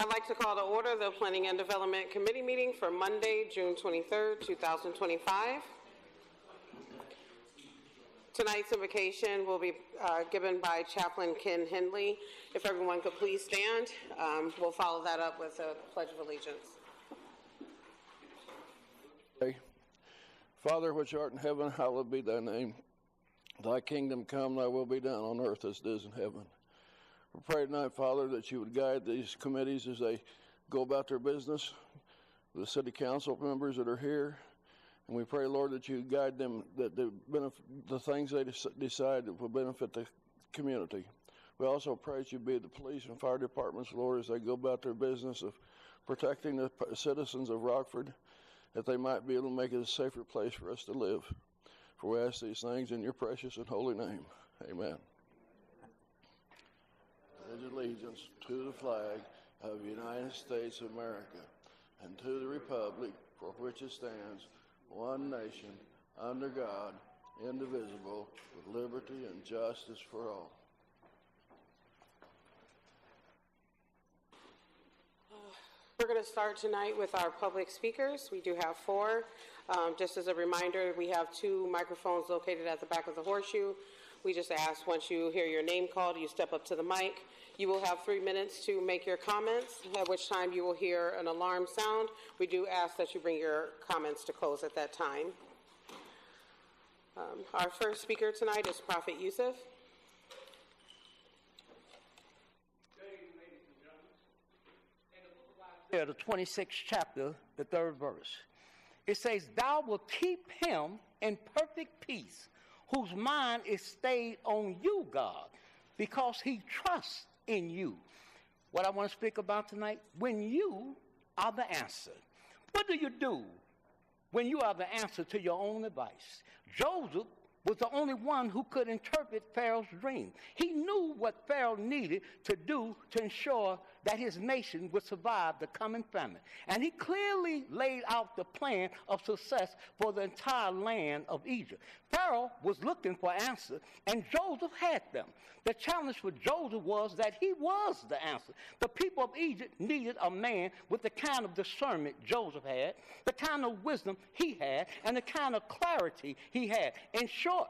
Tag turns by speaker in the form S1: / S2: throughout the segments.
S1: I'd like to call to order the Planning and Development Committee meeting for Monday, June 23rd, 2025. Tonight's invocation will be given by Chaplain Ken Hindley. If everyone could please stand, we'll follow that up with a Pledge of Allegiance.
S2: Father, which art in heaven, hallowed be thy name. Thy kingdom come, thy will be done on earth as it is in heaven. We pray tonight, Father, that you would guide these committees as they go about their business, the city council members that are here. And we pray, Lord, that you guide them, that the things they decide will benefit the community. We also pray that you be the police and fire departments, Lord, as they go about their business of protecting the citizens of Rockford, that they might be able to make it a safer place for us to live. For we ask these things in your precious and holy name. Amen. Pledge allegiance to the flag of the United States of America and to the republic for which it stands, one nation, under God, indivisible, with liberty and justice for all.
S1: We're going to start tonight with our public speakers. We do have 4. Just as a reminder, we have 2 microphones located at the back of the horseshoe. We just ask once you hear your name called, you step up to the mic. You will have 3 minutes to make your comments, at which time you will hear an alarm sound. We do ask that you bring your comments to close at that time. Our first speaker tonight is Prophet Yusuf.
S3: The 26th chapter, the 3rd verse. It says, thou wilt keep him in perfect peace, whose mind is stayed on you, God, because he trusts in you. What I want to speak about tonight, when you are the answer. What do you do when you are the answer to your own advice? Joseph was the only one who could interpret Pharaoh's dream. He knew what Pharaoh needed to do to ensure that his nation would survive the coming famine. And he clearly laid out the plan of success for the entire land of Egypt. Pharaoh was looking for answers, and Joseph had them. The challenge for Joseph was that he was the answer. The people of Egypt needed a man with the kind of discernment Joseph had, the kind of wisdom he had, and the kind of clarity he had. In short,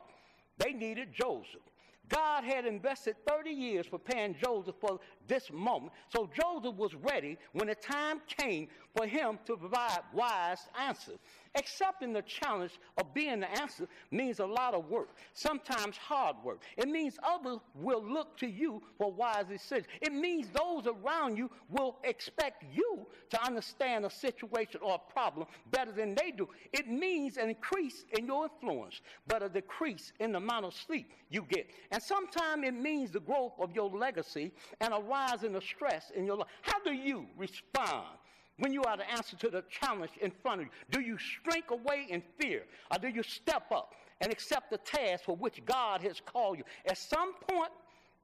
S3: they needed Joseph. God had invested 30 years preparing Joseph for this moment, so Joseph was ready when the time came for him to provide wise answers. Accepting the challenge of being the answer means a lot of work, sometimes hard work. It means others will look to you for wise decisions. It means those around you will expect you to understand a situation or a problem better than they do. It means an increase in your influence, but a decrease in the amount of sleep you get. And sometimes it means the growth of your legacy and a rise in the stress in your life. How do you respond when you are the answer to the challenge in front of you? Do you shrink away in fear, or do you step up and accept the task for which God has called you? At some point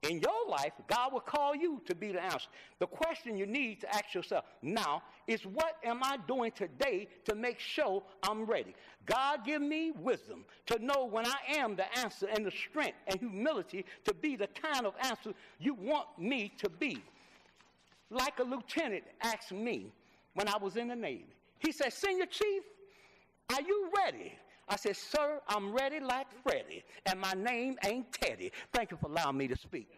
S3: in your life, God will call you to be the answer. The question you need to ask yourself now is, what am I doing today to make sure I'm ready? God, give me wisdom to know when I am the answer, and the strength and humility to be the kind of answer you want me to be. Like a lieutenant asked me when I was in the Navy. He said, Senior Chief, are you ready? I said, sir, I'm ready like Freddie, and my name ain't Teddy. Thank you for allowing me to speak.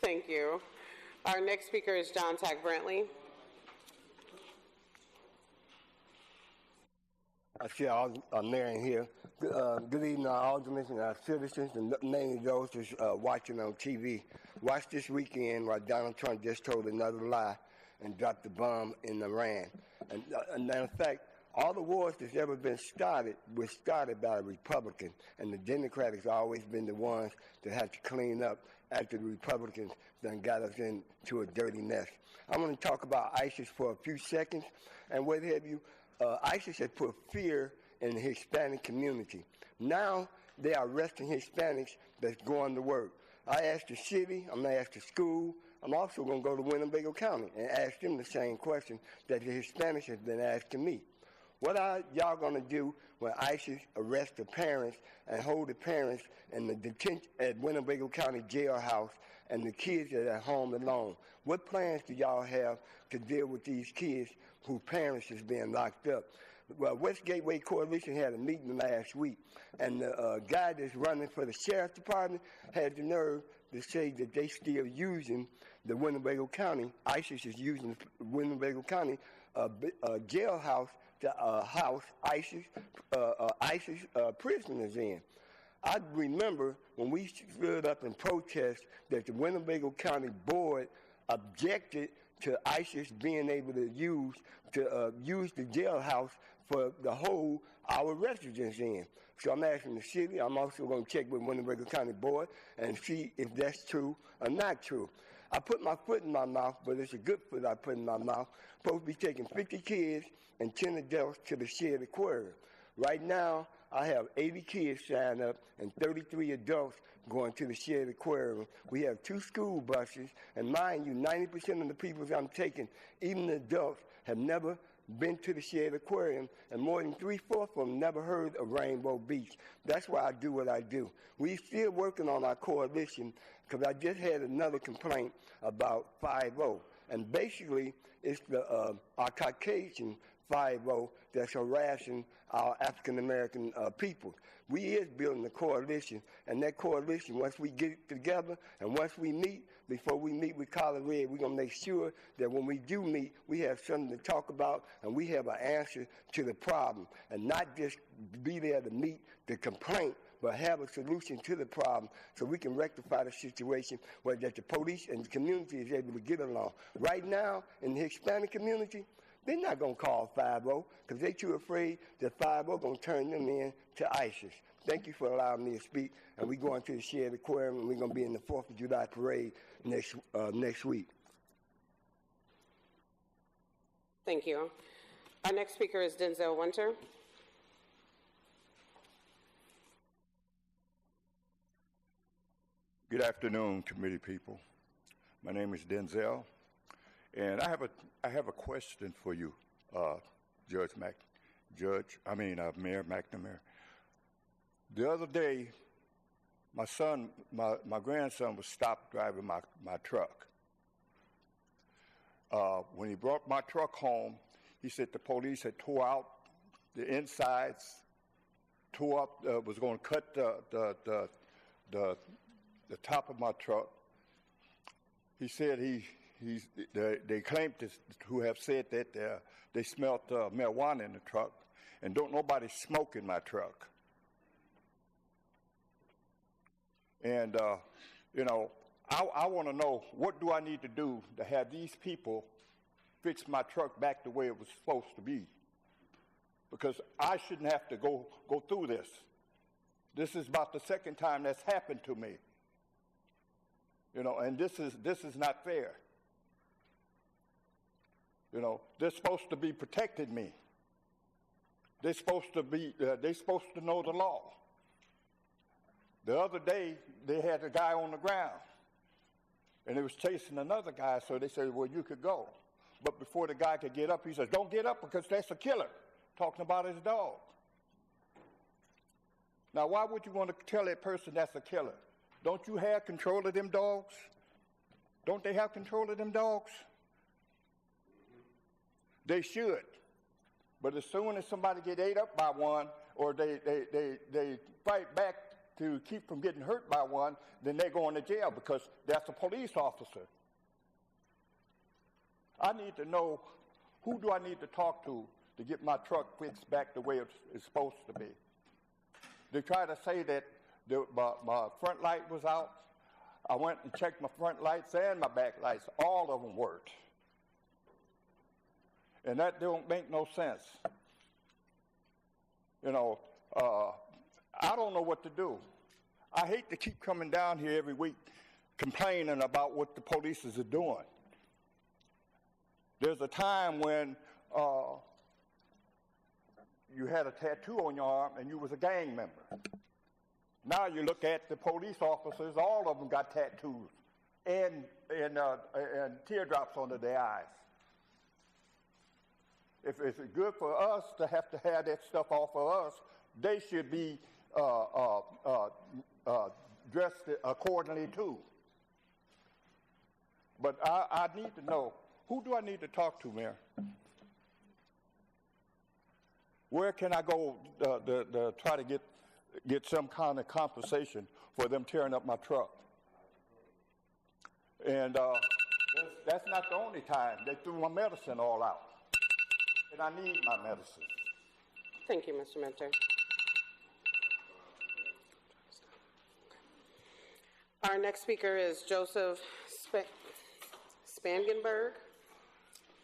S1: Thank you. Our next speaker is John Tack Brantley.
S4: I see all Marion here. Good evening, our aldermen and our citizens, and mainly those just watching on TV. Watch this weekend while Donald Trump just told another lie and dropped the bomb in Iran. And in fact, all the wars that's ever been started were started by a Republican, and the Democrats have always been the ones that had to clean up after the Republicans done got us into a dirty mess. I want to talk about ISIS for a few seconds, and what have you. ISIS has put fear in the Hispanic community. Now they are arresting Hispanics that's going to work. I asked the city, I'm going to ask the school, I'm also going to go to Winnebago County and ask them the same question that the Hispanics have been asking me. What are y'all going to do when ISIS arrests the parents and hold the parents in the detention at Winnebago County jailhouse and the kids are at home alone? What plans do y'all have to deal with these kids whose parents is being locked up? Well, West Gateway Coalition had a meeting last week, and the guy that's running for the sheriff's department had the nerve to say that they still using the Winnebago County, ISIS is using the Winnebago County jailhouse to house ISIS prisoners in. I remember when we stood up and protest that the Winnebago County Board objected to ISIS being able to use the jailhouse for the hold our residents in. So I'm asking the city. I'm also going to check with Winnebago County Board and see if that's true or not true. I put my foot in my mouth, but it's a good foot I put in my mouth. Supposed to be taking 50 kids and 10 adults to the shared aquarium. Right now, I have 80 kids signed up and 33 adults going to the shared aquarium. We have 2 school buses, and mind you, 90% of the people I'm taking, even the adults, have never been to the shared aquarium, and more than 3/4 of them never heard of Rainbow Beach. That's why I do what I do. We still working on our coalition, because I just had another complaint about 5-0, and basically it's our Caucasian 5-0 that's harassing our African American people. We is building a coalition, and that coalition, once we get it together and once we meet, before we meet with Collar Red, we're going to make sure that when we do meet, we have something to talk about and we have an answer to the problem, and not just be there to meet the complaint, but have a solution to the problem so we can rectify the situation where that the police and the community is able to get along. Right now, in the Hispanic community, they're not going to call 5-0 because they're too afraid that 5-0 going to turn them in to ISIS. Thank you for allowing me to speak. And we're going to the shared aquarium, and we're going to be in the 4th of July parade next week.
S1: Thank you. Our next speaker is Denzel Winter.
S5: Good afternoon, committee people. My name is Denzel, and I have a question for you, Mayor McNamara. The other day, my grandson was stopped driving my truck. When he brought my truck home, he said the police had tore out the insides, tore up, was going to cut the top of my truck. He said they claimed who have said that they smelled marijuana in the truck, and don't nobody smoke in my truck. And I want to know, what do I need to do to have these people fix my truck back the way it was supposed to be? Because I shouldn't have to go through this. This is about the second time that's happened to me. And this is not fair. They're supposed to be protecting me. They're supposed to know the law. The other day, they had a guy on the ground, and he was chasing another guy, so they said, well, you could go. But before the guy could get up, he says, don't get up because that's a killer, talking about his dog. Now, why would you want to tell that person that's a killer? Don't you have control of them dogs? Don't they have control of them dogs? They should. But as soon as somebody get ate up by one, or they fight back to keep from getting hurt by one, then they're going to jail because that's a police officer. I need to know, who do I need to talk to get my truck fixed back the way it's supposed to be? They try to say that my front light was out. I went and checked my front lights and my back lights. All of them worked. And that don't make no sense. I don't know what to do. I hate to keep coming down here every week complaining about what the police are doing. There's a time when you had a tattoo on your arm and you was a gang member. Now you look at the police officers, all of them got tattoos and teardrops under their eyes. If it's good for us to have that stuff off of us, they should be dressed accordingly too. But I need to know, who do I need to talk to, Mayor? Where can I go to try to get some kind of compensation for them tearing up my truck? And that's not the only time. They threw my medicine all out. And I need my medicine.
S1: Thank you, Mr. Mentor. Our next speaker is Joseph Spangenberg.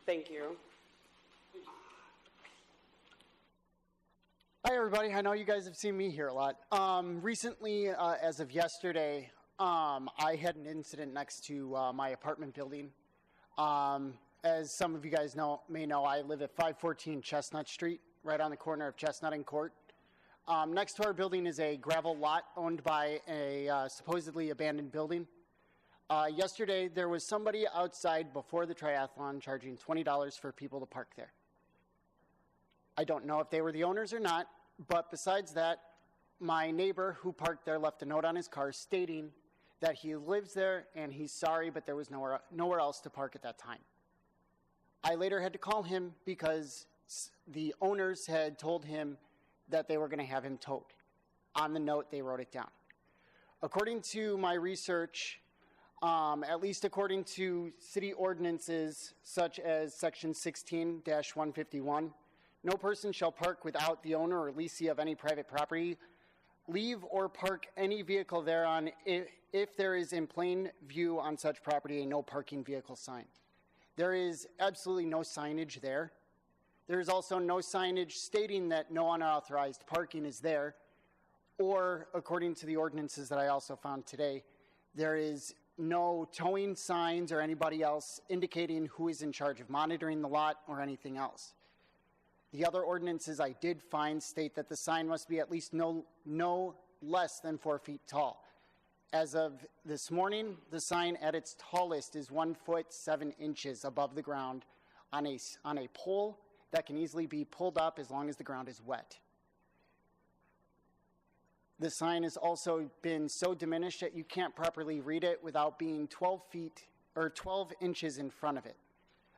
S1: Thank you.
S6: Hi, everybody. I know you guys have seen me here a lot. Recently, as of yesterday, I had an incident next to my apartment building. As some of you guys may know, I live at 514 Chestnut Street, right on the corner of Chestnut and Court. Next to our building is a gravel lot owned by a supposedly abandoned building. Yesterday, there was somebody outside before the triathlon charging $20 for people to park there. I don't know if they were the owners or not, but besides that, my neighbor who parked there left a note on his car stating that he lives there and he's sorry, but there was nowhere else to park at that time. I later had to call him because the owners had told him that they were going to have him towed. On the note, they wrote it down. According to my research, at least according to city ordinances such as section 16-151, no person shall park without the owner or leasee of any private property, leave or park any vehicle thereon if there is in plain view on such property a no parking vehicle sign. There is absolutely no signage there. There is also no signage stating that no unauthorized parking is there, or according to the ordinances that I also found today, there is no towing signs or anybody else indicating who is in charge of monitoring the lot or anything else. The other ordinances I did find state that the sign must be at least no less than 4 feet tall. As of this morning, the sign at its tallest is 1 foot 7 inches above the ground on a pole that can easily be pulled up as long as the ground is wet. The sign has also been so diminished that you can't properly read it without being 12 inches in front of it.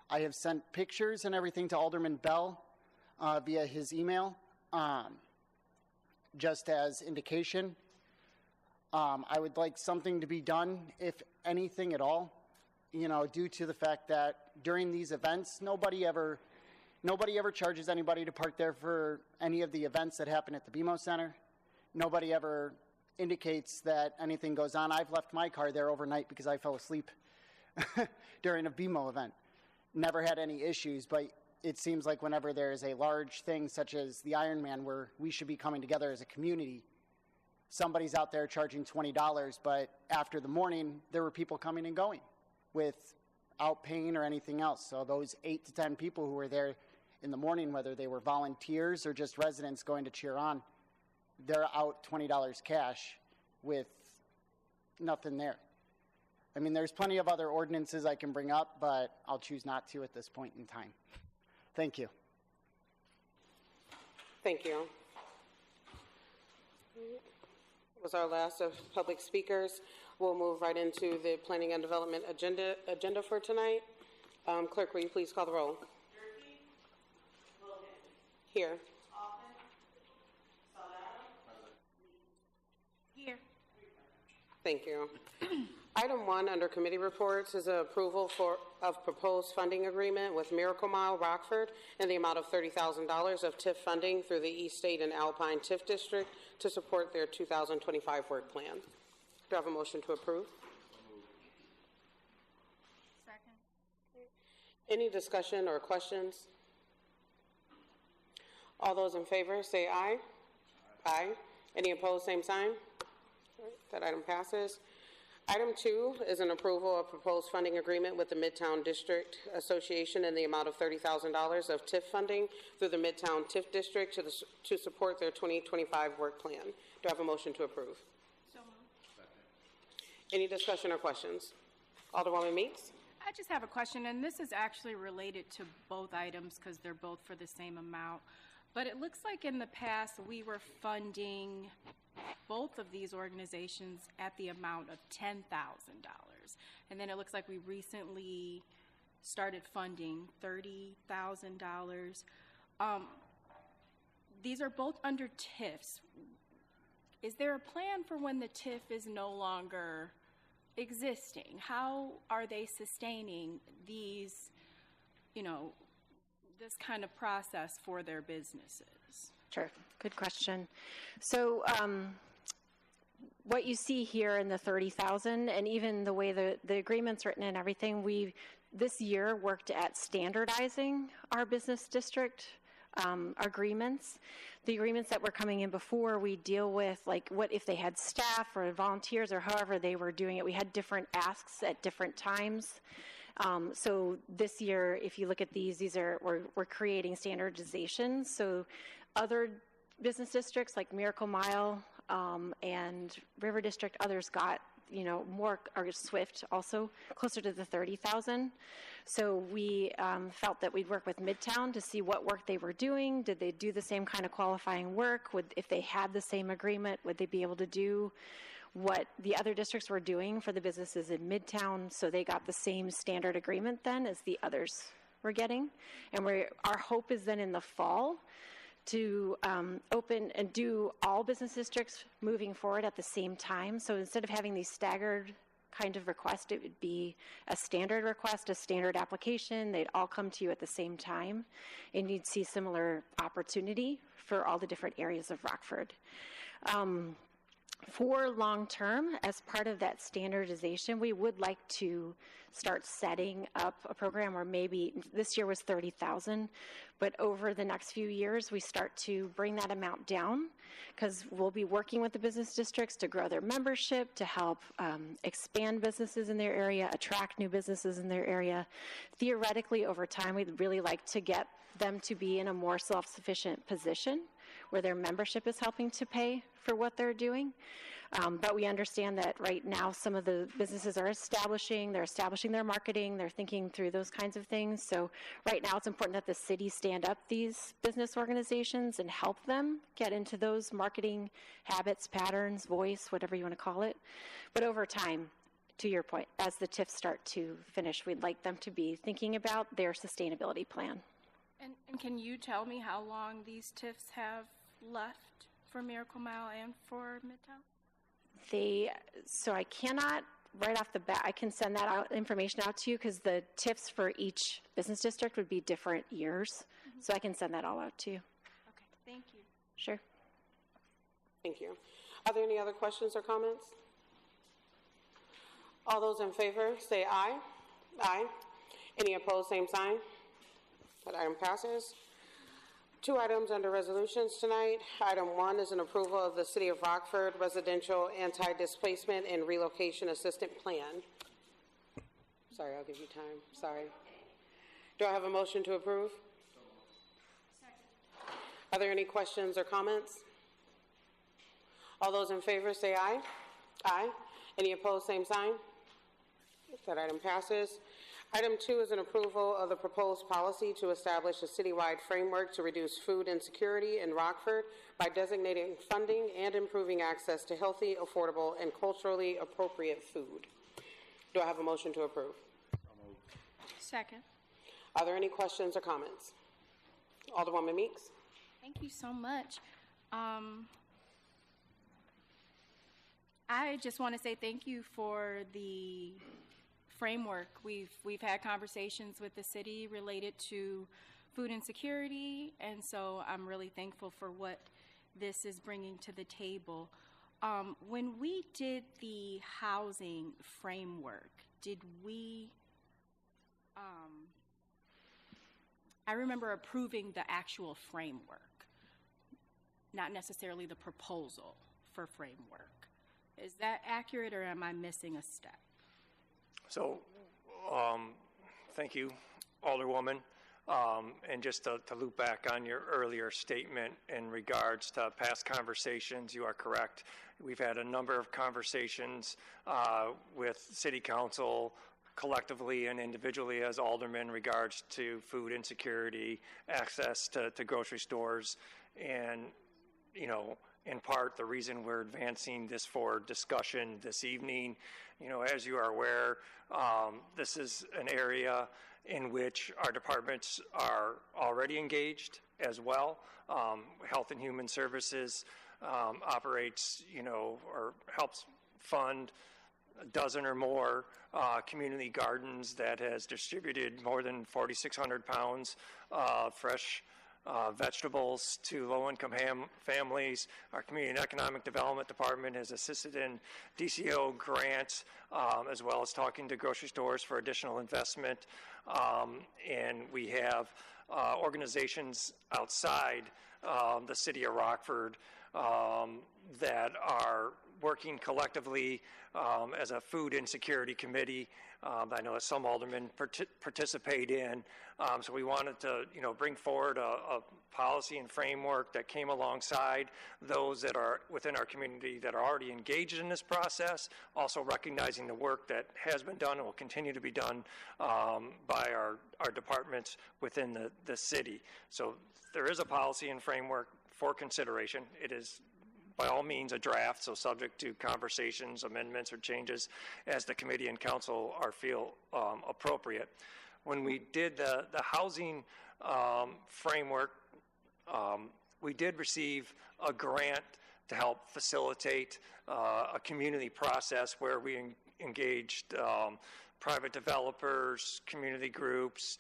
S6: I have sent pictures and everything to Alderman Bell via his email, just as indication. I would like something to be done, if anything at all, due to the fact that during these events, nobody ever charges anybody to park there for any of the events that happen at the BMO Center. Nobody ever indicates that anything goes on. I've left my car there overnight because I fell asleep during a BMO event. Never had any issues, but it seems like whenever there is a large thing such as the Ironman where we should be coming together as a community, somebody's out there charging $20, but after the morning, there were people coming and going without paying or anything else. So those 8 to 10 people who were there in the morning, whether they were volunteers or just residents going to cheer on, they're out $20 cash with nothing there. I mean, there's plenty of other ordinances I can bring up, but I'll choose not to at this point in time. Thank you.
S1: Thank you. That was our last of public speakers. We'll move right into the planning and development agenda for tonight. Clerk, will you please call the roll? Here.
S7: Here.
S1: Thank you. Item 1 under committee reports is approval of proposed funding agreement with Miracle Mile Rockford in the amount of $30,000 of TIF funding through the East State and Alpine TIF District to support their 2025 work plan. Do I have a motion to approve?
S7: Second.
S1: Any discussion or questions? All those in favor say aye. Aye. Any opposed, same sign. All right, that item passes. Item 2 is an approval of proposed funding agreement with the Midtown District Association in the amount of $30,000 of TIF funding through the Midtown TIF District to support their 2025 work plan. Do I have a motion to approve?
S7: So moved.
S1: Any discussion or questions? Alderwoman Meeks?
S7: I I just have a question, and this is actually related to both items because they're both for the same amount. But it looks like in the past we were funding both of these organizations at the amount of $10,000. And then it looks like we recently started funding $30,000. These are both under TIFs. Is there a plan for when the TIF is no longer existing? How are they sustaining these, this kind of process for their businesses?
S8: Sure, good question. So what you see here in the 30,000 and even the way the agreement's written and everything, we this year worked at standardizing our business district agreements. The agreements that were coming in before, we deal with like what if they had staff or volunteers or however they were doing it. We had different asks at different times. So this year, if you look at these are we're creating standardization. So other business districts like Miracle Mile and River District, others got more, or Swift also, closer to the 30,000. So we felt that we'd work with Midtown to see what work they were doing. Did they do the same kind of qualifying work? If they had the same agreement, would they be able to do what the other districts were doing for the businesses in Midtown? So they got the same standard agreement then as the others were getting. And our hope is then in the fall to open and do all business districts moving forward at the same time. So instead of having these staggered kind of request, it would be a standard request, a standard application. They'd all come to you at the same time, and you'd see similar opportunity for all the different areas of Rockford. For long term, as part of that standardization, we would like to start setting up a program where maybe this year was 30,000, but over the next few years, we start to bring that amount down because we'll be working with the business districts to grow their membership, to help expand businesses in their area, attract new businesses in their area. Theoretically, over time, we'd really like to get them to be in a more self-sufficient position where their membership is helping to pay for what they're doing. But we understand that right now some of the businesses are establishing their marketing, they're thinking through those kinds of things. So right now it's important that the city stand up these business organizations and help them get into those marketing habits, patterns, voice, whatever you want to call it. But over time, to your point, as the TIFs start to finish, we'd like them to be thinking about their sustainability plan.
S7: And can you tell me how long these TIFs have left for Miracle Mile and for Midtown?
S8: So I cannot, right off the bat, I can send that information out to you because the TIFs for each business district would be different years. Mm-hmm. So I can send that all out to you.
S7: Okay, thank you.
S8: Sure.
S1: Thank you. Are there any other questions or comments? All those in favor say aye. Aye. Any opposed, same sign. That item passes. 2 items under resolutions tonight. Item 1 is an approval of the City of Rockford Residential Anti-Displacement and Relocation Assistance Plan. Sorry, I'll give you time. Sorry. Do I have a motion to approve? Second. Are there any questions or comments? All those in favor say aye. Aye. Any opposed, same sign. That item passes. Item 2 is an approval of the proposed policy to establish a citywide framework to reduce food insecurity in Rockford by designating funding and improving access to healthy, affordable, and culturally appropriate food. Do I have a motion to approve?
S7: Second.
S1: Are there any questions or comments? Alderwoman Meeks.
S7: Thank you so much. I just want to say thank you for the framework. We've had conversations with the city related to food insecurity, and so I'm really thankful for what this is bringing to the table. When we did the housing framework, did we, I remember approving the actual framework, not necessarily the proposal for framework. Is that accurate, or am I missing a step?
S9: So, thank you, Alderwoman. And just to loop back on your earlier statement in regards to past conversations, you are correct. We've had a number of conversations with City Council, collectively and individually as aldermen in regards to food insecurity, access to grocery stores, and, you know, in part, the reason we're advancing this for discussion this evening, you know, as you are aware, this is an area in which our departments are already engaged as well. Health and Human Services operates, you know, or helps fund a dozen or more community gardens that has distributed more than 4,600 pounds of fresh vegetables to low-income families. Our Community and Economic Development Department has assisted in DCO grants, as well as talking to grocery stores for additional investment. And we have organizations outside the city of Rockford that are working collectively as a food insecurity committee. I know that some aldermen participate in. So we wanted to, you know, bring forward a policy and framework that came alongside those that are within our community that are already engaged in this process, also recognizing the work that has been done and will continue to be done by our departments within the city. So there is a policy and framework for consideration. It is by all means a draft, so subject to conversations, amendments, or changes as the committee and council feel appropriate. When we did the housing framework, we did receive a grant to help facilitate a community process where we engaged private developers, community groups,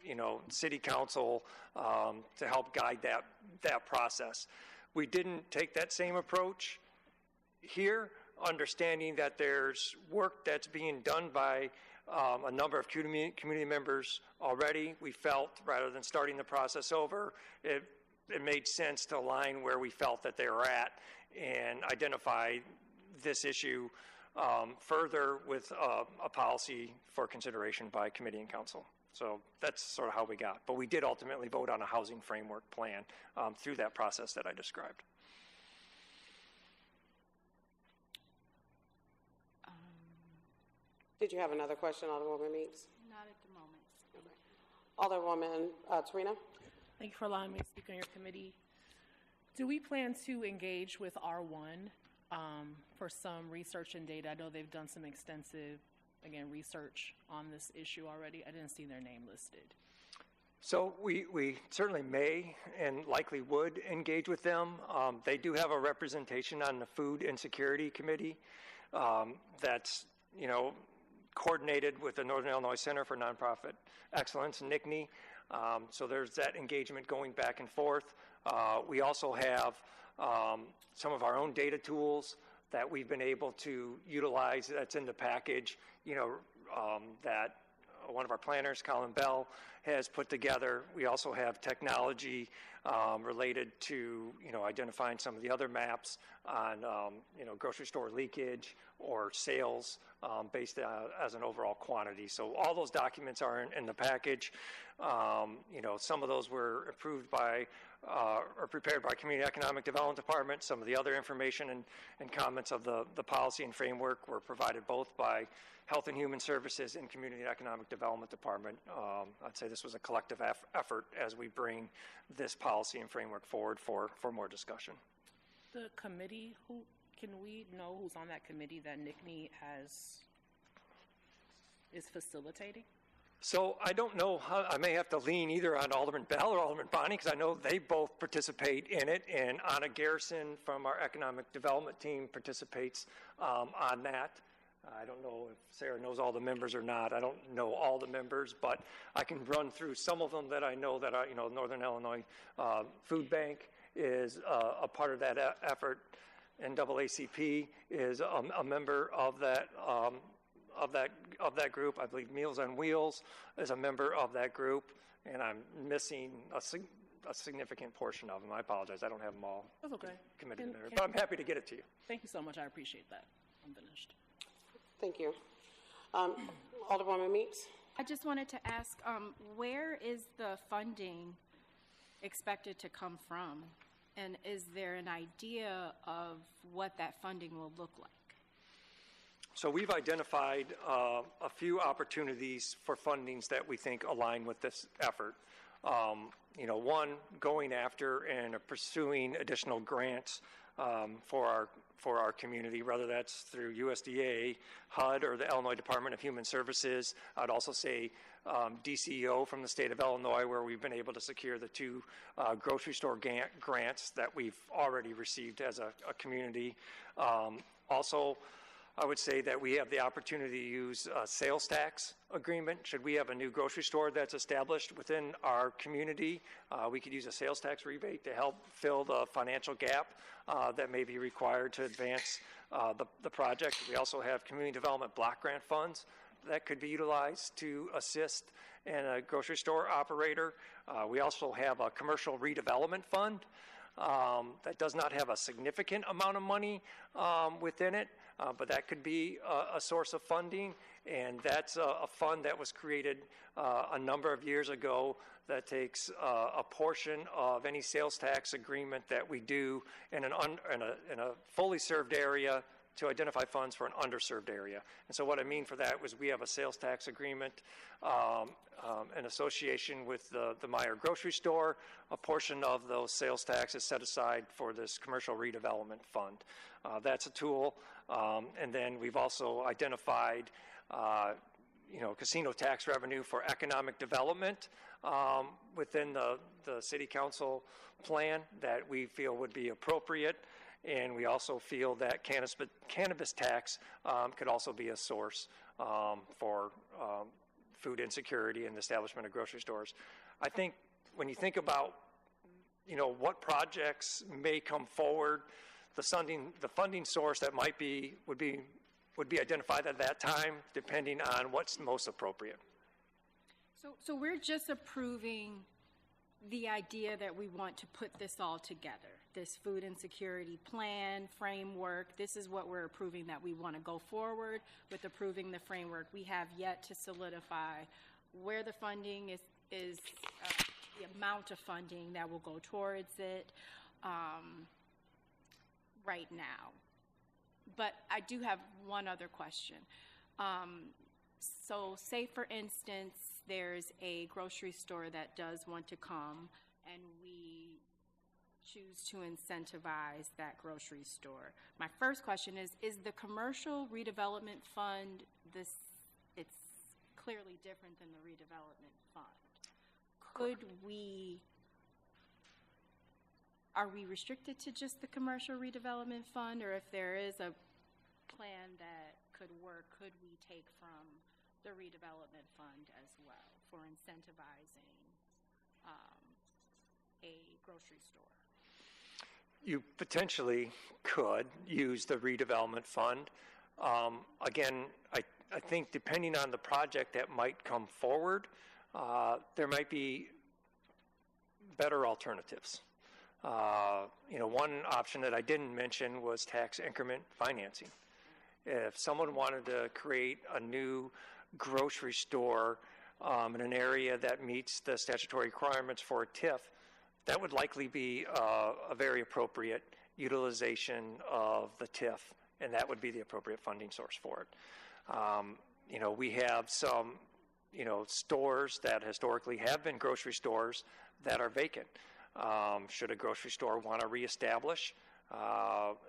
S9: you know, city council to help guide that process. We didn't take that same approach here, understanding that there's work that's being done by a number of community members already. We felt, rather than starting the process over, it made sense to align where we felt that they were at and identify this issue further with a policy for consideration by committee and council. So that's sort of how we got. But we did ultimately vote on a housing framework plan through that process that I described.
S1: Did you have another question, Alderwoman Meeks?
S7: Not at the moment.
S1: Okay. Alderwoman Torino?
S10: Thank you for allowing me to speak on your committee. Do we plan to engage with R1 for some research and data? I know they've done some extensive, again, research on this issue already. I didn't see their name listed.
S9: So we certainly may and likely would engage with them. They do have a representation on the Food Insecurity Committee that's, you know, coordinated with the Northern Illinois Center for Nonprofit Excellence, NICNE. So there's that engagement going back and forth. We also have some of our own data tools that we've been able to utilize that's in the package, you know, that one of our planners, Colin Bell, has put together. We also have technology related to, you know, identifying some of the other maps on, you know, grocery store leakage or sales based as an overall quantity. So all those documents are in the package. You know, some of those were approved by or prepared by Community Economic Development Department. Some of the other information and comments of the policy and framework were provided both by Health and Human Services and Community and Economic Development Department. I'd say this was a collective effort as we bring this policy and framework forward for more discussion.
S10: The committee, can we know who's on that committee that NICNE is facilitating?
S9: So I don't know how, I may have to lean either on Alderman Bell or Alderman Bonney because I know they both participate in it, and Anna Garrison from our economic development team participates on that. I don't know if Sarah knows all the members or not. I don't know all the members, but I can run through some of them that I know that are, you know, Northern Illinois Food Bank is a part of that effort. NAACP is a member of that group. I believe Meals on Wheels is a member of that group, and I'm missing a significant portion of them. I apologize. I don't have them all.
S10: That's okay.
S9: Committed there, but I'm happy to get it to you.
S10: Thank you so much. I appreciate that. I'm finished.
S1: Thank you. Alderwoman Meeks?
S7: I just wanted to ask, where is the funding expected to come from? And is there an idea of what that funding will look like?
S9: So we've identified a few opportunities for fundings that we think align with this effort. One, going after and pursuing additional grants for our community, whether that's through USDA, HUD, or the Illinois Department of Human Services. I'd also say DCEO from the state of Illinois, where we've been able to secure the 2 grocery store grants that we've already received as a community. Also, I would say that we have the opportunity to use a sales tax agreement. Should we have a new grocery store that's established within our community, we could use a sales tax rebate to help fill the financial gap that may be required to advance the project. We also have community development block grant funds that could be utilized to assist in a grocery store operator. We also have a commercial redevelopment fund that does not have a significant amount of money within it, but that could be a source of funding, and that's a fund that was created a number of years ago that takes a portion of any sales tax agreement that we do in a fully served area to identify funds for an underserved area. And so what I mean for that was we have a sales tax agreement in association with the Meyer grocery store. A portion of those sales taxes set aside for this commercial redevelopment fund. That's a tool. And then we've also identified casino tax revenue for economic development within the city council plan that we feel would be appropriate. And we also feel that cannabis tax could also be a source for food insecurity and the establishment of grocery stores. I think when you think about, what projects may come forward, the funding source that would be identified at that time, depending on what's most appropriate.
S7: So we're just approving the idea that we want to put this all together, this food insecurity plan, framework. This is what we're approving, that we want to go forward with approving the framework. We have yet to solidify where the funding is the amount of funding that will go towards it right now. But I do have one other question. So say, for instance, there's a grocery store that does want to come, and we choose to incentivize that grocery store. My first question is the commercial redevelopment fund, it's clearly different than the redevelopment fund. Are we restricted to just the commercial redevelopment fund, or if there is a plan that could work, could we take from the redevelopment fund as well for incentivizing a grocery store?
S9: You potentially could use the redevelopment fund. Again, I think depending on the project that might come forward, there might be better alternatives. One option that I didn't mention was tax increment financing. If someone wanted to create a new grocery store in an area that meets the statutory requirements for a TIF, that would likely be a very appropriate utilization of the TIF, and that would be the appropriate funding source for it. We have some, stores that historically have been grocery stores that are vacant. Should a grocery store want to reestablish,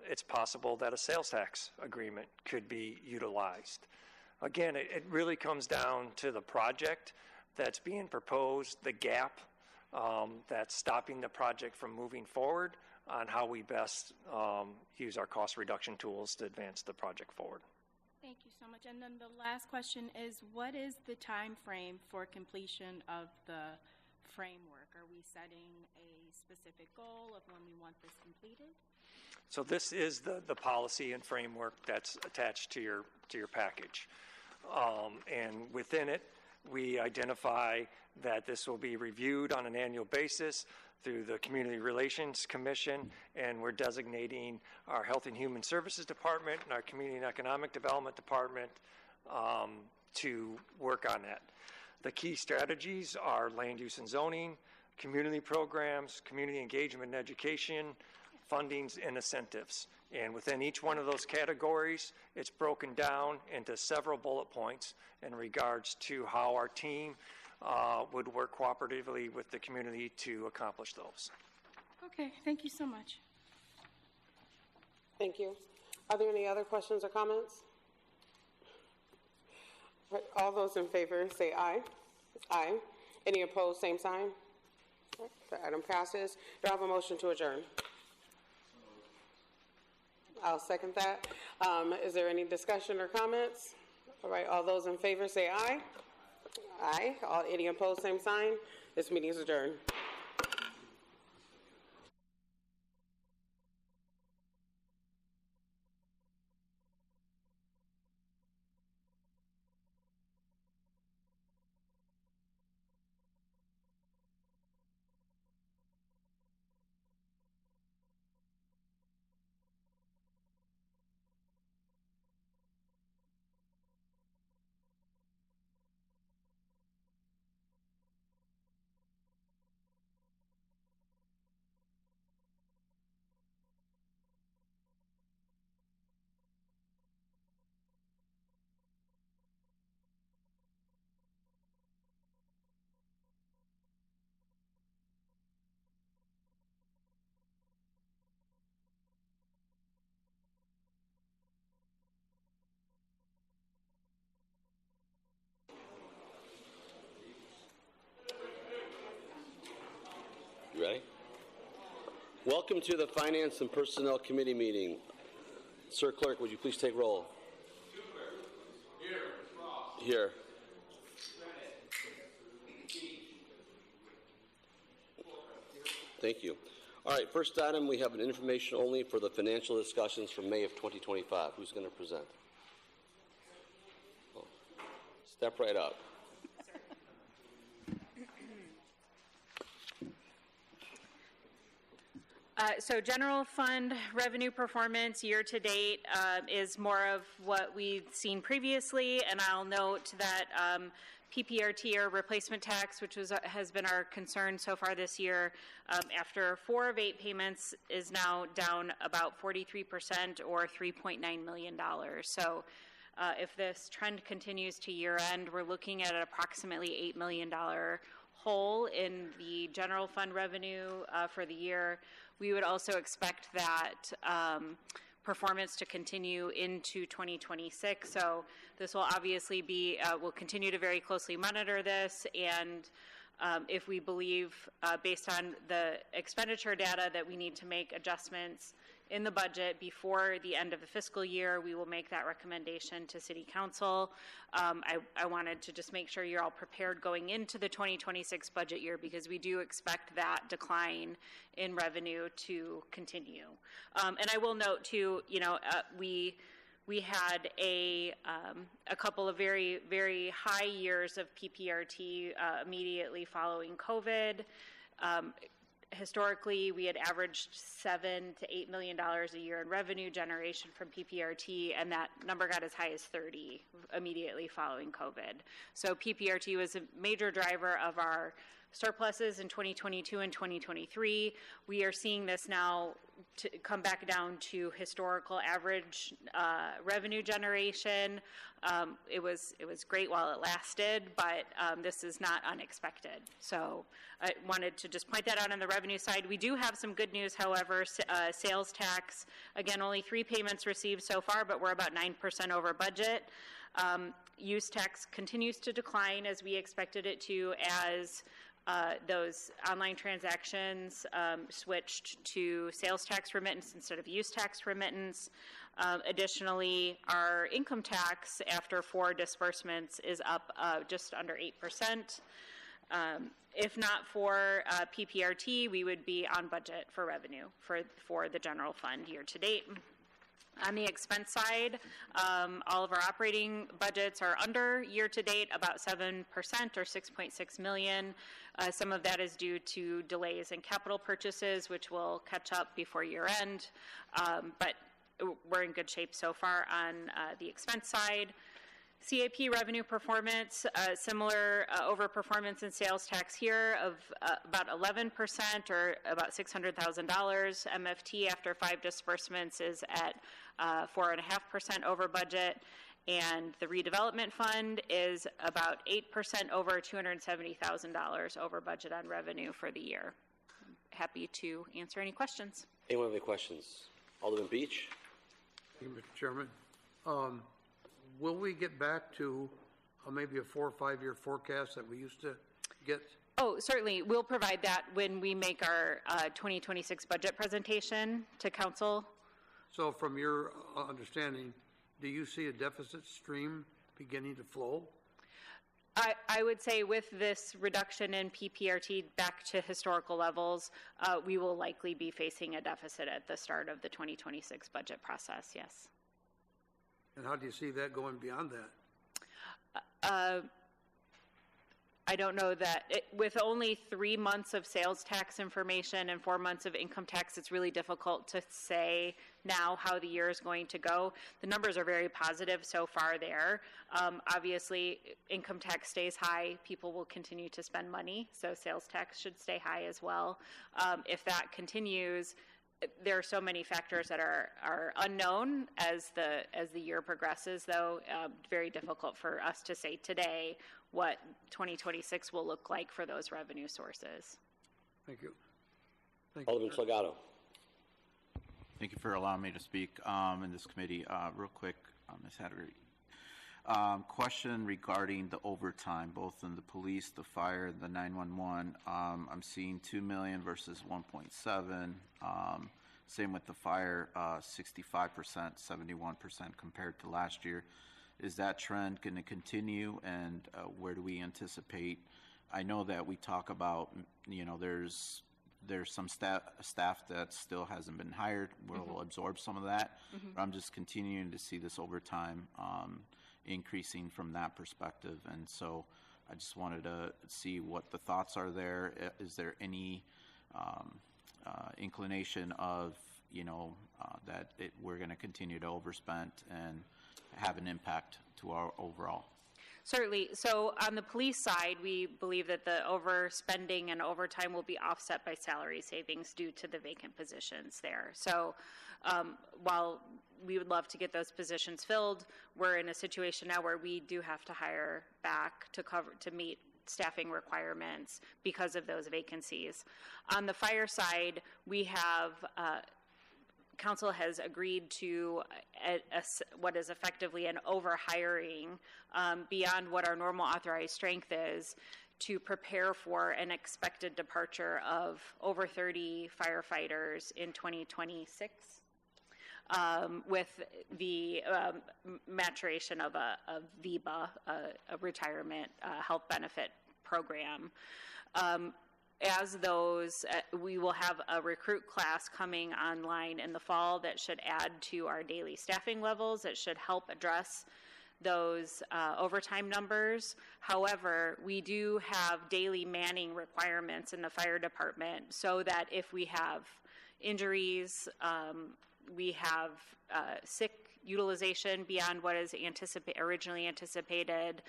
S9: it's possible that a sales tax agreement could be utilized. Again, it really comes down to the project that's being proposed, the gap that's stopping the project from moving forward, on how we best use our cost reduction tools to advance the project forward.
S7: Thank you so much. And then the last question is, what is the time frame for completion of the framework? Are we setting a specific goal of when we want this completed?
S9: So this is the policy and framework that's attached to your package. And within it, we identify that this will be reviewed on an annual basis through the Community Relations Commission, and we're designating our Health and Human Services Department and our Community and Economic Development Department to work on that. The key strategies are land use and zoning, community programs, community engagement and education, fundings, and incentives. And within each one of those categories, it's broken down into several bullet points in regards to how our team would work cooperatively with the community to accomplish those.
S7: Okay, thank you so much.
S1: Thank you. Are there any other questions or comments? All right, all those in favor say aye. Aye. Any opposed, same sign. All right, the item passes. Do I have a motion to adjourn? I'll second that. Is there any discussion or comments? All right, all those in favor say aye. Aye. Any opposed, same sign. This meeting is adjourned.
S11: You ready? Welcome to the Finance and Personnel Committee meeting. Sir Clerk, would you please take roll? Here. Thank you. All right, first item, we have an information only for the financial discussions from May of 2025. Who's going to present? Oh. Step right up.
S8: So general fund revenue performance year to date is more of what we've seen previously, and I'll note that PPRT, or replacement tax, which has been our concern so far this year, after 4 of 8 payments, is now down about 43%, or $3.9 million. So if this trend continues to year end, we're looking at an approximately $8 million hole in the general fund revenue for the year. We would also expect that performance to continue into 2026. So this will obviously be, we'll continue to very closely monitor this, and if we believe, based on the expenditure data, that we need to make adjustments in the budget before the end of the fiscal year, we will make that recommendation to City Council. I wanted to just make sure you're all prepared going into the 2026 budget year, because we do expect that decline in revenue to continue. And I will note too, we had a couple of very, very high years of PPRT immediately following COVID. Historically, we had averaged $7 to $8 million a year in revenue generation from PPRT, and that number got as high as 30 immediately following COVID. So PPRT was a major driver of our surpluses in 2022 and 2023. We are seeing this now to come back down to historical average revenue generation. It was great while it lasted, but this is not unexpected. So I wanted to just point that out on the revenue side. We do have some good news, however. Sales tax, again, only 3 payments received so far, but we're about 9% over budget. Use tax continues to decline, as we expected it to, as those online transactions switched to sales tax remittance instead of use tax remittance. Additionally, our income tax after 4 disbursements is up just under 8%. If not for PPRT, we would be on budget for revenue for the general fund year to date. On the expense side, all of our operating budgets are under year to date, about 7%, or $6.6 million. Some of that is due to delays in capital purchases, which will catch up before year end. But we're in good shape so far on the expense side. CAP revenue performance, similar overperformance in sales tax here of about 11% or about $600,000. MFT after 5 disbursements is at 4.5% over budget. And the redevelopment fund is about 8% over $270,000 over budget on revenue for the year. I'm happy to answer any questions.
S11: Anyone have any questions? Alderman Beach?
S12: Thank you, Mr. Chairman. Will we get back to maybe a 4 or 5 year forecast that we used to get?
S8: Oh, certainly. We'll provide that when we make our 2026 budget presentation to council.
S12: So from your understanding, do you see a deficit stream beginning to flow?
S8: I would say with this reduction in PPRT back to historical levels, we will likely be facing a deficit at the start of the 2026 budget process, yes.
S12: And how do you see that going beyond that?
S8: I don't know that. With only 3 months of sales tax information and 4 months of income tax, it's really difficult to say now how the year is going to go. The numbers are very positive so far there. Obviously, income tax stays high. People will continue to spend money, so sales tax should stay high as well. If that continues, there are so many factors that are unknown as the year progresses, though. Very difficult for us to say today what 2026 will look like for those revenue sources.
S12: Thank you.
S11: Alderman Salgado.
S13: Thank you for allowing me to speak in this committee. Real quick, Ms. Hattery. Question regarding the overtime, both in the police, the fire, the 911. I'm seeing $2 million versus 1.7. Same with the fire, 65%, 71% compared to last year. Is that trend going to continue, and where do we anticipate? I know that we talk about, there's some staff that still hasn't been hired. We'll absorb some of that. But I'm just continuing to see this overtime increasing from that perspective. And so I just wanted to see what the thoughts are there. Is there any inclination of, that we're going to continue to overspend and have an impact to our overall?
S8: Certainly. So on the police side, we believe that the overspending and overtime will be offset by salary savings due to the vacant positions there. So while we would love to get those positions filled, we're in a situation now where we do have to hire back to meet staffing requirements because of those vacancies. On the fire side, we have council has agreed to what is effectively an overhiring beyond what our normal authorized strength is to prepare for an expected departure of over 30 firefighters in 2026 with the maturation of a VEBA, a retirement health benefit program. As those, we will have a recruit class coming online in the fall that should add to our daily staffing levels. That should help address those overtime numbers. However, we do have daily manning requirements in the fire department so that if we have injuries, we have sick utilization beyond what is originally anticipated,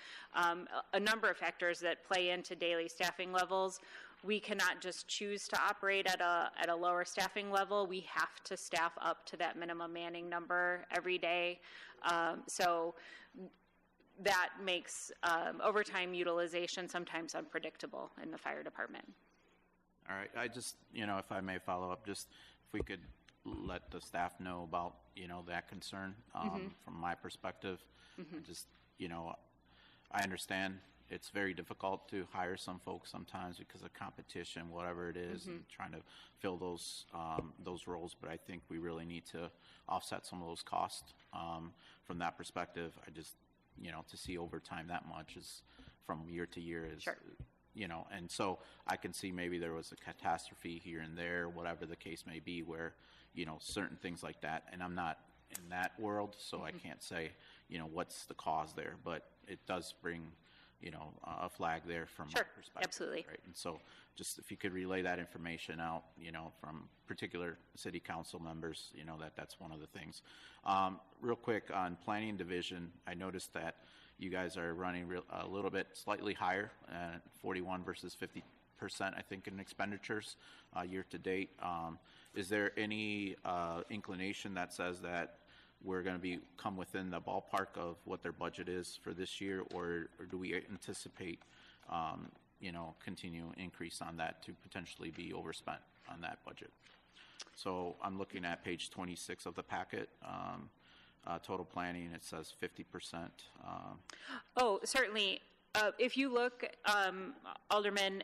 S8: a number of factors that play into daily staffing levels. We cannot just choose to operate at a lower staffing level. We have to staff up to that minimum manning number every day. So that makes overtime utilization sometimes unpredictable in the fire department.
S13: All right. I just, if I may follow up, just if we could let the staff know about, that concern from my perspective. Just, I understand it's very difficult to hire some folks sometimes because of competition, whatever it is, and trying to fill those roles. But I think we really need to offset some of those costs from that perspective. I just, to see overtime that much is from year to year is,
S8: sure.
S13: And so I can see maybe there was a catastrophe here and there, whatever the case may be, where, certain things like that. And I'm not in that world, so I can't say, what's the cause there. But it does bring a flag there from
S8: Sure,
S13: my perspective.
S8: absolutely.
S13: Right? And so just if you could relay that information out, from particular city council members, that's one of the things. Real quick on planning division, I noticed that you guys are running a little bit slightly higher, 41 versus 50%, I think, in expenditures year to date. Is there any inclination that says that we're going to come within the ballpark of what their budget is for this year, or do we anticipate, continue increase on that to potentially be overspent on that budget? So I'm looking at page 26 of the packet. Total planning, it says 50%.
S8: Oh, certainly. If you look, Alderman,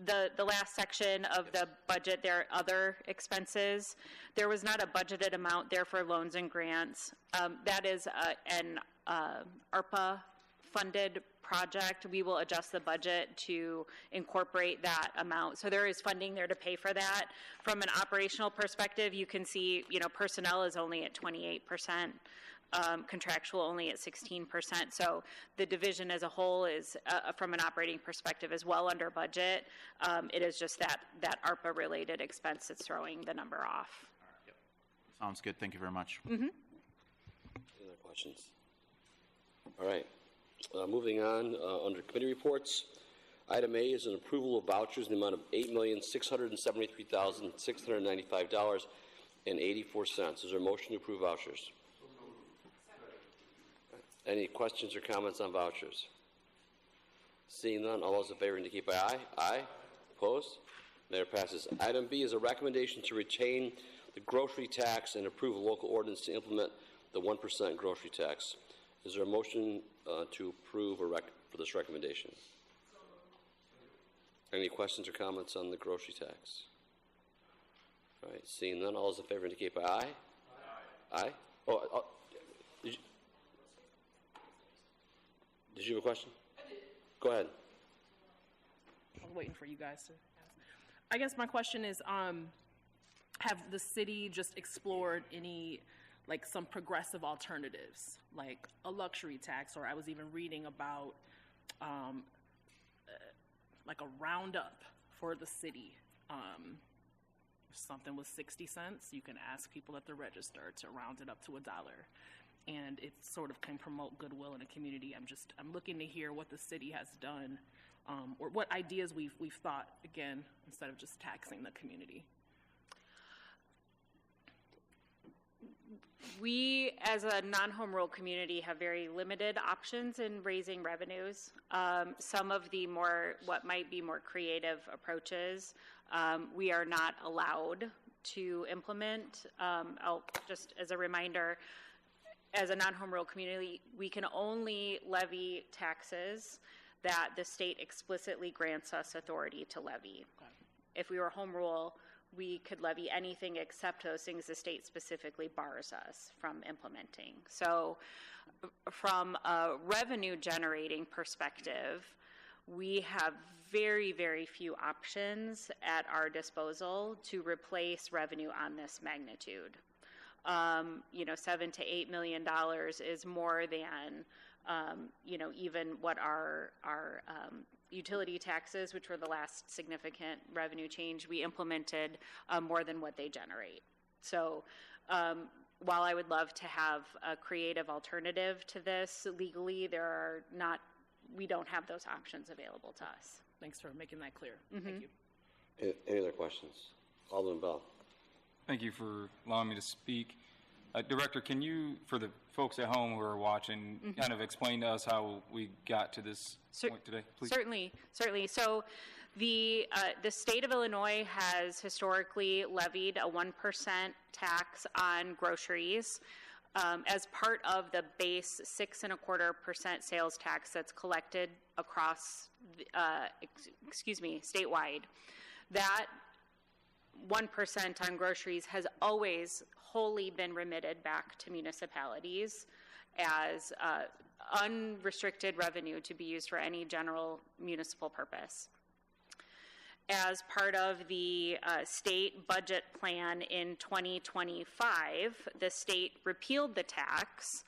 S8: the last section of the budget, there are other expenses. There was not a budgeted amount there for loans and grants. That is an ARPA-funded project. We will adjust the budget to incorporate that amount. So there is funding there to pay for that. From an operational perspective, you can see, personnel is only at 28%. Contractual only at 16%. So the division as a whole is, from an operating perspective, is well under budget. It is just that ARPA-related expense that's throwing the number off.
S13: Yep. Sounds good. Thank you very much.
S11: Any other questions? All right. Moving on, under committee reports, item A is an approval of vouchers in the amount of $8,673,695.84. Is there a motion to approve vouchers? Any questions or comments on vouchers? Seeing none, all those in favor indicate by aye. Aye. Opposed? Matter passes. Item B is a recommendation to retain the grocery tax and approve a local ordinance to implement the 1% grocery tax. Is there a motion to approve for this recommendation? Any questions or comments on the grocery tax? All right. Seeing none, all those in favor indicate by aye. Aye. Aye. Oh, did you have a question?
S10: I did.
S11: Go ahead.
S10: I was waiting for you guys to ask. I guess my question is, have the city just explored any, some progressive alternatives, like a luxury tax, or I was even reading about, a roundup for the city. If something was 60 cents, you can ask people at the register to round it up to $1. And it sort of can promote goodwill in a community. I'm looking to hear what the city has done, or what ideas we've thought, again, instead of just taxing the community.
S8: We, as a non-home rule community, have very limited options in raising revenues. Some of the what might be more creative approaches, we are not allowed to implement. Just as a reminder, as a non-home rule community, we can only levy taxes that the state explicitly grants us authority to levy. Okay. If we were home rule, we could levy anything except those things the state specifically bars us from implementing. So from a revenue generating perspective, we have very, very few options at our disposal to replace revenue on this magnitude. $7 to $8 million is more than, even what our utility taxes, which were the last significant revenue change we implemented, more than what they generate. So while I would love to have a creative alternative to this, legally we don't have those options available to us.
S10: Thanks for making that clear.
S8: Mm-hmm.
S10: Thank you.
S11: Any other questions? Alderman Bell.
S14: Thank you for allowing me to speak. Director, can you, for the folks at home who are watching, kind of explain to us how we got to this point today, please?
S8: Certainly. So the state of Illinois has historically levied a 1% tax on groceries as part of the base 6.25% sales tax that's collected across, statewide. That 1% on groceries has always wholly been remitted back to municipalities as unrestricted revenue to be used for any general municipal purpose. As part of the state budget plan in 2025, the state repealed the tax,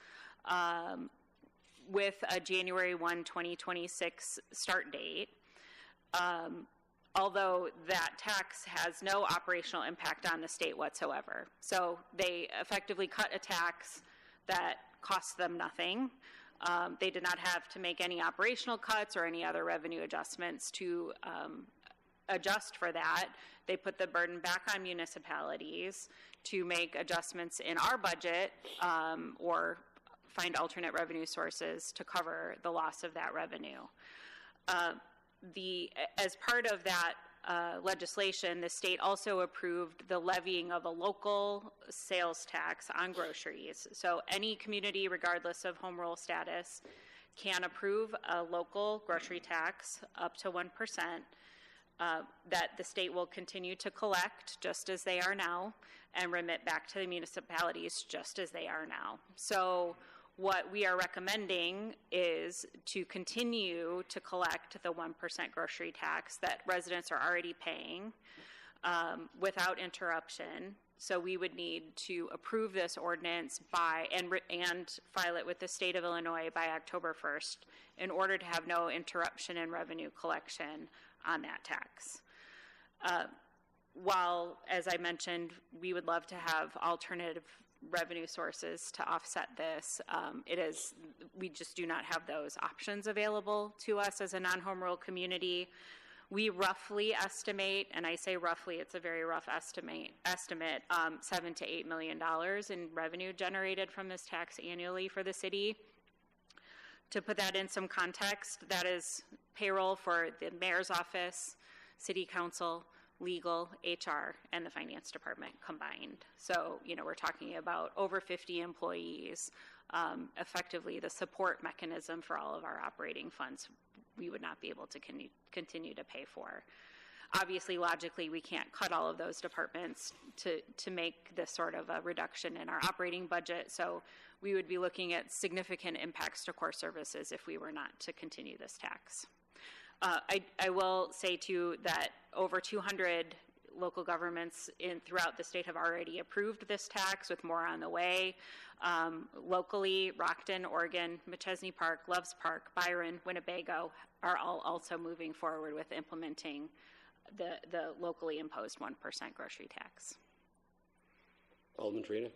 S15: with a January 1, 2026 start date. Although that tax has no operational impact on the state whatsoever. So they effectively cut a tax that costs them nothing. They did not have to make any operational cuts or any other revenue adjustments to adjust for that. They put the burden back on municipalities to make adjustments in our budget or find alternate revenue sources to cover the loss of that revenue. As part of that legislation, the state also approved the levying of a local sales tax on groceries. So any community, regardless of home rule status, can approve a local grocery tax up to 1% that the state will continue to collect just as they are now and remit back to the municipalities just as they are now. So what we are recommending is to continue to collect the 1% grocery tax that residents are already paying without interruption. So we would need to approve this ordinance and file it with the state of Illinois by October 1st in order to have no interruption in revenue collection on that tax. While, as I mentioned, we would love to have alternative revenue sources to offset this, we just do not have those options available to us as a non-home rule community. We roughly estimate, and I say roughly, it's a very rough estimate, $7 to $8 million in revenue generated from this tax annually for the city. To put that in some context, that is payroll for the mayor's office, city council, legal, HR, and the finance department combined. So, we're talking about over 50 employees, effectively the support mechanism for all of our operating funds we would not be able to continue to pay for. Obviously, logically, we can't cut all of those departments to make this sort of a reduction in our operating budget, so we would be looking at significant impacts to core services if we were not to continue this tax. I will say, too, that over 200 local governments throughout the state have already approved this tax, with more on the way. Locally, Rockton, Oregon, Machesney Park, Loves Park, Byron, Winnebago are all also moving forward with implementing the locally imposed 1% grocery tax.
S11: Alderman Trina.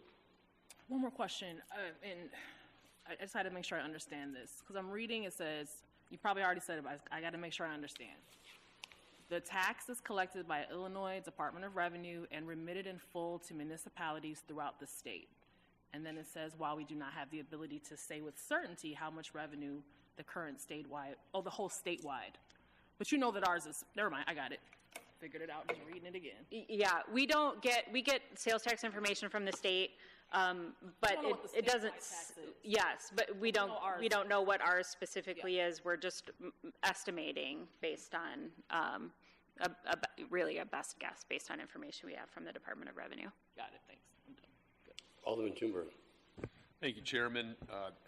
S10: One more question, and I just had to make sure I understand this, because I'm reading, it says, you probably already said it, but I got to make sure I understand. The tax is collected by Illinois Department of Revenue and remitted in full to municipalities throughout the state. And then it says, while we do not have the ability to say with certainty how much revenue the current statewide, the whole statewide. But you know that ours is, never mind, I got it. Figured it out, just reading it again.
S15: Yeah, we get sales tax information from the state, but it doesn't, yes, but we don't know what ours specifically is. We're just estimating based on really a best guess based on information we have from the Department of Revenue.
S10: Got it, thanks. I'm done. Good.
S11: Alderman Toomberg.
S16: Thank you, Chairman.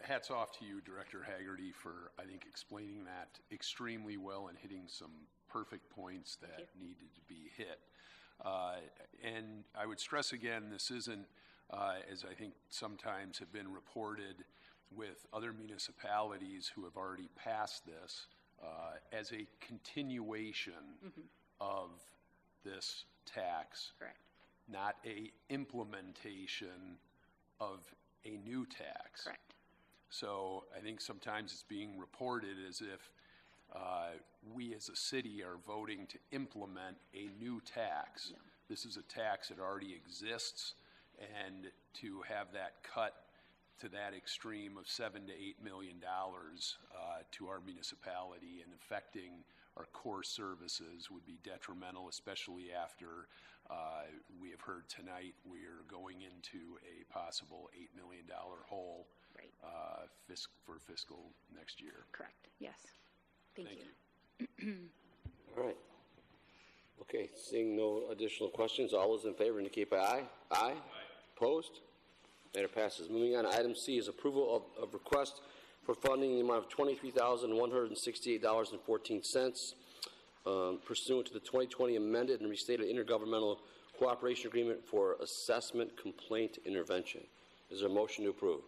S16: Hats off to you, Director Haggerty, for, I think, explaining that extremely well and hitting some perfect points that needed to be hit. And I would stress again, this isn't, as I think sometimes have been reported with other municipalities who have already passed this, as a continuation of this tax.
S15: Correct.
S16: Not a implementation of a new tax.
S15: Correct.
S16: So I think sometimes it's being reported as if we as a city are voting to implement a new tax.
S15: No.
S16: This is a tax that already exists, and to have that cut to that extreme of $7 to $8 million to our municipality and affecting our core services would be detrimental, especially after we have heard tonight we are going into a possible $8 million hole for fiscal next year.
S15: Correct, yes. Thank you.
S11: All right. Okay, seeing no additional questions, all those in favor indicate by aye. Aye. Opposed? Matter passes. Moving on, item C is approval of request for funding in the amount of $23,168.14 pursuant to the 2020 amended and restated intergovernmental cooperation agreement for assessment complaint intervention. Is there a motion to approve?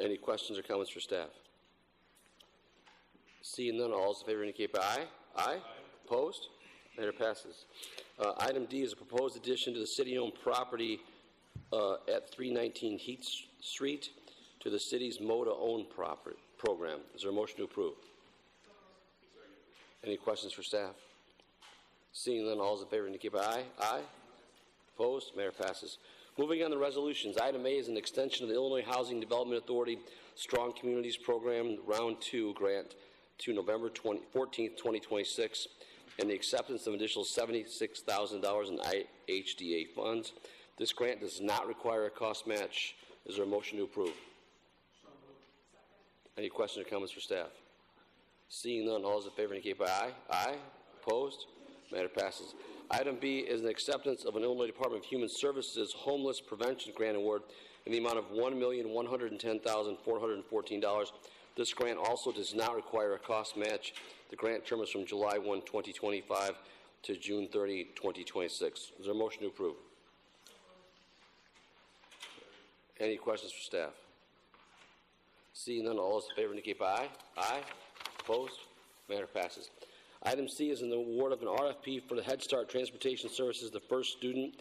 S11: Any questions or comments for staff? Seeing none, all those in favor indicate by aye. Aye. Opposed? Matter passes. Item D is a proposed addition to the city-owned property at 319 Heath Street to the city's MODA-owned program. Is there a motion to approve? Any questions for staff? Seeing none, all those in favor indicate by aye. Aye. Opposed? Matter passes. Moving on to resolutions. Item A is an extension of the Illinois Housing Development Authority Strong Communities Program Round 2 grant to November 14th, 2026, and the acceptance of an additional $76,000 in HDA funds. This grant does not require a cost match. Is there a motion to approve? Any questions or comments for staff? Seeing none, all those in favor indicate by aye. Aye. Opposed? Matter passes. Item B is an acceptance of an Illinois Department of Human Services Homeless Prevention Grant Award in the amount of $1,110,414. This grant also does not require a cost match. The grant term is from July 1, 2025 to June 30, 2026. Is there a motion to approve? Any questions for staff? Seeing none, all those in favor indicate by aye. Aye. Opposed? Matter passes. Item C is an award of an RFP for the Head Start Transportation Services, the first student,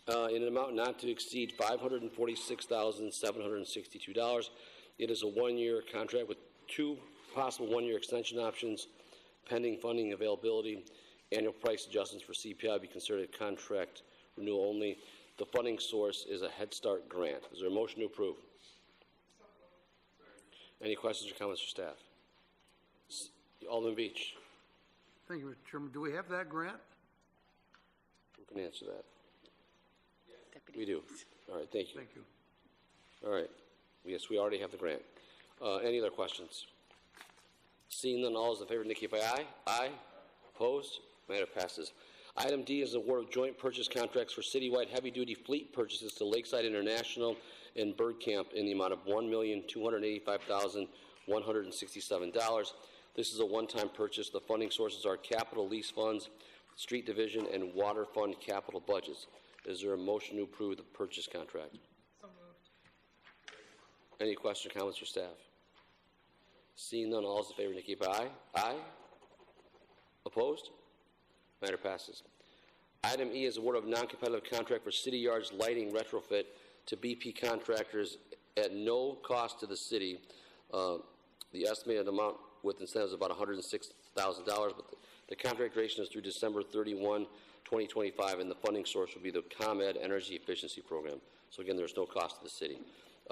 S11: in an amount not to exceed $546,762. It is a one-year contract with 2 possible one-year extension options, pending funding availability. Annual price adjustments for CPI be considered a contract renewal only. The funding source is a Head Start grant. Is there a motion to approve? Any questions or comments for staff? Alderman Beach.
S12: Thank you, Mr. Chairman. Do we have that grant?
S11: Who can answer that? Deputy. We do. All right, thank you.
S12: Thank you.
S11: All right. Yes, we already have the grant. Any other questions? Seeing none, all those in favor indicate by aye. Aye. Opposed? Matter passes. Item D is the award of joint purchase contracts for citywide heavy-duty fleet purchases to Lakeside International and Bird Camp in the amount of $1,285,167. This is a one-time purchase. The funding sources are capital lease funds, street division, and water fund capital budgets. Is there a motion to approve the purchase contract?
S10: So moved.
S11: Any questions or comments for staff? Seeing none, all those in favor indicate by aye. Aye. Opposed? Matter passes. Item E is award of non-competitive contract for City Yards lighting retrofit to BP contractors at no cost to the city. The estimated amount with incentives is about $106,000, but the contract duration is through December 31, 2025, and the funding source will be the ComEd Energy Efficiency Program. So again, there's no cost to the city.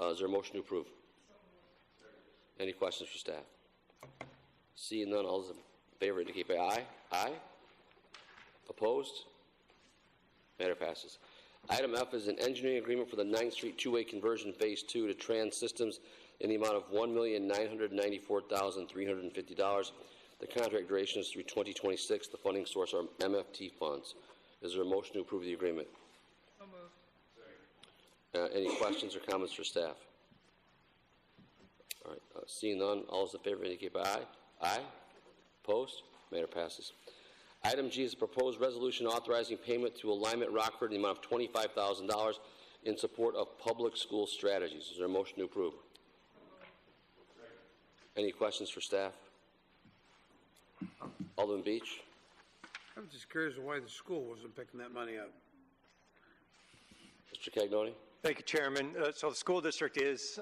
S11: Is there a motion to approve? Any questions for staff? Seeing none, all those in favor indicate by aye. Aye. Opposed? Matter passes. Item F is an engineering agreement for the 9th Street two-way conversion Phase 2 to Trans Systems in the amount of $1,994,350. The contract duration is through 2026. The funding source are MFT funds. Is there a motion to approve the agreement?
S10: So moved.
S11: Any questions or comments for staff? All right. Seeing none, all those in favor indicate by aye. Aye. Opposed? Matter passes. Item G is a proposed resolution authorizing payment to Alignment Rockford in the amount of $25,000 in support of public school strategies. Is there a motion to approve? Any questions for staff? Alderman Beach.
S12: I'm just curious why the school wasn't picking that money up.
S11: Mr. Cagnoni.
S9: Thank you, Chairman. So the school district is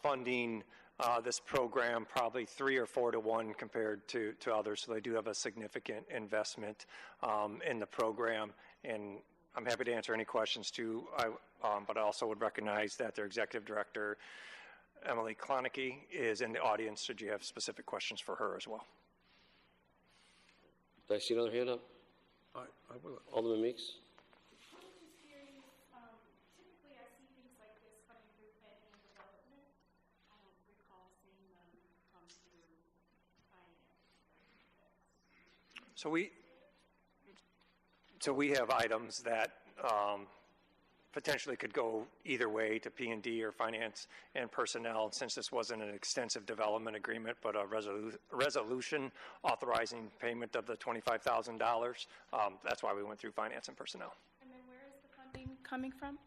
S9: funding this program probably 3 or 4 to 1 compared to others, so they do have a significant investment in the program, and I'm happy to answer any questions too, but I also would recognize that their executive director, Emily Klonecke, is in the audience, should you have specific questions for her as well.
S11: Did I see another hand up?
S12: I will.
S11: Alderman Meeks.
S9: So we have items that potentially could go either way to P&D or finance and personnel. And since this wasn't an extensive development agreement, but a resolution authorizing payment of the $25,000, that's why we went through finance and personnel.
S7: And then where is the funding coming from?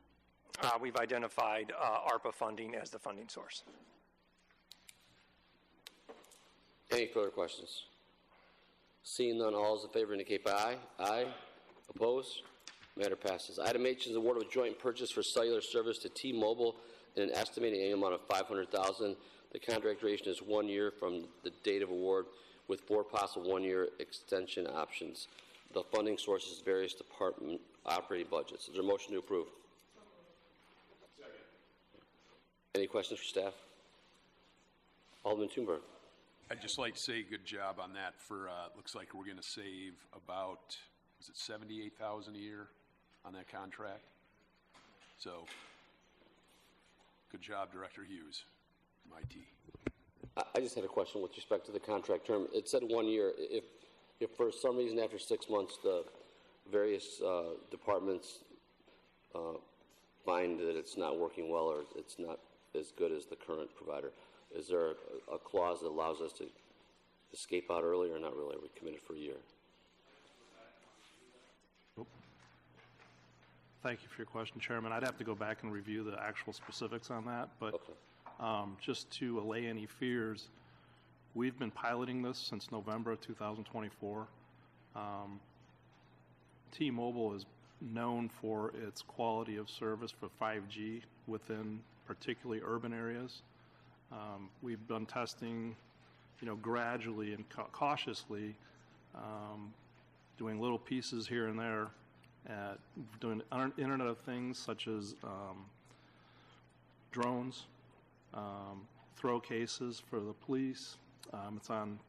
S9: We've identified ARPA funding as the funding source.
S11: Any further questions? Seeing none, all those in favor indicate by aye. Aye. Opposed? Matter passes. Item H is award of a joint purchase for cellular service to T-Mobile in an estimated annual amount of $500,000. The contract duration is 1 year from the date of award, with 4 possible 1-year extension options. The funding sources various department operating budgets. Is there a motion to approve? Second. Any questions for staff? Alderman Toonberg.
S16: I'd just like to say good job on that. For looks like we're going to save about, is it $78,000 a year on that contract? So, good job, Director Hughes, MIT.
S11: I just had a question with respect to the contract term. It said 1 year. If for some reason after 6 months the various departments find that it's not working well or it's not as good as the current provider, is there a clause that allows us to escape out early or not really? Are we committed for a year?
S17: Thank you for your question, Chairman. I'd have to go back and review the actual specifics on that, but okay. Just to allay any fears, we've been piloting this since November of 2024. T-Mobile is known for its quality of service for 5G within particularly urban areas. We've been testing, gradually and cautiously, doing little pieces here and there, doing Internet of Things such as drones, throw cases for the police. It's on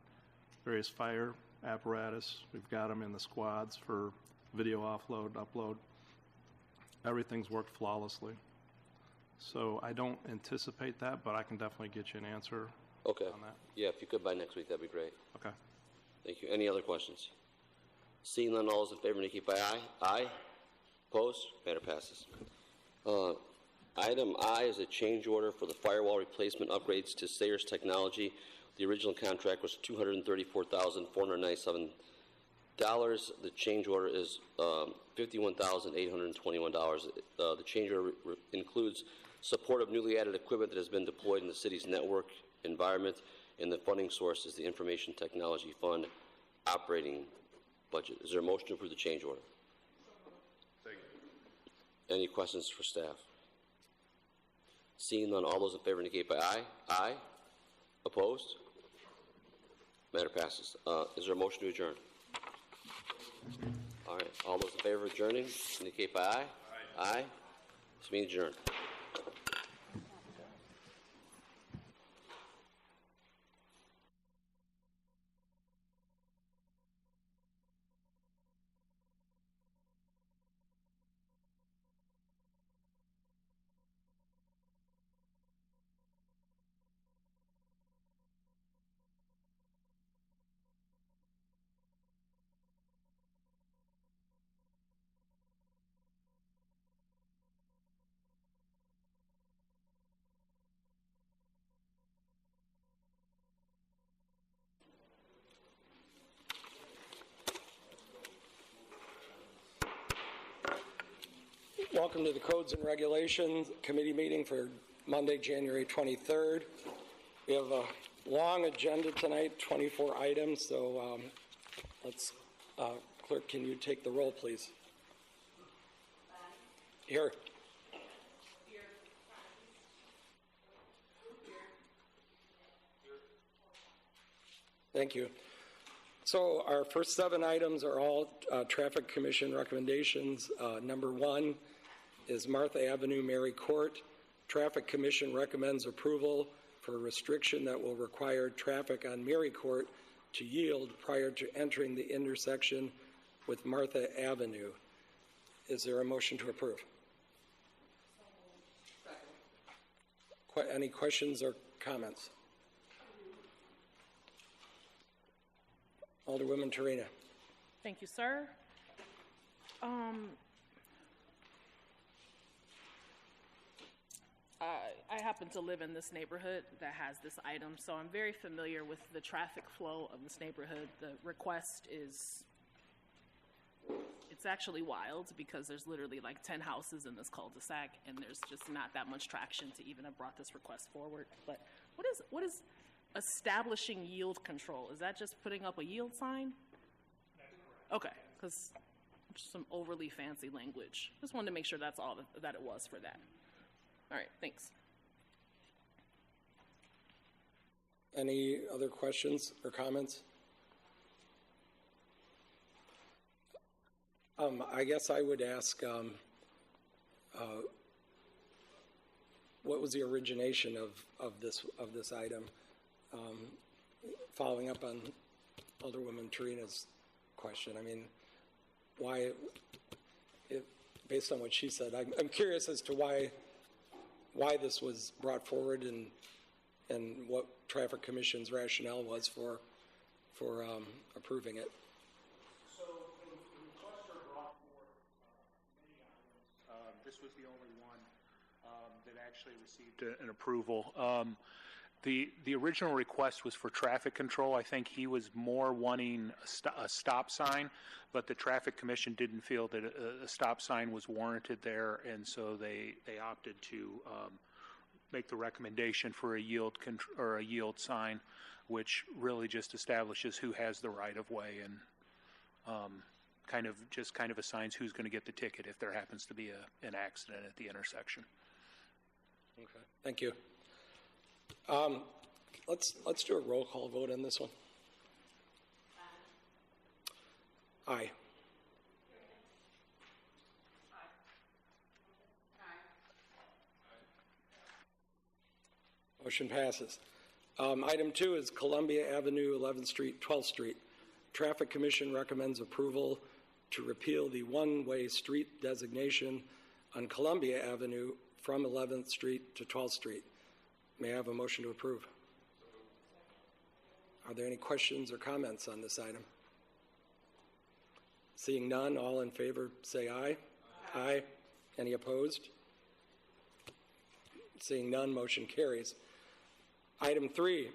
S17: various fire apparatus. We've got them in the squads for video offload, upload. Everything's worked flawlessly. So I don't anticipate that, but I can definitely get you an answer on that.
S11: Yeah, if you could by next week, that'd be great.
S17: Okay.
S11: Thank you. Any other questions? Seeing none, all those in favor indicate by aye. Aye. Opposed? Matter passes. Item I is a change order for the firewall replacement upgrades to Sayers Technology. The original contract was $234,497. The change order is $51,821. The change order includes support of newly added equipment that has been deployed in the city's network environment, and the funding source is the Information Technology Fund operating budget. Is there a motion to approve the change order? Second. Any questions for staff? Seeing none, all those in favor indicate by aye. Aye. Opposed? Matter passes. Is there a motion to adjourn? All right. All those in favor of adjourning indicate by aye. Aye. Aye. This means adjourned.
S18: Welcome to the Codes and Regulations Committee meeting for Monday, January 23rd. We have a long agenda tonight, 24 items, so Clerk, can you take the roll, please? Here. Thank you. So our first 7 items are all Traffic Commission recommendations. Number 1 is Martha Avenue, Mary Court. Traffic Commission recommends approval for a restriction that will require traffic on Mary Court to yield prior to entering the intersection with Martha Avenue. Is there a motion to approve? Any questions or comments? Alderwoman Terina.
S10: Thank you, sir. I happen to live in this neighborhood that has this item, so I'm very familiar with the traffic flow of this neighborhood. The request is, it's actually wild because there's literally like 10 houses in this cul-de-sac, and there's just not that much traction to even have brought this request forward. But what is establishing yield control, is that just putting up a yield sign? Okay, because some overly fancy language. Just wanted to make sure that's all that it was for that. All right, thanks.
S18: Any other questions or comments? I guess I would ask, what was the origination of this item? Following up on Alderwoman Tarina's question, I mean, why? Based on what she said, I'm curious as to why this was brought forward and what Traffic Commission's rationale was for approving it.
S19: So the requester brought forward many items. This was the only one that actually received an approval. The original request was for traffic control. I think he was more wanting a stop sign, but the Traffic Commission didn't feel that a stop sign was warranted there, and so they opted to make the recommendation for a yield sign, which really just establishes who has the right of way and kind of assigns who's going to get the ticket if there happens to be an accident at the intersection.
S18: Okay, thank you. Let's do a roll call vote on this one. Aye. Motion passes. Item 2 is Columbia Avenue, 11th Street, 12th Street. Traffic Commission recommends approval to repeal the one-way street designation on Columbia Avenue from 11th Street to 12th Street. May I have a motion to approve? Are there any questions or comments on this item? Seeing none, all in favor say aye. Aye. Any opposed? Seeing none, motion carries. Item 3,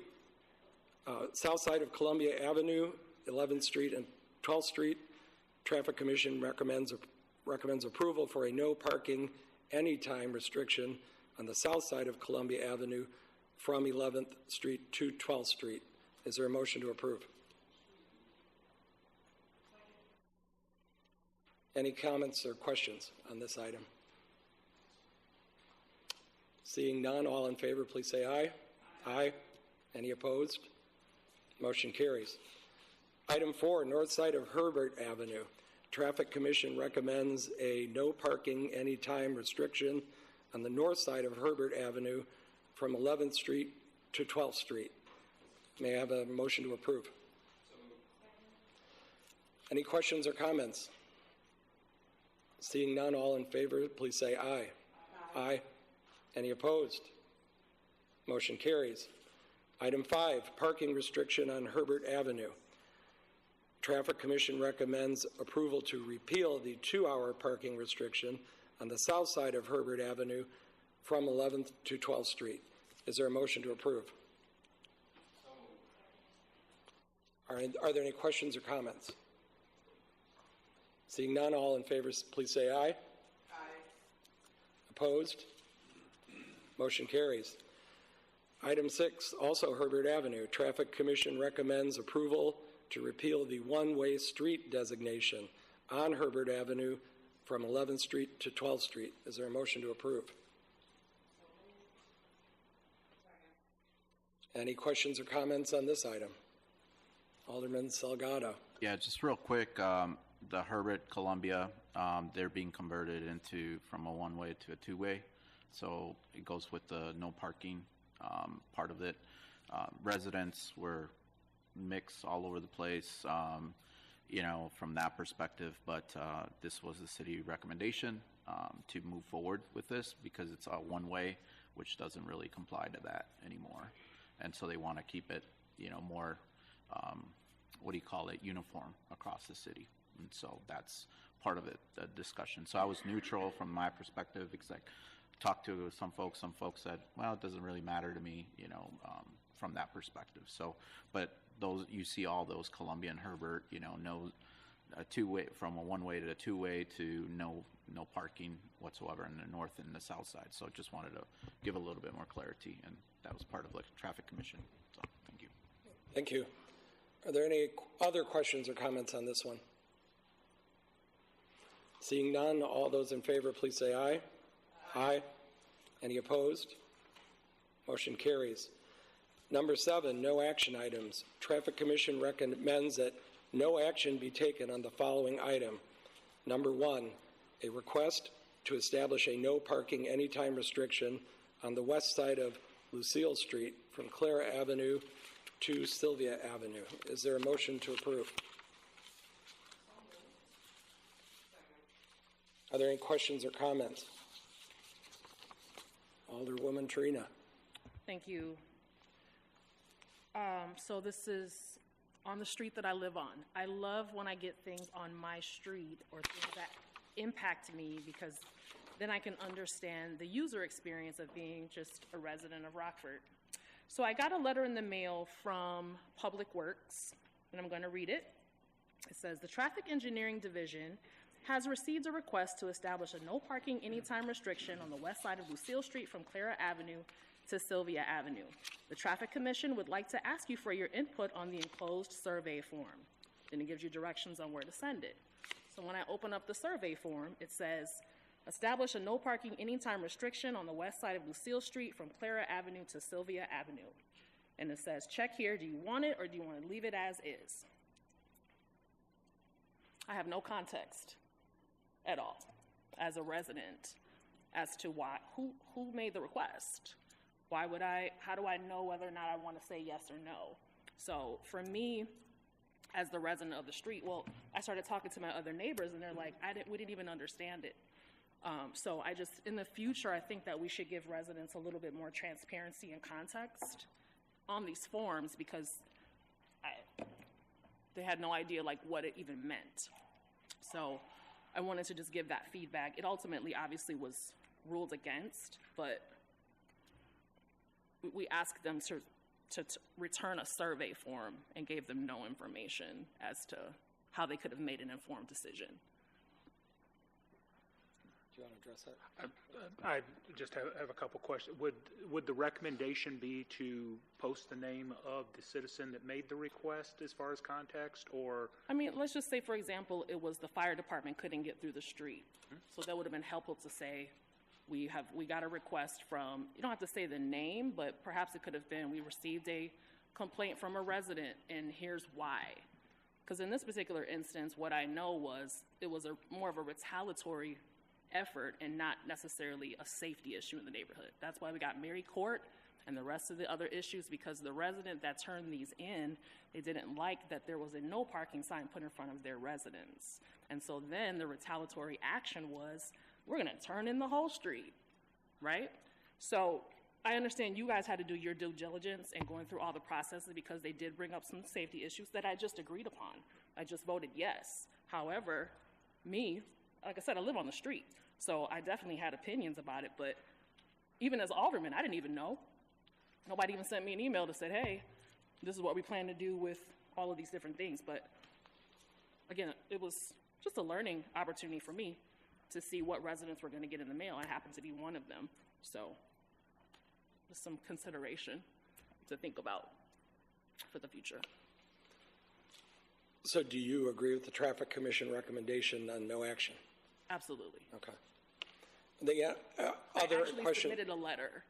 S18: south side of Columbia Avenue, 11th Street and 12th Street. Traffic Commission recommends approval for a no parking anytime restriction on the south side of Columbia Avenue from 11th Street to 12th Street. Is there a motion to approve? Any comments or questions on this item? Seeing none, all in favor, please say aye. Aye. Any opposed? Motion carries. Item 4, north side of Herbert Avenue. Traffic Commission recommends a no parking anytime restriction on the north side of Herbert Avenue from 11th Street to 12th Street. May I have a motion to approve? Any questions or comments? Seeing none, all in favor, please say aye. Aye. Any opposed? Motion carries. Item 5, parking restriction on Herbert Avenue. Traffic Commission recommends approval to repeal the 2-hour parking restriction on the south side of Herbert Avenue from 11th to 12th Street. Is there a motion to approve? Are there any questions or comments? Seeing none, all in favor, please say aye. Aye. Opposed? Motion carries. Item 6, also Herbert Avenue. Traffic Commission recommends approval to repeal the one-way street designation on Herbert Avenue from 11th Street to 12th Street. Is there a motion to approve? Any questions or comments on this item? Alderman Salgado.
S13: Yeah, just real quick, the Herbert Columbia, they're being converted from a one-way to a two-way. So it goes with the no parking part of it. Residents were mixed all over the place, from that perspective. But this was the city recommendation to move forward with this because it's a one-way, which doesn't really comply to that anymore. And so they want to keep it, more, uniform across the city. And so that's part of it, the discussion. So I was neutral from my perspective because I talked to some folks. Some folks said, well, it doesn't really matter to me, from that perspective. So, but those, you see all those Columbia and Herbert, no a two-way, from a one-way to a two-way to no parking whatsoever in the north and the south side. So just wanted to give a little bit more clarity, and that was part of the Traffic Commission. So, thank you.
S18: Thank you. Are there any other questions or comments on this one? Seeing none, all those in favor, please say aye. Aye. Any opposed? Motion carries. Number 7, no action items. Traffic Commission recommends that no action be taken on the following item. Number 1, a request to establish a no parking anytime restriction on the west side of Lucille Street from Clara Avenue to Sylvia Avenue. Is there a motion to approve? Are there any questions or comments? Alderwoman Trina.
S10: Thank you. So this is on the street that I live on. I love when I get things on my street or things that impact me, because then I can understand the user experience of being just a resident of Rockford. So I got a letter in the mail from Public Works, and I'm going to read it. It says, the Traffic Engineering Division has received a request to establish a no parking anytime restriction on the west side of Lucille Street from Clara Avenue to Sylvia Avenue. The Traffic Commission would like to ask you for your input on the enclosed survey form. Then it gives you directions on where to send it. So when I open up the survey form, it says, establish a no parking anytime restriction on the west side of Lucille Street from Clara Avenue to Sylvia Avenue. And it says, check here, do you want it or do you want to leave it as is? I have no context at all as a resident as to why, who made the request? Why would how do I know whether or not I want to say yes or no? So for me, as the resident of the street, well, I started talking to my other neighbors and they're like, we didn't even understand it. So in the future, I think that we should give residents a little bit more transparency and context on these forms, because they had no idea like what it even meant. So I wanted to just give that feedback. It ultimately obviously was ruled against, but we asked them to return a survey form and gave them no information as to how they could have made an informed decision.
S18: Do you want to address that?
S19: I just have a couple questions. Would the recommendation be to post the name of the citizen that made the request as far as context, or?
S10: I mean, let's just say, for example, it was the fire department couldn't get through the street. So that would have been helpful to say, we got a request from, you don't have to say the name, but perhaps it could have been, we received a complaint from a resident and here's why. Because in this particular instance, what I know was it was more of a retaliatory effort and not necessarily a safety issue in the neighborhood. That's why we got Mary Court and the rest of the other issues, because the resident that turned these in, they didn't like that there was a no parking sign put in front of their residence. And so then the retaliatory action was, we're going to turn in the whole street, right? So I understand you guys had to do your due diligence and going through all the processes, because they did bring up some safety issues that I just agreed upon. I just voted yes. However, me, like I said, I live on the street, so I definitely had opinions about it, but even as alderman, I didn't even know. Nobody even sent me an email that said, hey, this is what we plan to do with all of these different things. But again, it was just a learning opportunity for me to see what residents were going to get in the mail. I happened to be one of them. So just some consideration to think about for the future.
S18: So do you agree with the Traffic Commission recommendation on no action?
S10: Absolutely.
S18: Okay. The other
S10: I actually
S18: question.
S10: submitted a letter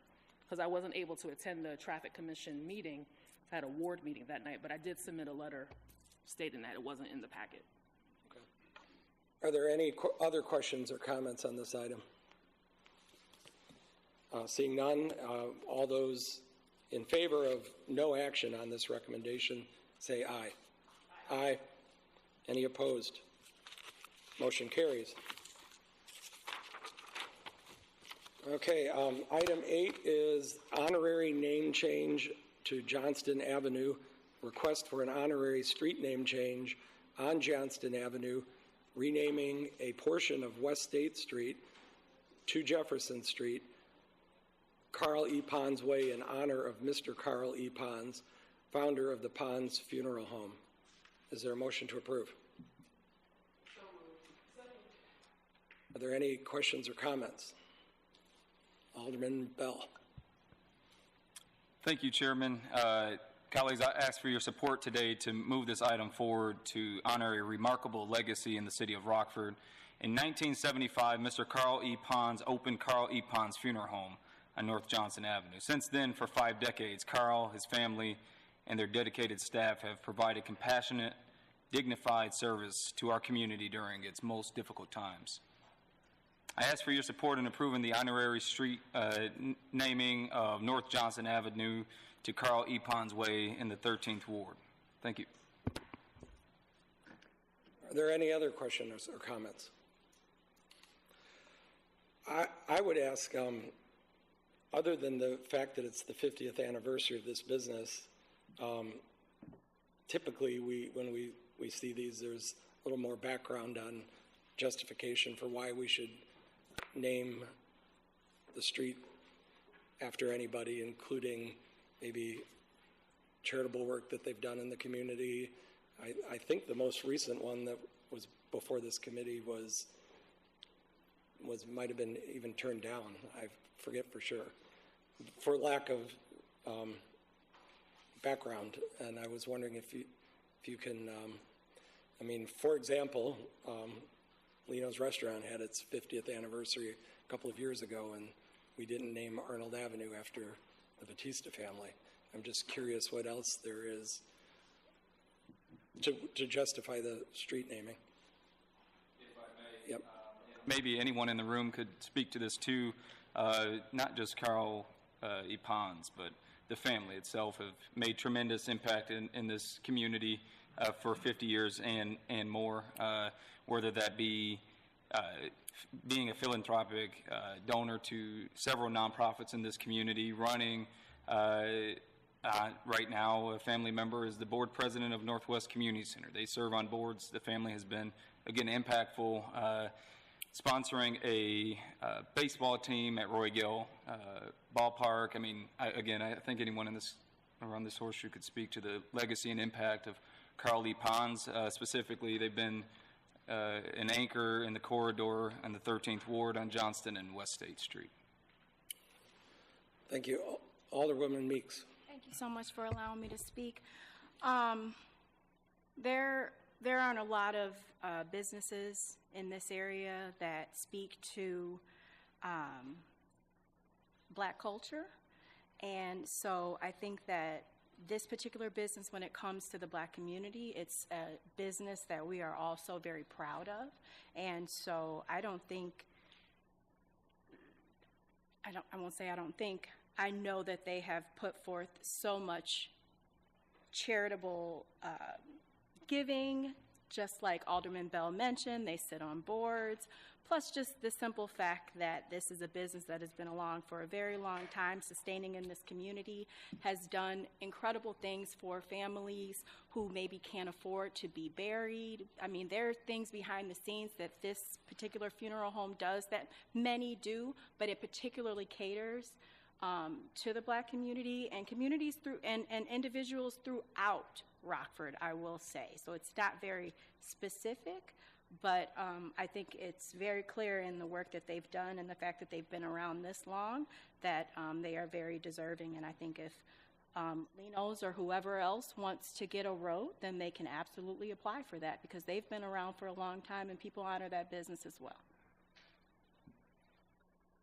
S10: because I wasn't able to attend the Traffic Commission meeting. I had a ward meeting that night, but I did submit a letter stating that it wasn't in the packet.
S18: Are there any other questions or comments on this item? Seeing none, all those in favor of no action on this recommendation, say aye. Aye. Any opposed? Motion carries. Okay, item 8 is honorary name change to Johnston Avenue. Request for an honorary street name change on Johnston Avenue, renaming a portion of West State Street to Jefferson Street, Carl E. Pons Way, in honor of Mr. Carl E. Pons, founder of the Pons Funeral Home. Is there a motion to approve? Are there any questions or comments? Alderman Bell.
S14: Thank you, Chairman. Colleagues, I ask for your support today to move this item forward to honor a remarkable legacy in the city of Rockford. In 1975, Mr. Carl E. Pons opened Carl E. Pons Funeral Home on North Johnson Avenue. Since then, for 5 decades, Carl, his family, and their dedicated staff have provided compassionate, dignified service to our community during its most difficult times. I ask for your support in approving the honorary street naming of North Johnson Avenue to Carl E. Pons Way in the 13th Ward. Thank you.
S18: Are there any other questions or comments? I would ask, other than the fact that it's the 50th anniversary of this business, typically when we see these, there's a little more background on justification for why we should name the street after anybody, including maybe charitable work that they've done in the community. I think the most recent one that was before this committee might have been even turned down. I forget for sure, for lack of background. And I was wondering if you can, for example, Lino's Restaurant had its 50th anniversary a couple of years ago, and we didn't name Arnold Avenue after the Batista family. I'm just curious what else there is to justify the street naming.
S14: If I may,
S18: yep.
S14: Maybe anyone in the room could speak to this too. Not just Carl E. Pons, but the family itself have made tremendous impact in this community for 50 years and more, whether that be being a philanthropic donor to several nonprofits in this community, running right now a family member is the board president of Northwest Community Center. They serve on boards. The family has been, again, impactful, sponsoring a baseball team at Roy Gill Ballpark. I think anyone around this horseshoe could speak to the legacy and impact of Carl E. Pons. Specifically, they've been an anchor in the corridor on the 13th Ward on Johnston and West State Street.
S18: Thank you. Alderwoman Meeks.
S7: Thank you so much for allowing me to speak. There aren't a lot of businesses in this area that speak to Black culture, and so I think that this particular business, when it comes to the Black community, it's a business that we are also very proud of, and so I know that they have put forth so much charitable giving, just like Alderman Bell mentioned. They sit on boards, plus just the simple fact that this is a business that has been along for a very long time, sustaining in this community, has done incredible things for families who maybe can't afford to be buried. There are things behind the scenes that this particular funeral home does that many do, but it particularly caters to the Black community and communities and individuals throughout Rockford, I will say. So it's not very specific, but I think it's very clear in the work that they've done and the fact that they've been around this long that they are very deserving. And I think if Lino's or whoever else wants to get a road, then they can absolutely apply for that, because they've been around for a long time and people honor that business as well.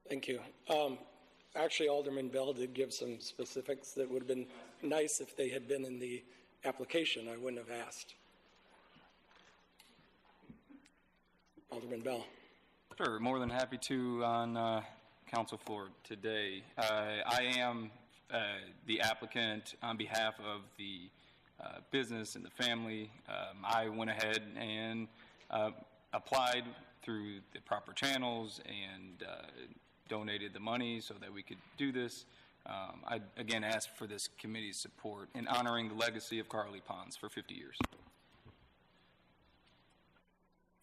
S18: Thank you. Actually, Alderman Bell did give some specifics that would have been nice if they had been in the application. I wouldn't have asked. Alderman Bell.
S14: Sure, more than happy to on council floor today. I am the applicant on behalf of the business and the family. I went ahead and applied through the proper channels and donated the money so that we could do this. I again ask for this committee's support in honoring the legacy of Carl E. Pons for 50 years.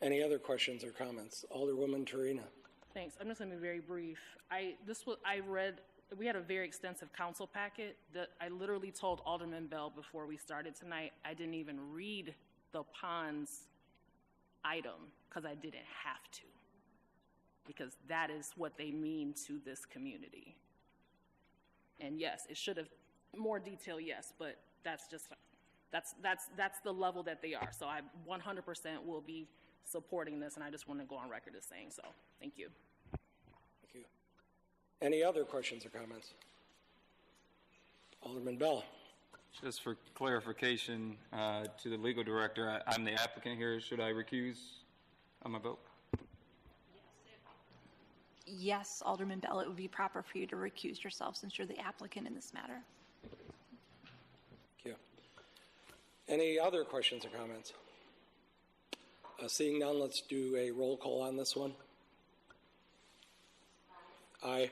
S18: Any other questions or comments? Alderwoman Turina.
S10: Thanks. I'm just going to be very brief. We had a very extensive council packet that I literally told Alderman Bell before we started tonight I didn't even read the Pons item because I didn't have to, because that is what they mean to this community. And yes, it should have more detail, yes, but that's the level that they are. So I 100% will be supporting this, and I just want to go on record as saying so. Thank you.
S18: Thank you. Any other questions or comments? Alderman Bell.
S14: Just for clarification to the legal director, I'm the applicant here. Should I recuse on my vote?
S20: Yes, Alderman Bell, it would be proper for you to recuse yourself since you're the applicant in this matter.
S18: Thank you. Any other questions or comments? Seeing none, let's do a roll call on this one. Aye.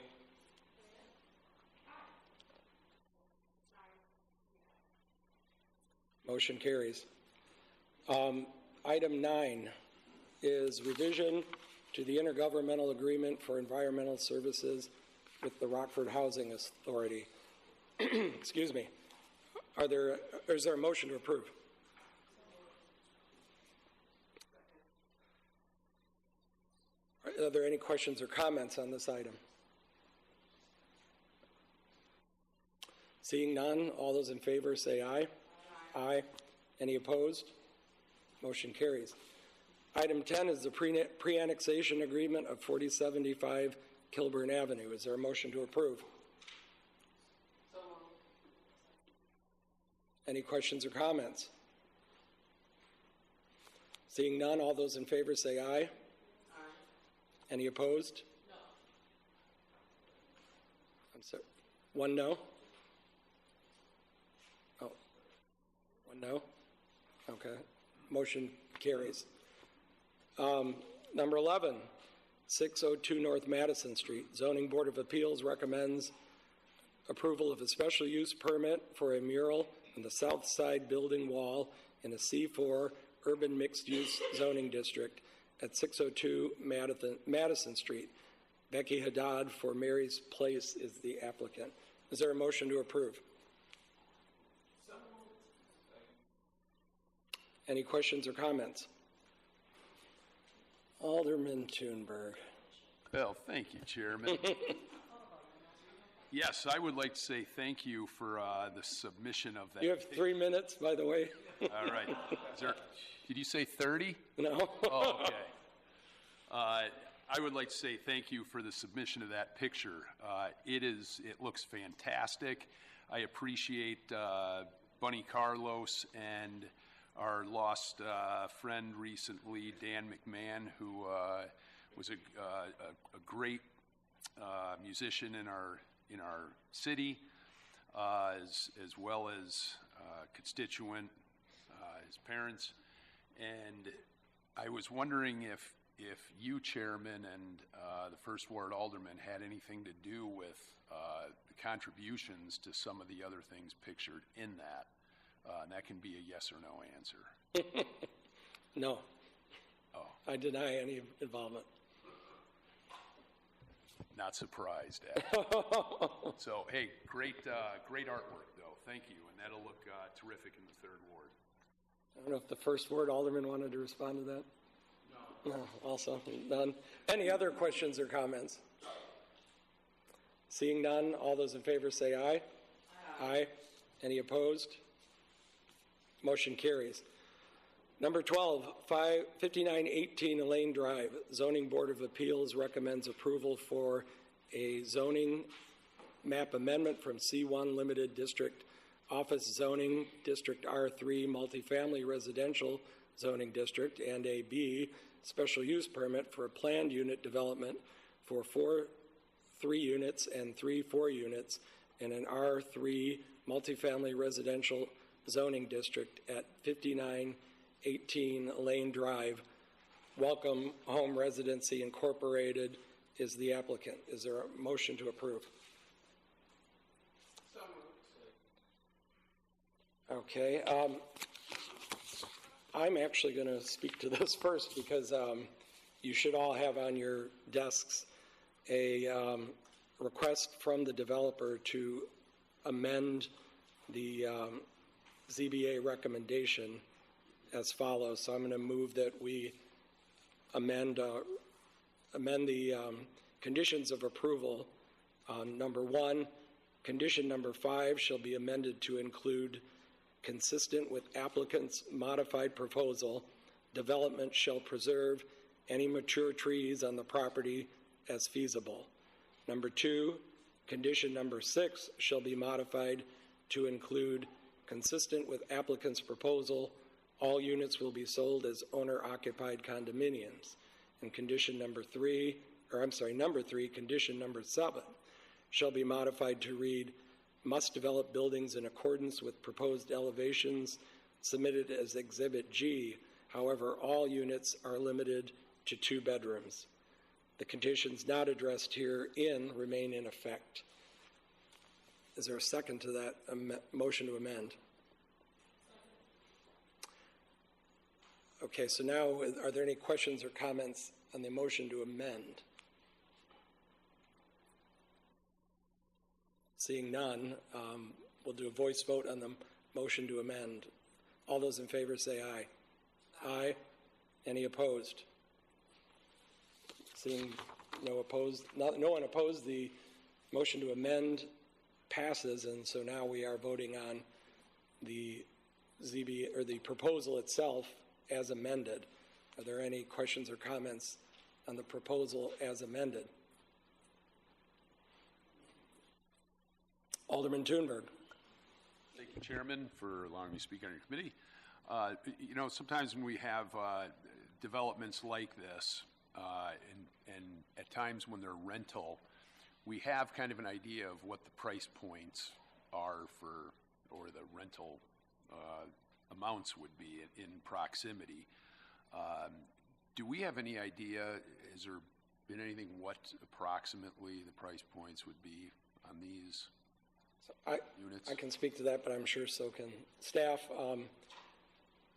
S18: Motion carries. Item 9 is revision to the intergovernmental agreement for environmental services with the Rockford Housing Authority. Excuse me. Is there a motion to approve? Are there any questions or comments on this item? Seeing none, all those in favor say aye. Aye. Any opposed? Motion carries. Item 10 is the pre-annexation agreement of 4075 Kilburn Avenue. Is there a motion to approve? Any questions or comments? Seeing none, all those in favor say aye. Aye. Any opposed? No. I'm sorry. One no? Oh. One no? Okay. Motion carries. Number 11, 602 North Madison Street. Zoning Board of Appeals recommends approval of a special use permit for a mural in the south side building wall in a C4 urban mixed-use zoning district at 602 Madison Street. Becky Haddad for Mary's Place is the applicant. Is there a motion to approve? Any questions or comments? Alderman Thunberg.
S16: Well, thank you, Chairman. Yes, I would like to say thank you for the submission of that.
S18: You have 3 minutes, by the way.
S16: All right. Did you say 30?
S18: No.
S16: Oh, okay. I would like to say thank you for the submission of that picture. It looks fantastic. I appreciate Bunny Carlos and our lost friend recently, Dan McMahon, who was a great musician in our city, as well as constituent, his parents. And I was wondering if you, Chairman, and the First Ward Alderman had anything to do with the contributions to some of the other things pictured in that. And that can be a yes or no answer.
S18: No.
S16: Oh.
S18: I deny any involvement.
S16: Not surprised at. So, hey, great artwork, though. Thank you, and that'll look terrific in the Third Ward.
S18: I don't know if the First Ward Alderman wanted to respond to that. No. Also none. Any other questions or comments? Seeing none, all those in favor say aye. Aye. Any opposed? Motion carries. Number 12, 5918 Elaine Drive. Zoning Board of Appeals recommends approval for a zoning map amendment from C1 Limited District Office Zoning District R3 Multifamily Residential Zoning District and a B Special Use Permit for a planned unit development for 4 3 units and 3 4 units in an R3 Multifamily Residential Zoning District at 5918 Lane Drive. Welcome Home Residency Incorporated is the applicant. Is there a motion to approve? Okay. I'm actually going to speak to this first because you should all have on your desks a request from the developer to amend the ZBA recommendation as follows. So I'm going to move that we amend the conditions of approval on number 1, Condition number 5 shall be amended to include, consistent with applicant's modified proposal, development shall preserve any mature trees on the property as feasible. Number 2, condition number 6 shall be modified to include, consistent with applicant's proposal, all units will be sold as owner-occupied condominiums. And condition number 3, condition number 7 shall be modified to read, must develop buildings in accordance with proposed elevations submitted as Exhibit G. However, all units are limited to 2 bedrooms. The conditions not addressed herein remain in effect. Is there a second to that motion to amend? Okay, so now are there any questions or comments on the motion to amend? Seeing none, we'll do a voice vote on the motion to amend. All those in favor say aye. Aye. Any opposed? Seeing no one opposed, the motion to amend passes, and so now we are voting on the the proposal itself as amended. Are there any questions or comments on the proposal as amended? Alderman Thunberg.
S16: Thank you, Chairman, for allowing me to speak on your committee. Sometimes when we have developments like this, and at times when they're rental, we have kind of an idea of what the price points are for, or the rental amounts would be in proximity. Do we have any idea, has there been anything, what approximately the price points would be on these units?
S18: I can speak to that, but I'm sure so can staff.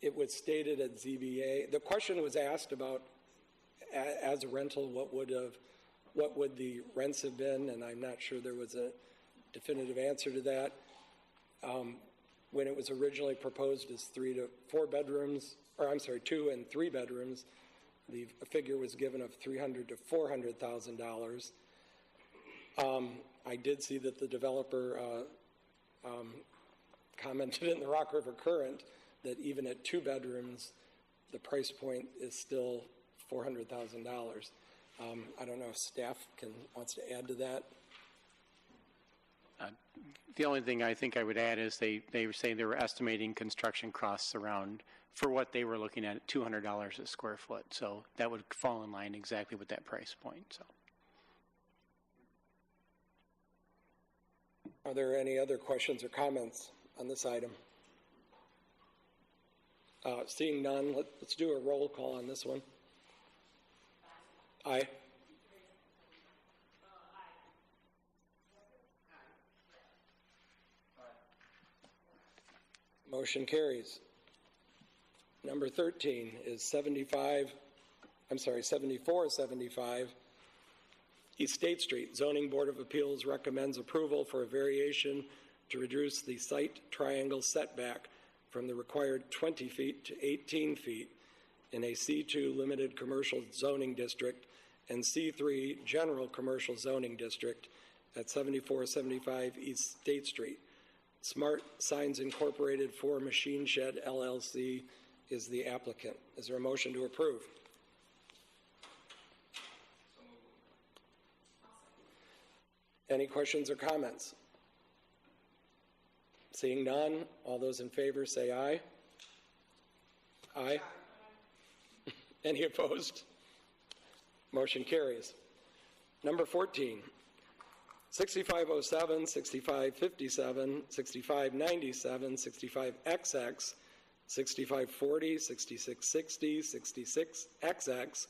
S18: It was stated at ZBA. The question was asked about, as a rental, what would the rents have been, and I'm not sure there was a definitive answer to that. When it was originally proposed as 3 to 4 bedrooms, 2 and 3 bedrooms, the figure was given of $300,000 to $400,000. I did see that the developer commented in the Rock River Current that even at 2 bedrooms, the price point is still $400,000. I don't know if staff wants to add to that.
S21: The only thing I think I would add is they were saying they were estimating construction costs around, for what they were looking at $200 a square foot. So that would fall in line exactly with that price point. So.
S18: Are there any other questions or comments on this item? Seeing none, let's do a roll call on this one. Aye. Motion carries. Number 13 is 7475 East State Street. Zoning Board of Appeals recommends approval for a variation to reduce the site triangle setback from the required 20 feet to 18 feet in a C2 limited commercial zoning district and C3 general commercial zoning district at 7475 East State Street. Smart Signs Incorporated for Machine Shed LLC is the applicant. Is there a motion to approve? Any questions or comments? Seeing none, all those in favor say aye. Aye. Any opposed? Motion carries. Number 14, 6507, 6557, 6597, 65XX, 6540, 6660, 66XX,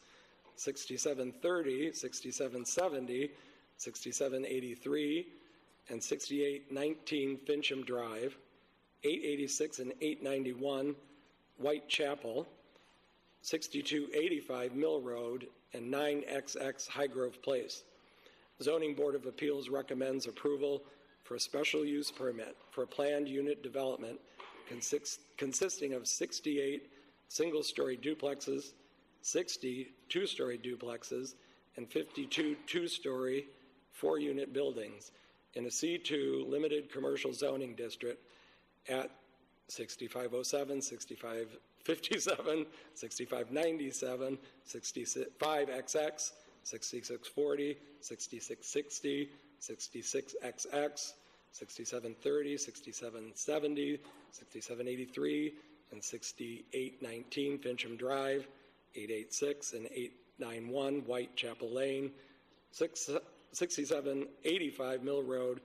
S18: 6730, 6770, 6783, and 6819 Fincham Drive, 886 and 891 Whitechapel, 6285 Mill Road, and 9XX Highgrove Place. Zoning Board of Appeals recommends approval for a special use permit for planned unit development consisting of 68 single-story duplexes, 60 two-story duplexes, and 52 two-story 4-unit buildings in a C2 limited commercial zoning district at 6507, 6557, 6597, 65XX, 6640, 6660, 66XX, 6730, 6770, 6783, and 6819 Fincham Drive, 886 and 891 Whitechapel Lane, 6785 Mill Road,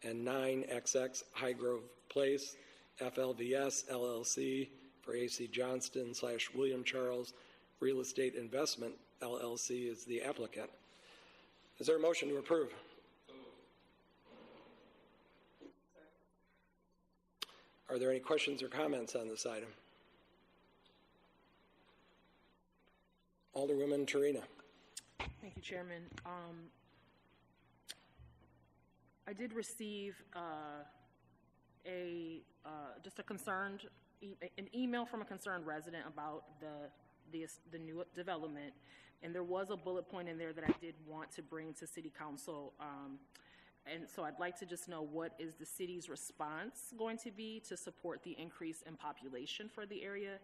S18: and 9XX Highgrove Place, FLVS LLC for AC Johnston / William Charles Real Estate Investment LLC is the applicant. Is there a motion to approve? Are there any questions or comments on this item? Alderwoman Turina.
S10: Thank you, Chairman. I did receive just a concerned an email from a concerned resident about the new development, and there was a bullet point in there that I did want to bring to City Council. And so I'd like to just know, what is the city's response going to be to support the increase in population for the area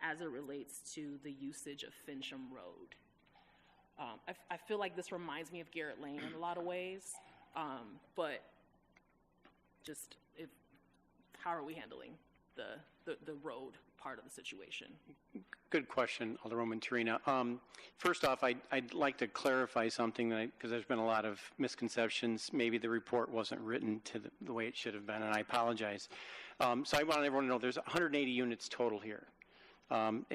S10: as it relates to the usage of Fincham Road? I feel like this reminds me of Garrett Lane in a lot of ways, but just how are we handling the road part of the situation?
S21: Good question, Alderwoman Turina. First off, I'd like to clarify something, because there's been a lot of misconceptions. Maybe the report wasn't written to the way it should have been, and I apologize. So I want everyone to know there's 180 units total here. When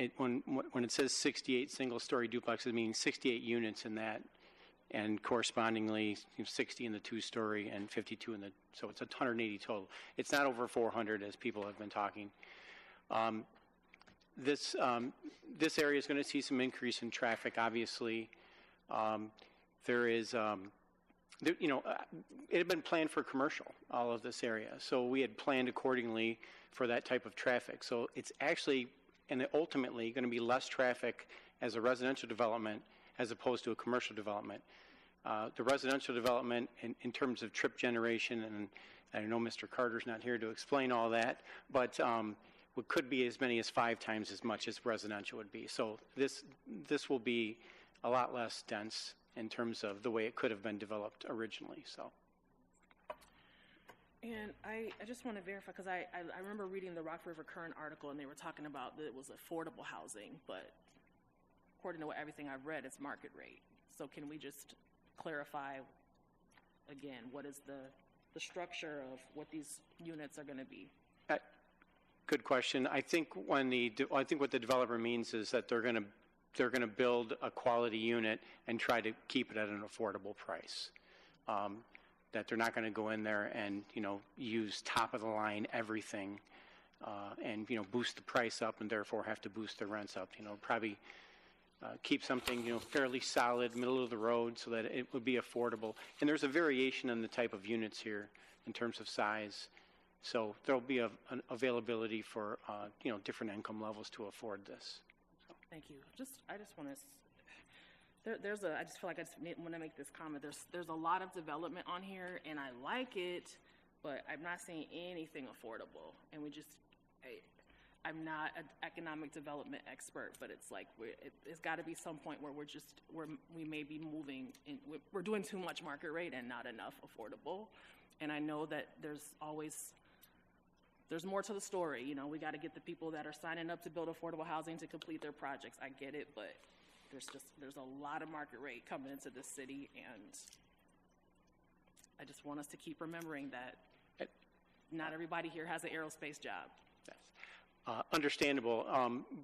S21: it says 68 single-story duplexes, it means 68 units in that, and correspondingly 60 in the two-story and 52 in the, so it's 180 total. It's not over 400 as people have been talking. This area is going to see some increase in traffic, obviously. There is, it had been planned for commercial, all of this area. So we had planned accordingly for that type of traffic. So it's actually, and ultimately, going to be less traffic as a residential development as opposed to a commercial development. The residential development, in terms of trip generation, and I know Mr. Carter's not here to explain all that, but what could be as many as 5 times as much as residential would be. So this will be a lot less dense in terms of the way it could have been developed originally. So.
S10: And I just want to verify, because I remember reading the Rockford Current article, and they were talking about that it was affordable housing, but according to everything I've read, it's market rate. So can we just clarify again, what is the structure of what these units are going to be?
S21: Good question. I think what the developer means is that they're going to build a quality unit and try to keep it at an affordable price. That they're not going to go in there and use top of the line everything, and boost the price up and therefore have to boost the rents up. Probably keep something fairly solid, middle of the road, so that it would be affordable. And there's a variation in the type of units here in terms of size. So there'll be an availability for different income levels to afford this. So.
S10: Thank you. I just want to. I just feel like I just want to make this comment. There's a lot of development on here, and I like it, but I'm not seeing anything affordable. And I'm not an economic development expert, but it's like it's got to be some point where we may be moving in. We're doing too much market rate and not enough affordable. And I know that there's more to the story. We got to get the people that are signing up to build affordable housing to complete their projects. I get it, but there's a lot of market rate coming into this city, and I just want us to keep remembering that not everybody here has an aerospace job.
S21: Yes. Understandable,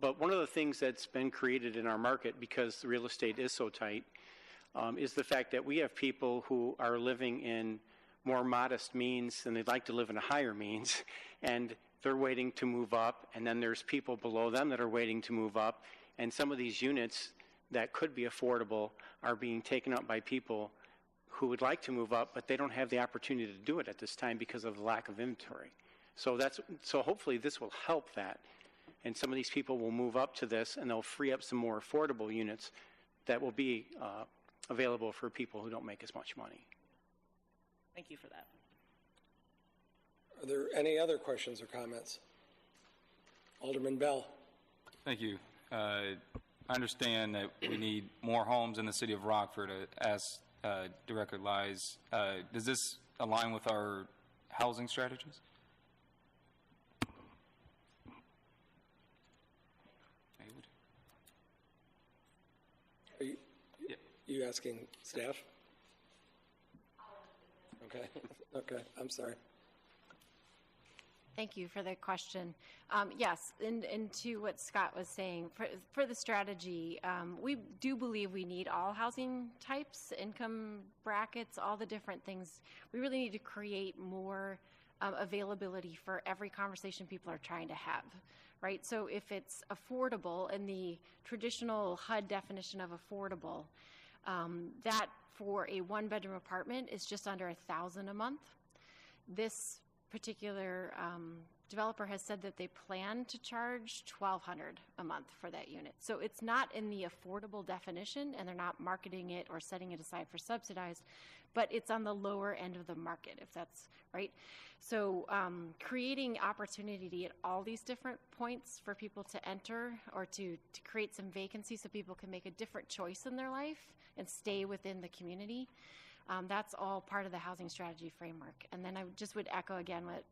S21: but one of the things that's been created in our market, because the real estate is so tight, is the fact that we have people who are living in more modest means and they'd like to live in a higher means, and they're waiting to move up, and then there's people below them that are waiting to move up, and some of these units that could be affordable are being taken up by people who would like to move up, but they don't have the opportunity to do it at this time because of the lack of inventory. So hopefully this will help that, and some of these people will move up to this, and they'll free up some more affordable units that will be available for people who don't make as much money.
S10: Thank you for that.
S18: Are there any other questions or comments? Alderman Bell.
S14: Thank you. I understand that we need more homes in the city of Rockford, as the record lies. Does this align with our housing strategies?
S18: Are you asking staff? Okay. Okay. I'm sorry.
S8: Thank you for the question. Yes, and to what Scott was saying, for the strategy, we do believe we need all housing types, income brackets, all the different things. We really need to create more availability for every conversation people are trying to have, right? So if it's affordable, in the traditional HUD definition of affordable, that for a one-bedroom apartment is just under $1,000 a month. This particular developer has said that they plan to charge $1,200 a month for that unit. So it's not in the affordable definition, and they're not marketing it or setting it aside for subsidized, but it's on the lower end of the market, if that's right. So creating opportunity at all these different points for people to enter or to create some vacancy so people can make a different choice in their life and stay within the community. That's all part of the housing strategy framework. And then I just would echo again what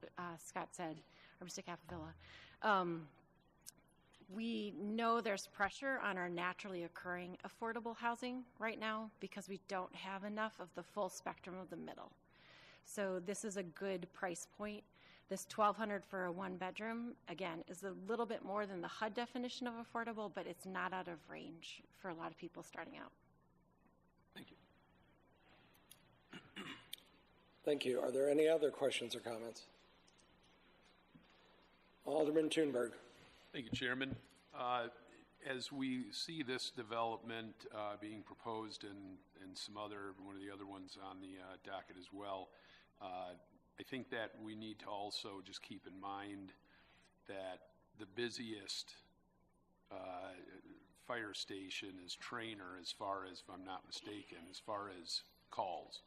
S8: Scott said, or Mr. Capavilla. We know there's pressure on our naturally occurring affordable housing right now because we don't have enough of the full spectrum of the middle. So this is a good price point. This $1,200 for a one bedroom, again, is a little bit more than the HUD definition of affordable, but it's not out of range for a lot of people starting out.
S14: Thank you.
S18: Thank you. Are there any other questions or comments? Alderman Thunberg.
S16: Thank you, Chairman. As we see this development being proposed and one of the other ones on the docket as well, I think that we need to also just keep in mind that the busiest fire station is Trainer, as far as, if I'm not mistaken, as far as calls.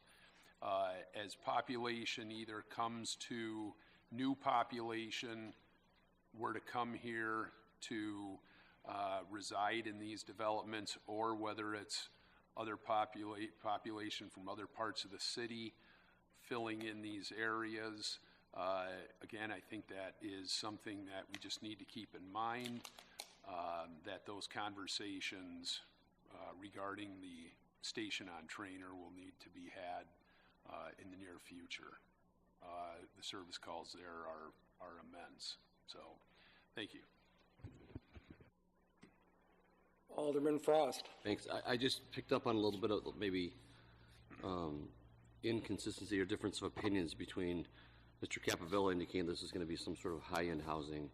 S16: As population either comes to, new population were to come here to reside in these developments, or whether it's other population from other parts of the city filling in these areas. Again, I think that is something that we just need to keep in mind, that those conversations regarding the station on Trainer will need to be had in the near future. The service calls there are immense. So, thank you.
S18: Alderman Frost.
S11: Thanks. I just picked up on a little bit of maybe inconsistency or difference of opinions between Mr. Capavilla indicating this is going to be some sort of high-end housing,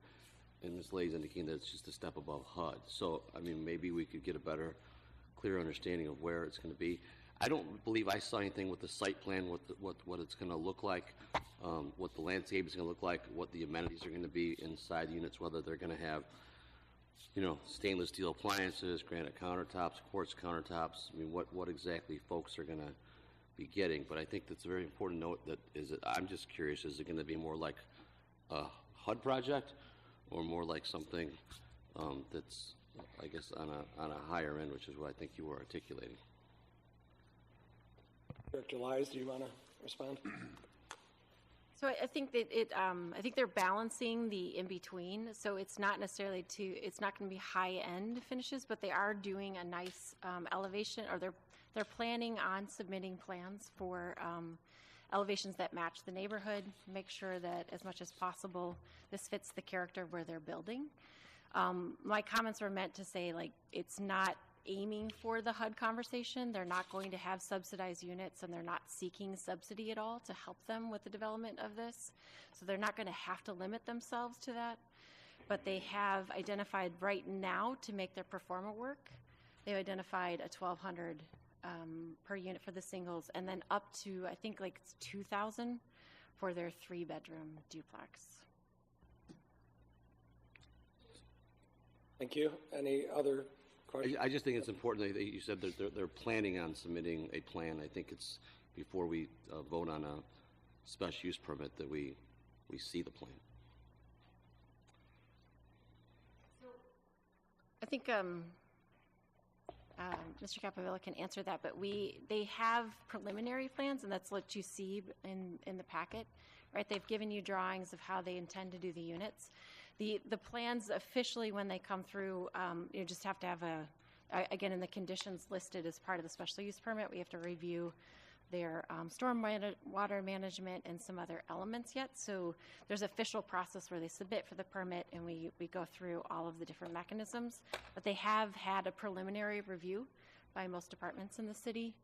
S11: and Ms. Lay's indicating that it's just a step above HUD. So, I mean, maybe we could get a better, clear understanding of where it's going to be. I don't believe I saw anything with the site plan, what it's going to look like, what the landscape is going to look like, what the amenities are going to be inside the units, whether they're going to have, stainless steel appliances, granite countertops, quartz countertops. I mean, what exactly folks are going to be getting. But I think that's a very important note. I'm just curious, is it going to be more like a HUD project, or more like something that's, I guess, on a higher end, which is what I think you were articulating.
S18: Director Lies, do you want to respond?
S8: So I think that I think they're balancing the in between. So it's not necessarily it's not going to be high end finishes, but they are doing a nice elevation, or they're planning on submitting plans for elevations that match the neighborhood. Make sure that as much as possible this fits the character of where they're building. My comments were meant to say, like, it's not aiming for the HUD conversation. They're not going to have subsidized units, and they're not seeking subsidy at all to help them with the development of this. So they're not going to have to limit themselves to that. But they have identified right now, to make their performer work, they've identified a $1,200 per unit for the singles, and then up to, I think, like $2,000 for their 3-bedroom duplex.
S18: Thank you. Any other questions?
S11: I just think it's important that you said that they're planning on submitting a plan. I think it's before we vote on a special use permit that we we see the plan.
S8: I think Mr. Capovilla can answer that, but they have preliminary plans, and that's what you see in the packet, right? They've given you drawings of how they intend to do the units. The plans officially, when they come through, you just have to have again, in the conditions listed as part of the special use permit, we have to review their storm water management and some other elements yet. So there's an official process where they submit for the permit, and we go through all of the different mechanisms. But they have had a preliminary review by most departments in the city.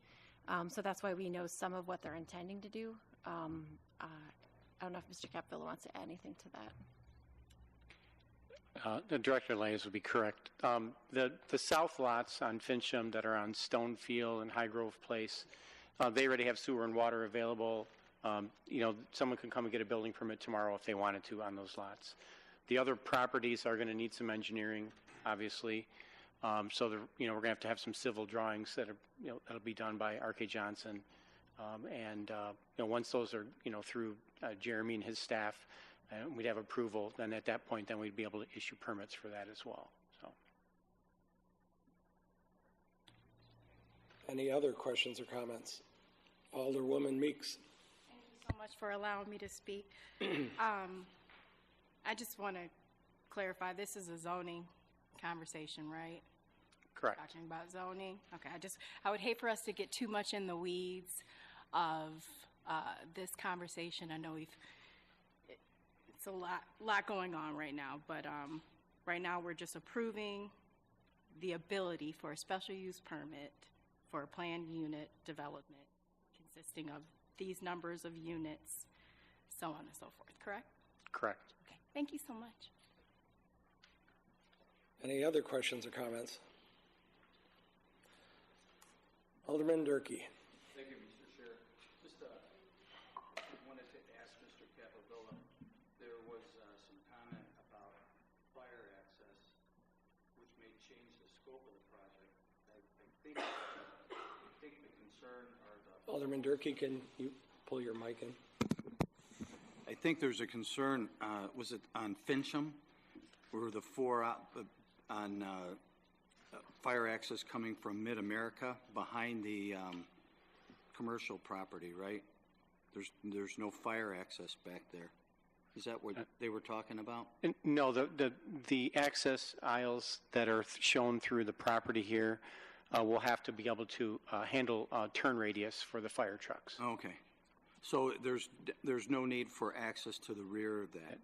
S8: So that's why we know some of what they're intending to do. I don't know if Mr. Capvilla wants to add anything to that.
S21: The Director Langes would be correct. The south lots on Fincham that are on Stonefield and Highgrove Place, they already have sewer and water available. Someone can come and get a building permit tomorrow if they wanted to on those lots. The other properties are going to need some engineering, obviously. So we're going to have some civil drawings that'll be done by R.K. Johnson. Once those are through Jeremy and his staff, we'd have approval. Then at that point, then we'd be able to issue permits for that as well. So,
S18: any other questions or comments? Alderwoman Meeks.
S7: Thank you so much for allowing me to speak. I just want to clarify, this is a zoning conversation, right?
S21: Correct.
S7: Talking about zoning. Okay, I would hate for us to get too much in the weeds of this conversation. I know it's a lot going on right now, but right now we're just approving the ability for a special use permit for a planned unit development consisting of these numbers of units, so on and so forth, correct?
S21: Correct.
S7: Okay, thank you so much.
S18: Any other questions or comments? Alderman Durkee.
S2: Thank you, Mr. Chair. Just wanted to ask Mr. Capovilla, there was some comment about fire access, which may change the scope of the project. I think the concern are the...
S18: Alderman Durkee, can you pull your mic in?
S2: I think there's a concern, was it on Fincham, where the on fire access coming from Mid-America behind the commercial property, right? There's no fire access back there. Is that what they were talking about?
S21: No, the access aisles that are shown through the property here will have to be able to handle turn radius for the fire trucks.
S2: Okay. So there's no need for access to the rear of that,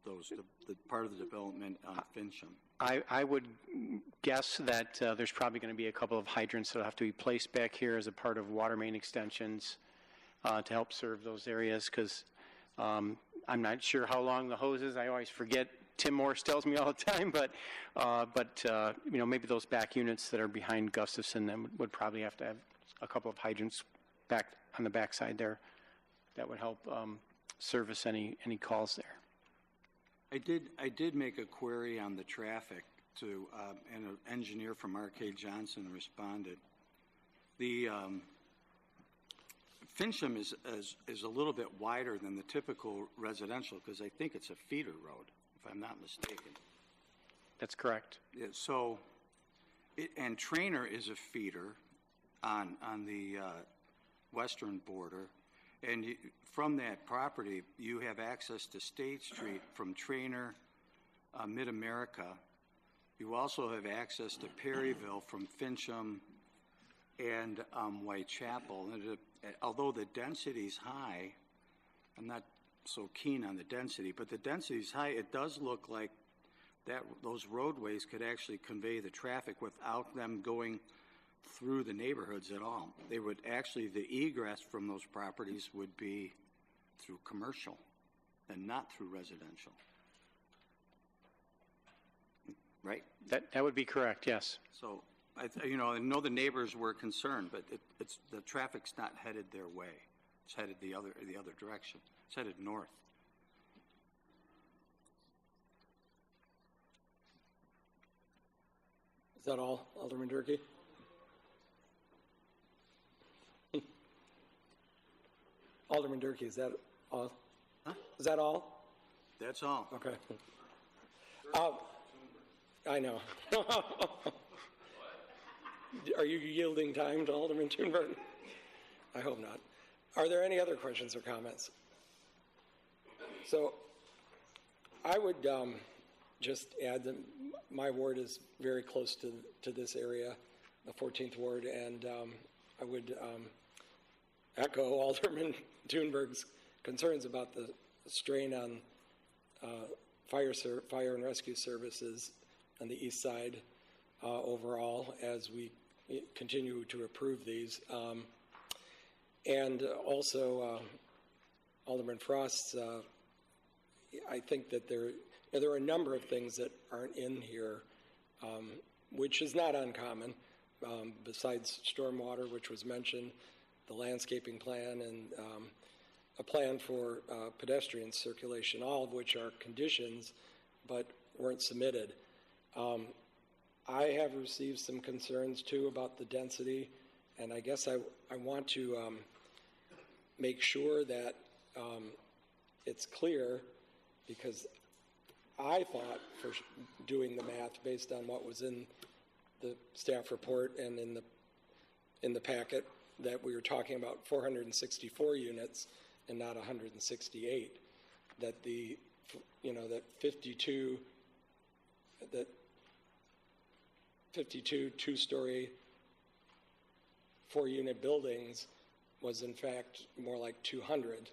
S2: the part of the development on Fincham.
S21: I would guess that there's probably going to be a couple of hydrants that will have to be placed back here as a part of water main extensions to help serve those areas, because I'm not sure how long the hose is. I always forget. Tim Morris tells me all the time, but maybe those back units that are behind Gustafson then would probably have to have a couple of hydrants back on the backside there that would help service any calls there.
S2: I did make a query on the traffic to, and an engineer from R.K. Johnson responded. The Fincham is a little bit wider than the typical residential, because I think it's a feeder road, if I'm not mistaken.
S21: That's correct.
S2: Yeah, so, and Traynor is a feeder on the western border. And from that property, you have access to State Street from Traynor, Mid-America. You also have access to Perryville from Fincham and Whitechapel. And although the density is high, I'm not so keen on the density, but the density is high. It does look like those roadways could actually convey the traffic without them going through the neighborhoods at all. They would actually, the egress from those properties would be through commercial and not through residential. Right?
S21: That would be correct, yes.
S2: So, I know the neighbors were concerned, but the traffic's not headed their way. It's headed the other direction. It's headed north.
S18: Is that all, Alderman Durkee? Alderman Durkee, is that all? Is that all?
S2: That's all.
S18: Okay. I know. Are you yielding time to Alderman Thunberg? I hope not. Are there any other questions or comments? So I would just add that my ward is very close to this area, the 14th Ward, and I would echo Alderman Thunberg's concerns about the strain on fire and rescue services on the east side overall as we continue to approve these. And also, Alderman Frost, I think that there are a number of things that aren't in here, which is not uncommon, besides stormwater, which was mentioned, the landscaping plan, and a plan for pedestrian circulation, all of which are conditions but weren't submitted. I have received some concerns too about the density, and I guess I want to make sure that it's clear, because I thought, for doing the math based on what was in the staff report and in the packet, that we were talking about 464 units and not 168. That that 52 two-story, 4-unit buildings was in fact more like 200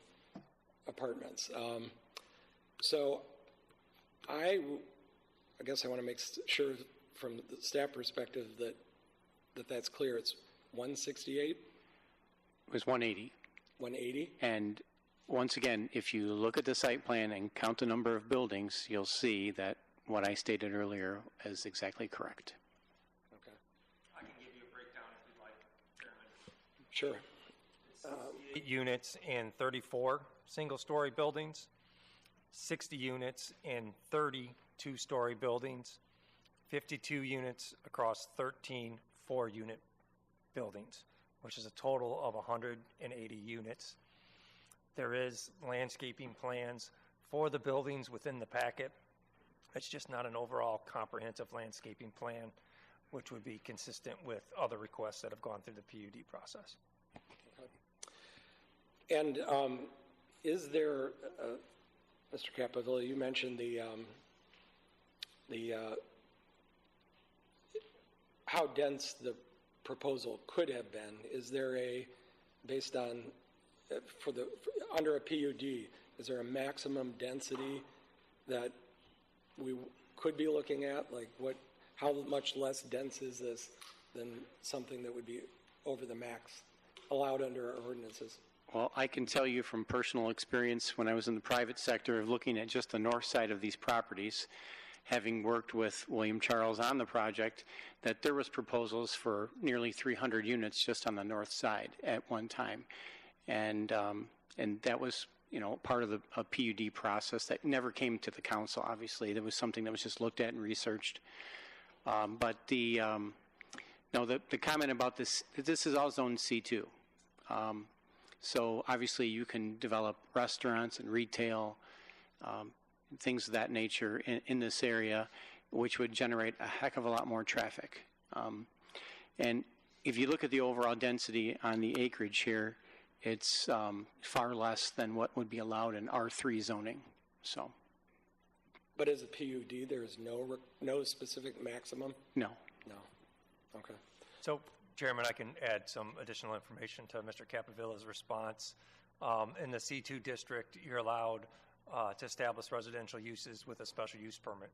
S18: apartments. So I guess I want to make sure from the staff perspective that that's clear. It's 168?
S21: It was 180.
S18: 180?
S21: And once again, if you look at the site plan and count the number of buildings, you'll see that what I stated earlier is exactly correct.
S18: Okay.
S9: I can give you a breakdown if you'd like, Chairman.
S18: Sure.
S9: 8 units in 34 single-story buildings, 60 units in 30 two-story buildings, 52 units across 13 4-unit buildings, which is a total of 180 units. There is landscaping plans for the buildings within the packet. It's just not an overall comprehensive landscaping plan, which would be consistent with other requests that have gone through the PUD process.
S18: And is there, Mr. Capavilla, you mentioned how dense the proposal could have been. Is there based on, under a PUD, is there a maximum density that we could be looking at? Like how much less dense is this than something that would be over the max allowed under our ordinances?
S21: Well, I can tell you from personal experience when I was in the private sector of looking at just the north side of these properties, having worked with William Charles on the project, that there was proposals for nearly 300 units just on the north side at one time. And that was, part of a PUD process that never came to the council, obviously. That was something that was just looked at and researched. But the comment about this is all zone C2. So obviously you can develop restaurants and retail, things of that nature in this area, which would generate a heck of a lot more traffic. And if you look at the overall density on the acreage here, it's far less than what would be allowed in R3 zoning. So.
S18: But as a PUD, there is no specific maximum?
S21: No.
S18: No. Okay.
S9: So, Chairman, I can add some additional information to Mr. Capavilla's response. In the C2 district, you're allowed to establish residential uses with a special use permit.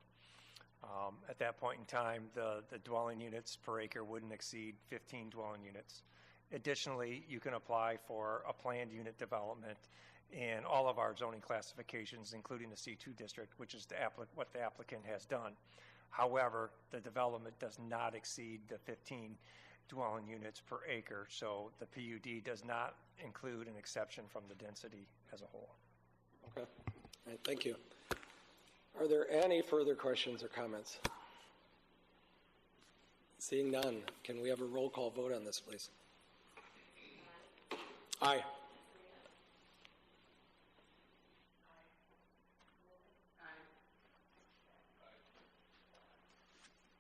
S9: At that point in time, the dwelling units per acre wouldn't exceed 15 dwelling units. Additionally, you can apply for a planned unit development in all of our zoning classifications, including the C2 district, which is what the applicant has done. However, the development does not exceed the 15 dwelling units per acre, so the PUD does not include an exception from the density as a whole.
S18: Okay. All right, thank you. Are there any further questions or comments? Seeing none, can we have a roll call vote on this, please? Aye.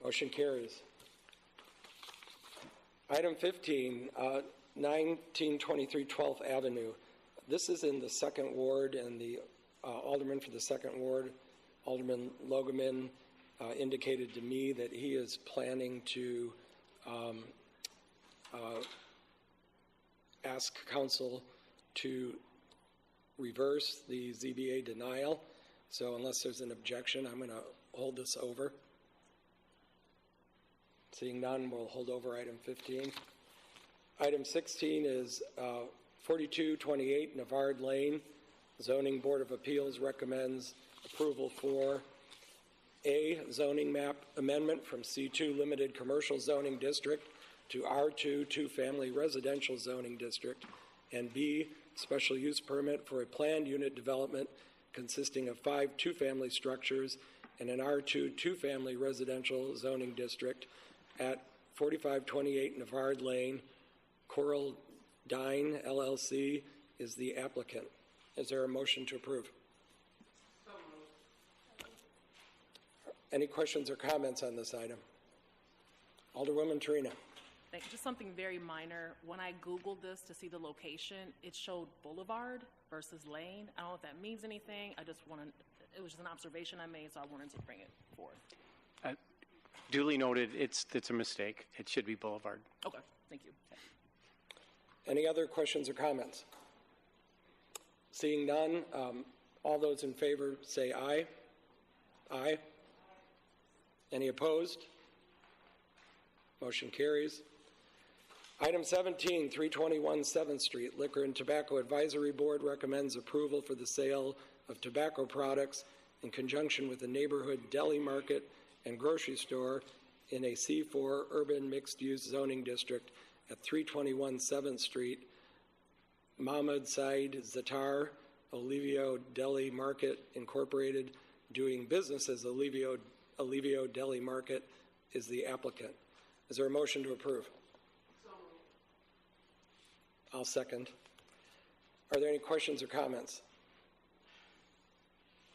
S18: Motion carries. Item 15, 1923 12th Avenue. This is in the 2nd Ward, and the alderman for the 2nd Ward, Alderman Logeman, indicated to me that he is planning to ask council to reverse the ZBA denial. So unless there's an objection, I'm going to hold this over. Seeing none, we'll hold over item 15. Item 16 is 4228 Navard Lane. Zoning Board of Appeals recommends approval for A, zoning map amendment from C2 Limited Commercial Zoning District to R2 Two-Family Residential Zoning District, and B, special use permit for a planned unit development consisting of 5 two-family structures in an R2 Two-Family Residential Zoning District at 4528 Navard Lane. Coral Dine LLC is the applicant. Is there a motion to approve? Any questions or comments on this item? Alderwoman Trina.
S10: Thank you. Just something very minor. When I Googled this to see the location, it showed boulevard versus lane. I don't know if that means anything. I just wanted, it was just an observation I made, so I wanted to bring it forward.
S21: Duly noted, it's a mistake. It should be boulevard.
S10: Okay, thank you.
S18: Any other questions or comments? Seeing none, all those in favor say aye. Aye. Any opposed? Motion carries. Item 17, 321 7th Street, Liquor and Tobacco Advisory Board recommends approval for the sale of tobacco products in conjunction with the neighborhood deli market and grocery store in a C4 urban mixed-use zoning district at 321 7th Street. Mahmoud Said Zatar, Olivio Deli Market Incorporated, doing business as Olivio Deli Market, is the applicant. Is there a motion to approve? I'll second. Are there any questions or comments?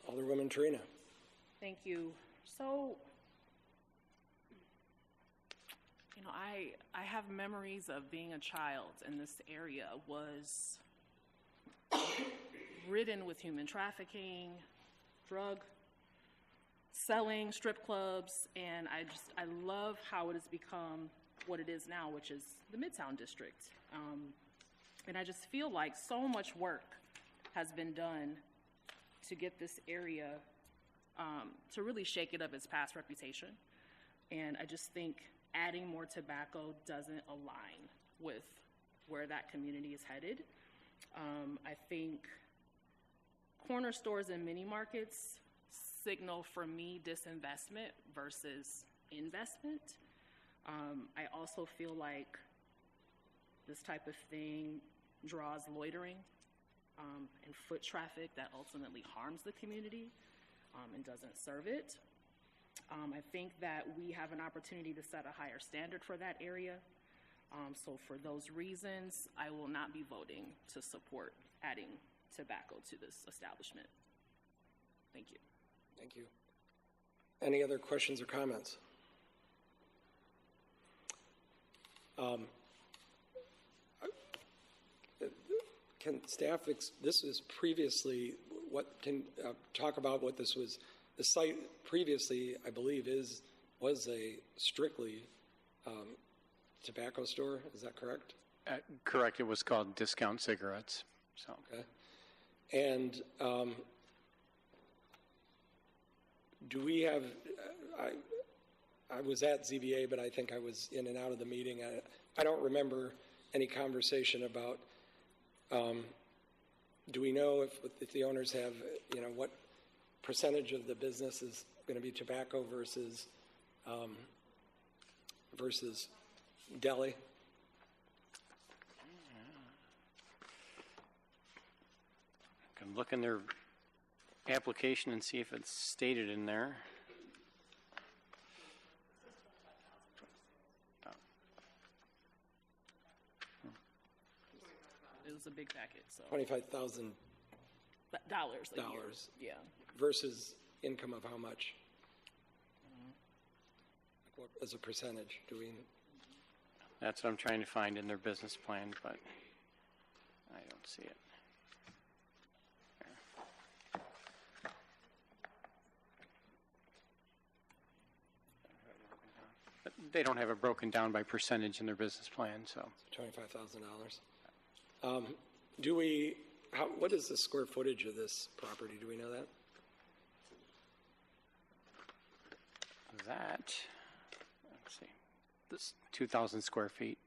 S18: Alderwoman Trina.
S10: Thank you. So, you know, I have memories of being a child, and this area was ridden with human trafficking, drug selling, strip clubs, and I love how it has become what it is now, which is the Midtown District. And I just feel like so much work has been done to get this area to really shake it of its past reputation. And I just think adding more tobacco doesn't align with where that community is headed. I think corner stores and mini markets signal for me disinvestment versus investment. I also feel like this type of thing draws loitering and foot traffic that ultimately harms the community and doesn't serve it. I think that we have an opportunity to set a higher standard for that area. So for those reasons, I will not be voting to support adding tobacco to this establishment. Thank you.
S18: Thank you. Any other questions or comments? Can staff, this was previously, talk about what this was, the site previously, I believe, was a strictly tobacco store, is that correct?
S21: Correct, it was called Discount Cigarettes. So.
S18: Okay. And do we have, I was at ZBA, but I think I was in and out of the meeting. I don't remember any conversation about, do we know if the owners have, what percentage of the business is going to be tobacco versus deli?
S21: I can look in their application and see if it's stated in there.
S10: It was a big packet, so.
S18: $25,000
S10: a year. Yeah.
S18: Versus income of how much? What, as a percentage, do we?
S21: That's what I'm trying to find in their business plan, but I don't see it. But they don't have it broken down by percentage in their business plan, so.
S18: $25,000. Do we, what is the square footage of this property? Do we know that?
S21: That, let's see, this 2,000 square feet.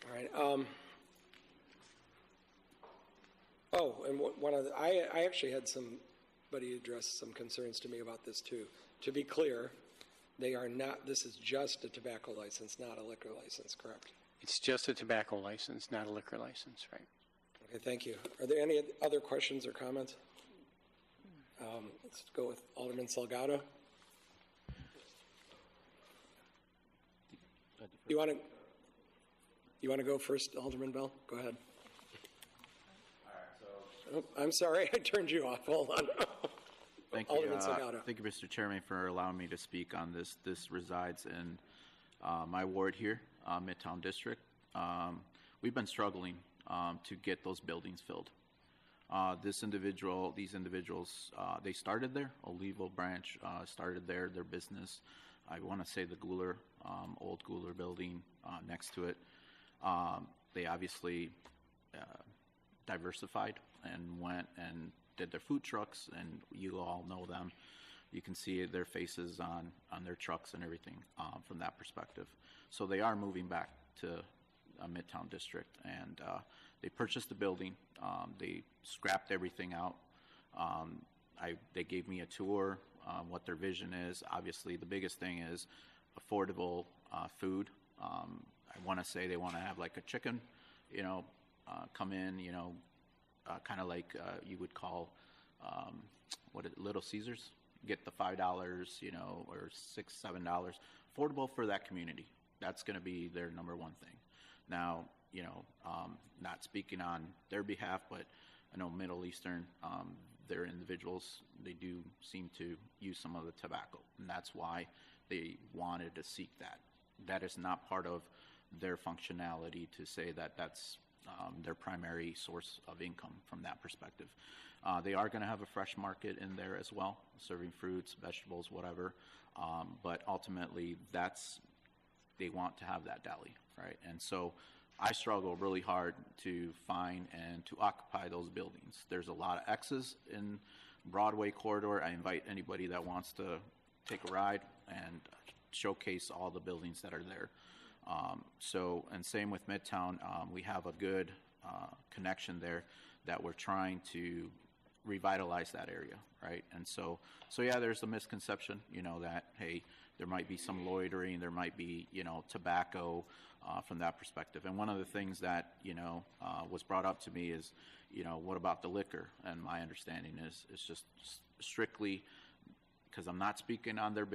S18: All right. Oh, and one of the, I actually had somebody address some concerns to me about this too. To be clear, they are not, this is just a tobacco license, not a liquor license, correct?
S21: It's just a tobacco license, not a liquor license, right?
S18: Okay, thank you. Are there any other questions or comments? Let's go with Alderman Salgado. You want to go first, Alderman Bell? Go ahead. Oh, I'm sorry, I turned you off. Hold on.
S13: Thank you. Thank you, Mr. Chairman, for allowing me to speak on this. This resides in my ward here, Midtown District. We've been struggling to get those buildings filled. These individuals, they started there. Olivo branch started there, their business. I want to say the Guler, old Guler building next to it. They obviously diversified and went and did their food trucks, and you all know them. You can see their faces on their trucks and everything from that perspective. So they are moving back to Midtown District, and they purchased the building. They scrapped everything out. They gave me a tour, what their vision is. Obviously, the biggest thing is affordable food. I want to say they want to have like a chicken, come in, kind of like you would call, Little Caesars, get the $5, or $6, $7, affordable for that community. That's going to be their number one thing. Now, not speaking on their behalf, but I know Middle Eastern, their individuals, they do seem to use some of the tobacco, and that's why they wanted to seek that. That is not part of their functionality to say that that's their primary source of income from that perspective. They are going to have a fresh market in there as well, serving fruits, vegetables, whatever. But ultimately, they want to have that deli, right? And so I struggle really hard to find and to occupy those buildings. There's a lot of X's in Broadway corridor. I invite anybody that wants to take a ride and showcase all the buildings that are there. And same with Midtown, we have a good connection there that we're trying to revitalize that area, right? And so yeah, there's a misconception, that, hey, there might be some loitering, there might be, tobacco from that perspective. And one of the things that, was brought up to me is, what about the liquor? And my understanding is it's just strictly, because I'm not speaking on their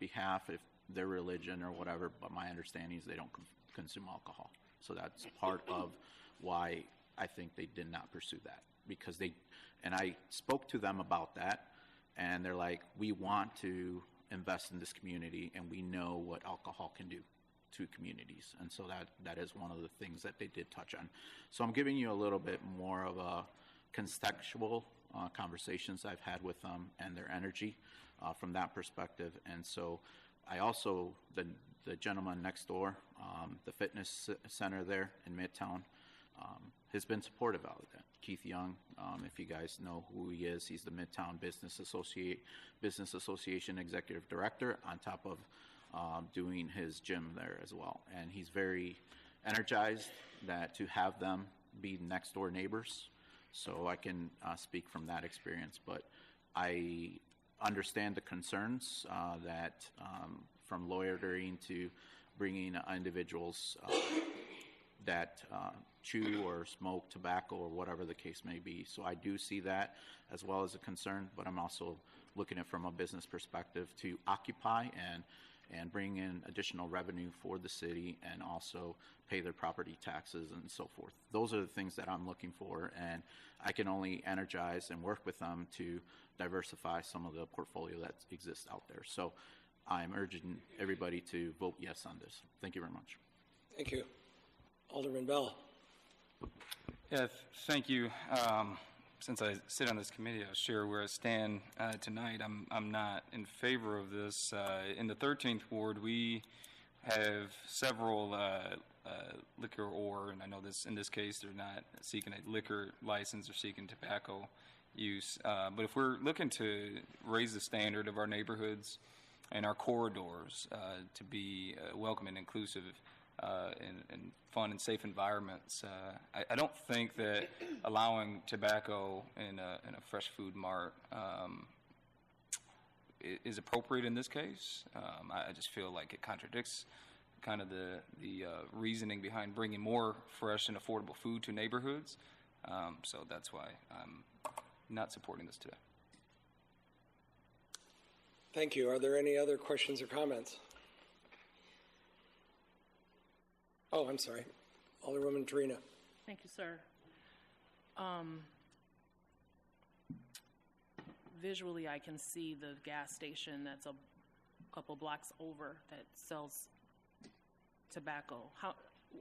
S13: behalf, if their religion or whatever, but my understanding is they don't consume alcohol. So that's part of why I think they did not pursue that, because and I spoke to them about that, and they're like, we want to invest in this community, and we know what alcohol can do to communities. And so that is one of the things that they did touch on. So I'm giving you a little bit more of a contextual conversations I've had with them and their energy from that perspective. And so I also, the gentleman next door, the fitness center there in Midtown, has been supportive of that. Keith Young, if you guys know who he is, he's the Midtown Business Association Executive Director, on top of doing his gym there as well. And he's very energized to have them be next door neighbors. So I can speak from that experience. But I understand the concerns that from loitering to bringing individuals that chew or smoke tobacco or whatever the case may be. So I do see that as well as a concern, but I'm also looking at it from a business perspective to occupy and bring in additional revenue for the city and also pay their property taxes and so forth. Those are the things that I'm looking for, and I can only energize and work with them to diversify some of the portfolio that exists out there. So I'm urging everybody to vote yes on this. Thank you very much.
S18: Thank you. Alderman Bell.
S14: Yeah, thank you. Since I sit on this committee, I'll share where I stand tonight. I'm not in favor of this. In the 13th Ward, we have several liquor and I know this in this case they're not seeking a liquor license, they're seeking tobacco use. But if we're looking to raise the standard of our neighborhoods and our corridors to be welcome and inclusive and fun and safe environments, I don't think that allowing tobacco in a fresh food mart is appropriate in this case. I just feel like it contradicts kind of the reasoning behind bringing more fresh and affordable food to neighborhoods. So that's why I'm not supporting this today.
S18: Thank you. Are there any other questions or comments? Oh, I'm sorry. Alderwoman Trina.
S10: Thank you, sir. Visually, I can see the gas station that's a couple blocks over that sells tobacco.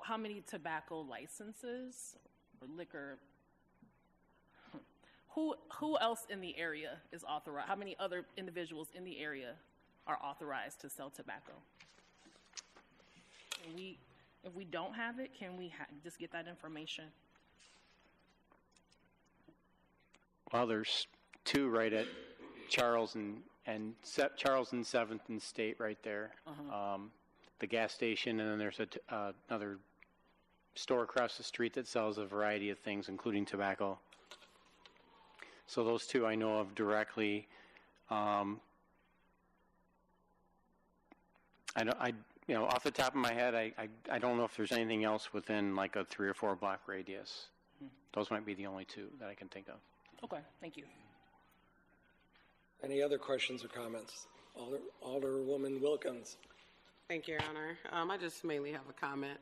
S10: How many tobacco licenses or liquor? Who else in the area is authorized? How many other individuals in the area are authorized to sell tobacco? If we don't have it, can we just get that information?
S21: Well, there's two right at Charles and Charles and 7th and State right there. The gas station, and then there's another store across the street that sells a variety of things, including tobacco. So those two I know of directly. Off the top of my head, I don't know if there's anything else within like a 3 or 4 block radius. Those might be the only two that I can think of.
S10: Okay, thank you.
S18: Any other questions or comments? Alderwoman Wilkins.
S1: Thank you, Your Honor. I just mainly have a comment.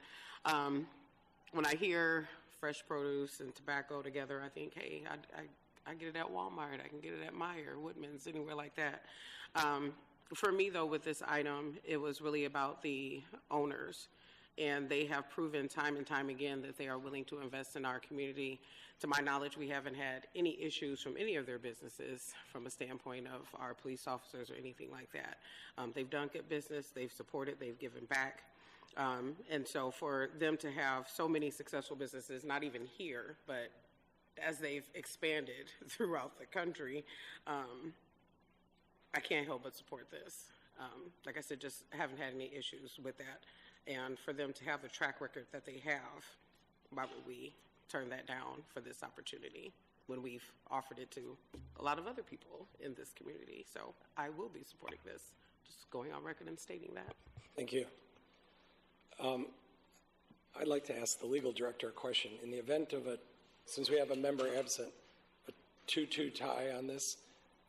S1: When I hear fresh produce and tobacco together, I think, hey, I get it at Walmart, I can get it at Meijer, Woodman's, anywhere like that. For me, though, with this item, it was really about the owners. And they have proven time and time again that they are willing to invest in our community. To my knowledge, we haven't had any issues from any of their businesses from a standpoint of our police officers or anything like that. They've done good business, they've supported, they've given back. And so for them to have so many successful businesses, not even here, but as they've expanded throughout the country, I can't help but support this. Like I said, just haven't had any issues with that. And for them to have the track record that they have, why would we turn that down for this opportunity when we've offered it to a lot of other people in this community? So I will be supporting this. Just going on record and stating that.
S18: Thank you. I'd like to ask the legal director a question. In the event of since we have a member absent, a 2-2 tie on this,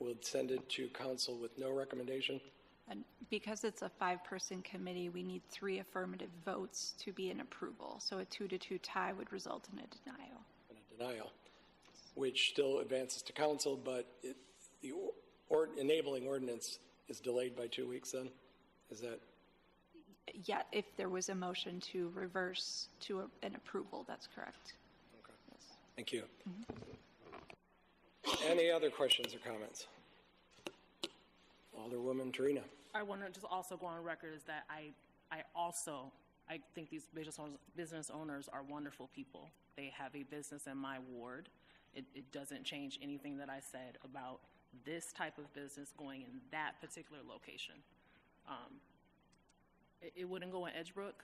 S18: we'll send it to council with no recommendation?
S20: And because it's a 5-person committee, we need 3 affirmative votes to be an approval. So a 2-2 tie would result in a denial.
S18: Denial, which still advances to council, but the enabling ordinance is delayed by 2 weeks then? Is that?
S20: Yeah, if there was a motion to reverse to an approval, that's correct.
S18: Okay. Yes. Thank you. Any other questions or comments? Alderwoman Trina.
S10: I want to just also go on record is that I think these business owners are wonderful people. They have a business in my ward. It doesn't change anything that I said about this type of business going in that particular location. It wouldn't go in Edgebrook,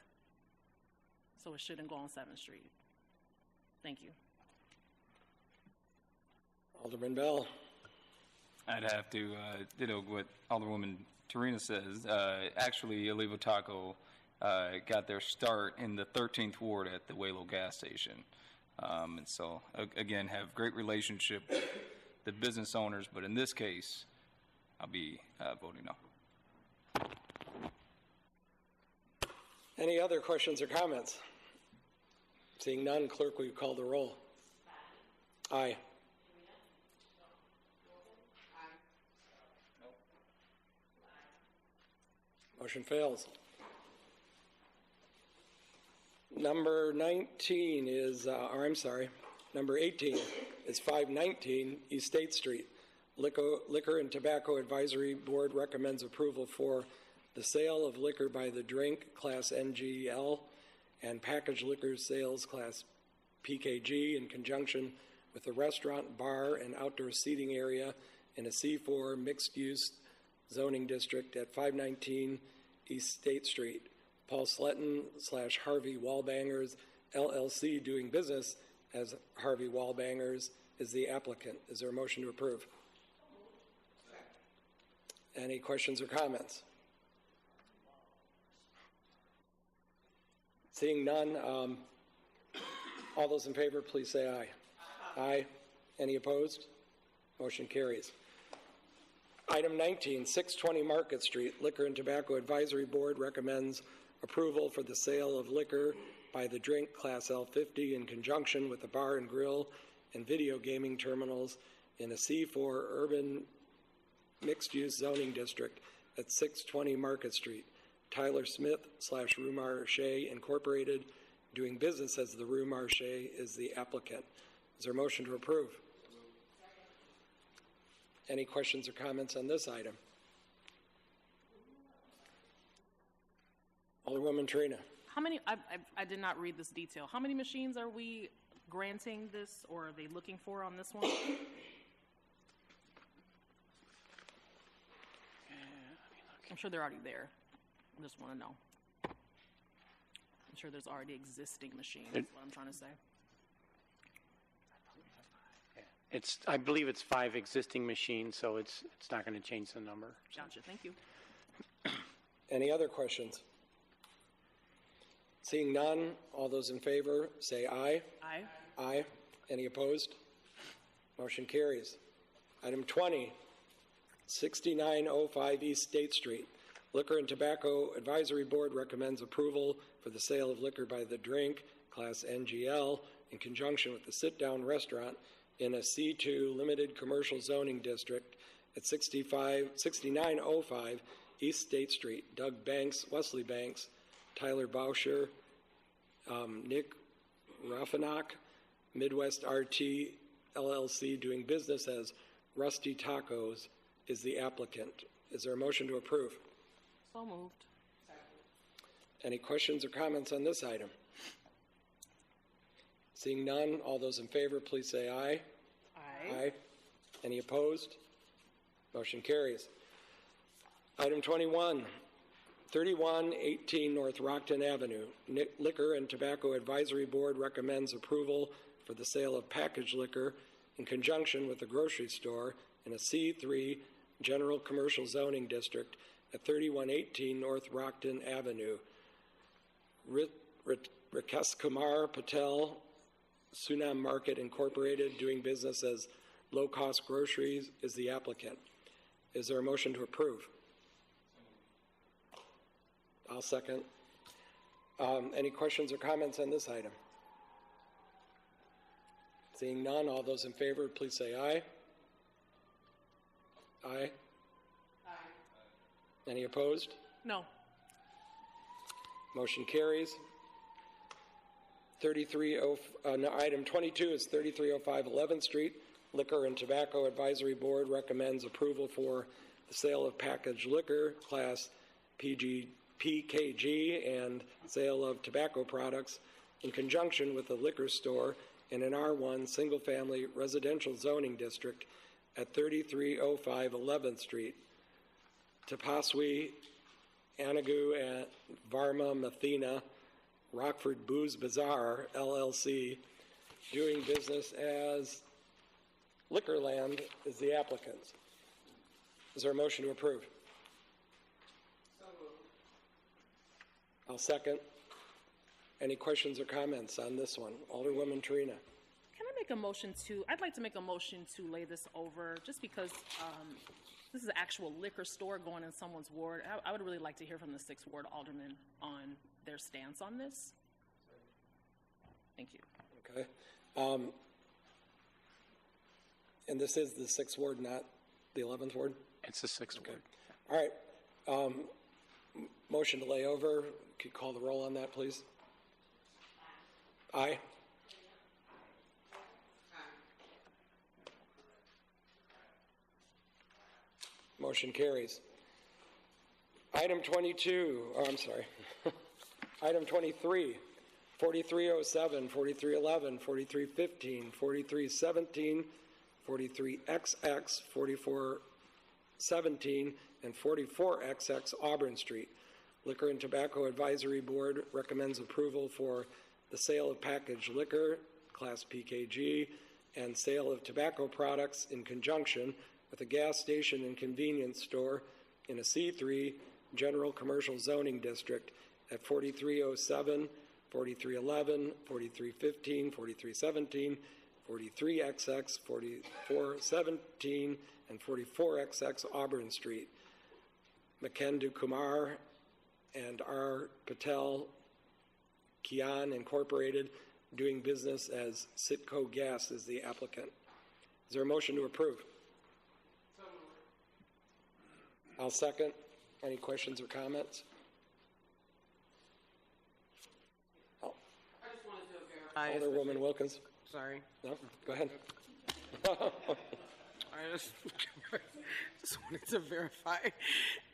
S10: so it shouldn't go on 7th Street. Thank you.
S18: Alderman Bell.
S14: I'd have to ditto what Alderwoman Tarina says. Actually, Olivo Taco got their start in the 13th Ward at the Waylo gas station. And so, again, have great relationship with the business owners, but in this case, I'll be voting no.
S18: Any other questions or comments? Seeing none, clerk, will you call the roll? Aye. Motion fails. Number 19 is, number 18 is 519 East State Street. Liquor and Tobacco Advisory Board recommends approval for the sale of liquor by the drink, Class NGL, and packaged liquor sales, Class PKG, in conjunction with the restaurant, bar, and outdoor seating area in a C4 mixed-use zoning district at 519 East State Street. Paul Sletton / Harvey Wallbangers, LLC, doing business as Harvey Wallbangers, is the applicant. Is there a motion to approve? Any questions or comments? Seeing none, all those in favor, please say aye. Aye. Any opposed? Motion carries. Item 19, 620 Market Street. Liquor and Tobacco Advisory Board recommends approval for the sale of liquor by the drink, Class L50, in conjunction with the bar and grill and video gaming terminals in a C4 urban mixed-use zoning district at 620 Market Street. Tyler Smith / Rue Marché Incorporated, doing business as the Rue Marché, is the applicant. Is there a motion to approve? Any questions or comments on this item? Alderwoman Trina.
S10: How many, I did not read this detail. How many machines are we granting this, or are they looking for on this one? I'm sure they're already there. I just want to know. I'm sure there's already existing machines, is what I'm trying to say.
S21: I believe it's 5 existing machines, so it's not going to change the number. So.
S10: Gotcha, thank you.
S18: Any other questions? Seeing none, all those in favor say aye.
S10: Aye.
S18: Aye. Any opposed? Motion carries. Item 20, 6905 East State Street. Liquor and Tobacco Advisory Board recommends approval for the sale of liquor by the drink, Class NGL, in conjunction with the sit-down restaurant in a C2 limited commercial zoning district at 6905 East State Street. Doug Banks, Wesley Banks, Tyler Bauscher, Nick Raffenach, Midwest RT LLC, doing business as Rusty Tacos, is the applicant. Is there a motion to approve?
S10: So moved.
S18: Any questions or comments on this item? Seeing none, all those in favor, please say aye.
S10: Aye.
S18: Aye. Any opposed? Motion carries. Item 21, 3118 North Rockton Avenue. Liquor and Tobacco Advisory Board recommends approval for the sale of packaged liquor in conjunction with the grocery store in a C3 general commercial zoning district at 3118 North Rockton Avenue. Rakesh Kumar Patel, Sunam Market Incorporated, doing business as Low Cost Groceries, is the applicant. Is there a motion to approve? I'll second. Any questions or comments on this item? Seeing none, all those in favor, please say aye. Aye. Aye. Any opposed?
S10: No.
S18: Motion carries. Item 22 is 3305 11th Street. Liquor and Tobacco Advisory Board recommends approval for the sale of packaged liquor, Class PKG, and sale of tobacco products in conjunction with the liquor store in an R1 single-family residential zoning district at 3305 11th Street. Tapaswi, Anagu, and Varma Mathina, Rockford Booze Bazaar, LLC, doing business as Liquorland, is the applicant. Is there a motion to approve? I'll second. Any questions or comments on this one? Alderwoman Trina.
S10: Can I make a motion I'd like to make a motion to lay this over, just because this is an actual liquor store going in someone's ward. I would really like to hear from the 6th Ward Alderman on their stance on this. Thank you.
S18: Okay. And this is the 6th ward, not the 11th ward?
S21: It's the 6th ward.
S18: All right. Motion to lay over. Could you call the roll on that, please? Aye. Motion carries. Item 22, I'm sorry. Item 23, 4307, 4311, 4315, 4317, 43XX, 4417, and 44XX Auburn Street. Liquor and Tobacco Advisory Board recommends approval for the sale of packaged liquor, Class PKG, and sale of tobacco products in conjunction with a gas station and convenience store in a C3 General Commercial Zoning District at 4307, 4311, 4315, 4317, 43XX, 4417, and 44XX Auburn Street. Makendu Kumar and R. Patel Kian Incorporated, doing business as Sitco Gas, is the applicant. Is there a motion to approve? I'll second. Any questions or comments?
S1: I just wanted to verify.
S18: Alderwoman Wilkins.
S1: Sorry.
S18: No, go ahead.
S1: I just wanted to verify.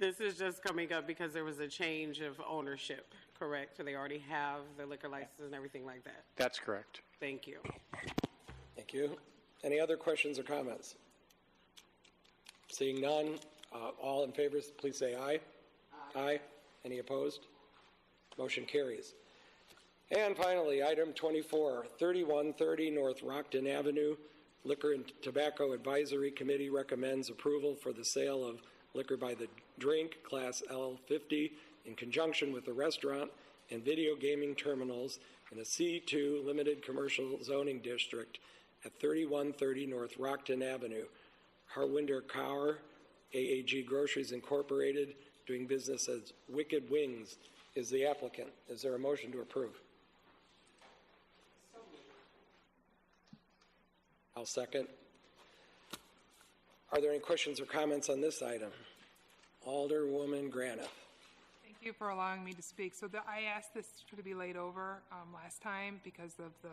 S1: This is just coming up because there was a change of ownership, correct? So they already have the liquor license and everything like that.
S21: That's correct.
S1: Thank you.
S18: Thank you. Any other questions or comments? Seeing none, all in favor, please say aye. Aye. Any opposed? Motion carries. And finally, item 24, 3130 North Rockton Avenue. Liquor and Tobacco Advisory Committee recommends approval for the sale of liquor by the drink, Class L50, in conjunction with the restaurant and video gaming terminals in a C2 Limited Commercial Zoning District at 3130 North Rockton Avenue. Harwinder Kaur, AAG Groceries Incorporated, doing business as Wicked Wings, is the applicant. Is there a motion to approve? I'll second. Are there any questions or comments on this item? Alderwoman Graniff.
S3: Thank you for allowing me to speak. So I asked this to be laid over last time because of the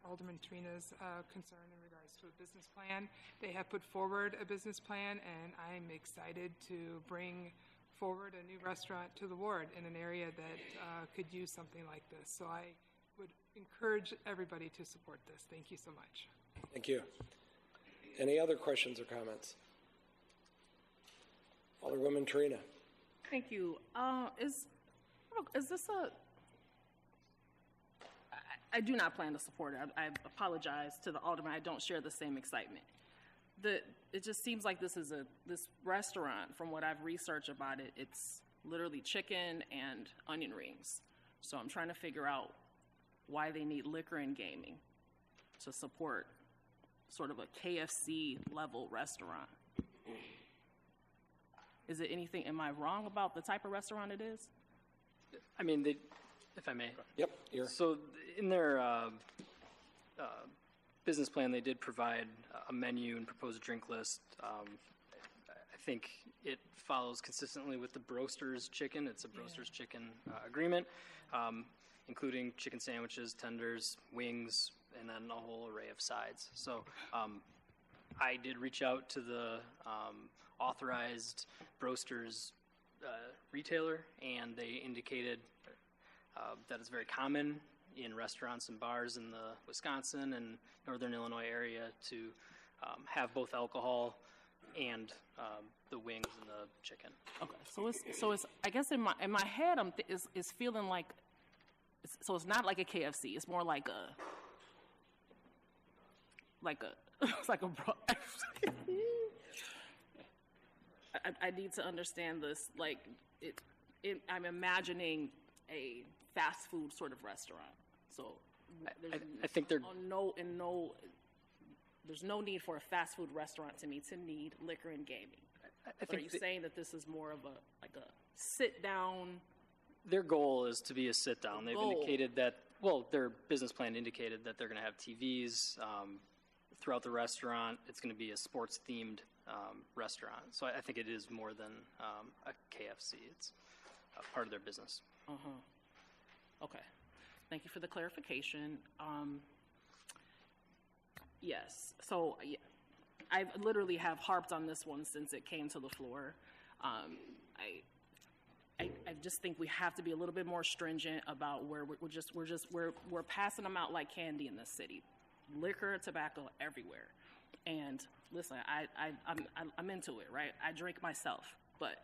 S3: Alderman Trina's concern in regards to a business plan. They have put forward a business plan, and I'm excited to bring forward a new restaurant to the ward in an area that could use something like this. So I would encourage everybody to support this. Thank you so much.
S18: Thank you. Any other questions or comments? Alderwoman Trina.
S10: Thank you. Is this a... I do not plan to support it. I apologize to the alderman. I don't share the same excitement. It just seems like this restaurant, from what I've researched about it, it's literally chicken and onion rings. So I'm trying to figure out why they need liquor and gaming to support sort of a KFC level restaurant. Is it anything, am I wrong about the type of restaurant it is?
S22: I mean, if I may.
S18: Yep.
S22: So in their business plan, they did provide a menu and proposed drink list. I think it follows consistently with the Broster's Chicken. It's a Broster's Chicken agreement, including chicken sandwiches, tenders, wings, and then a whole array of sides. So I did reach out to the authorized Broster's retailer, and they indicated that it's very common in restaurants and bars in the Wisconsin and Northern Illinois area to have both alcohol and the wings and the chicken.
S10: Okay, so it's I guess in my head it's feeling like so it's not like a KFC. It's more like a it's like a I need to understand this. Like I'm imagining a fast food sort of restaurant. So
S22: I think they're
S10: there's no need for a fast food restaurant to me to need liquor and gaming.
S22: I think
S10: are you saying that this is more of a sit down
S22: Their goal is to be a sit-down. They've indicated that, well, their business plan indicated that they're going to have TVs throughout the restaurant. It's going to be a sports-themed restaurant. So I think it is more than a KFC. It's a part of their business.
S10: Okay. Thank you for the clarification. Yes. So I literally have harped on this one since it came to the floor. I just think we have to be a little bit more stringent about where we're passing them out like candy in this city, liquor, tobacco everywhere. And listen, I'm into it, right? I drink myself, but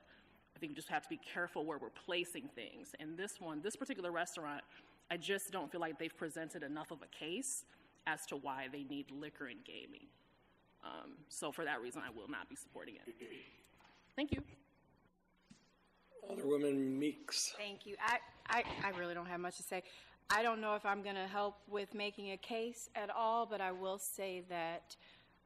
S10: I think we just have to be careful where we're placing things. And this particular restaurant, I just don't feel like they've presented enough of a case as to why they need liquor and gaming. So for that reason, I will not be supporting it. Thank you.
S18: Alderwoman Meeks.
S7: Thank you. I really don't have much to say. I don't know if I'm going to help with making a case at all, but I will say that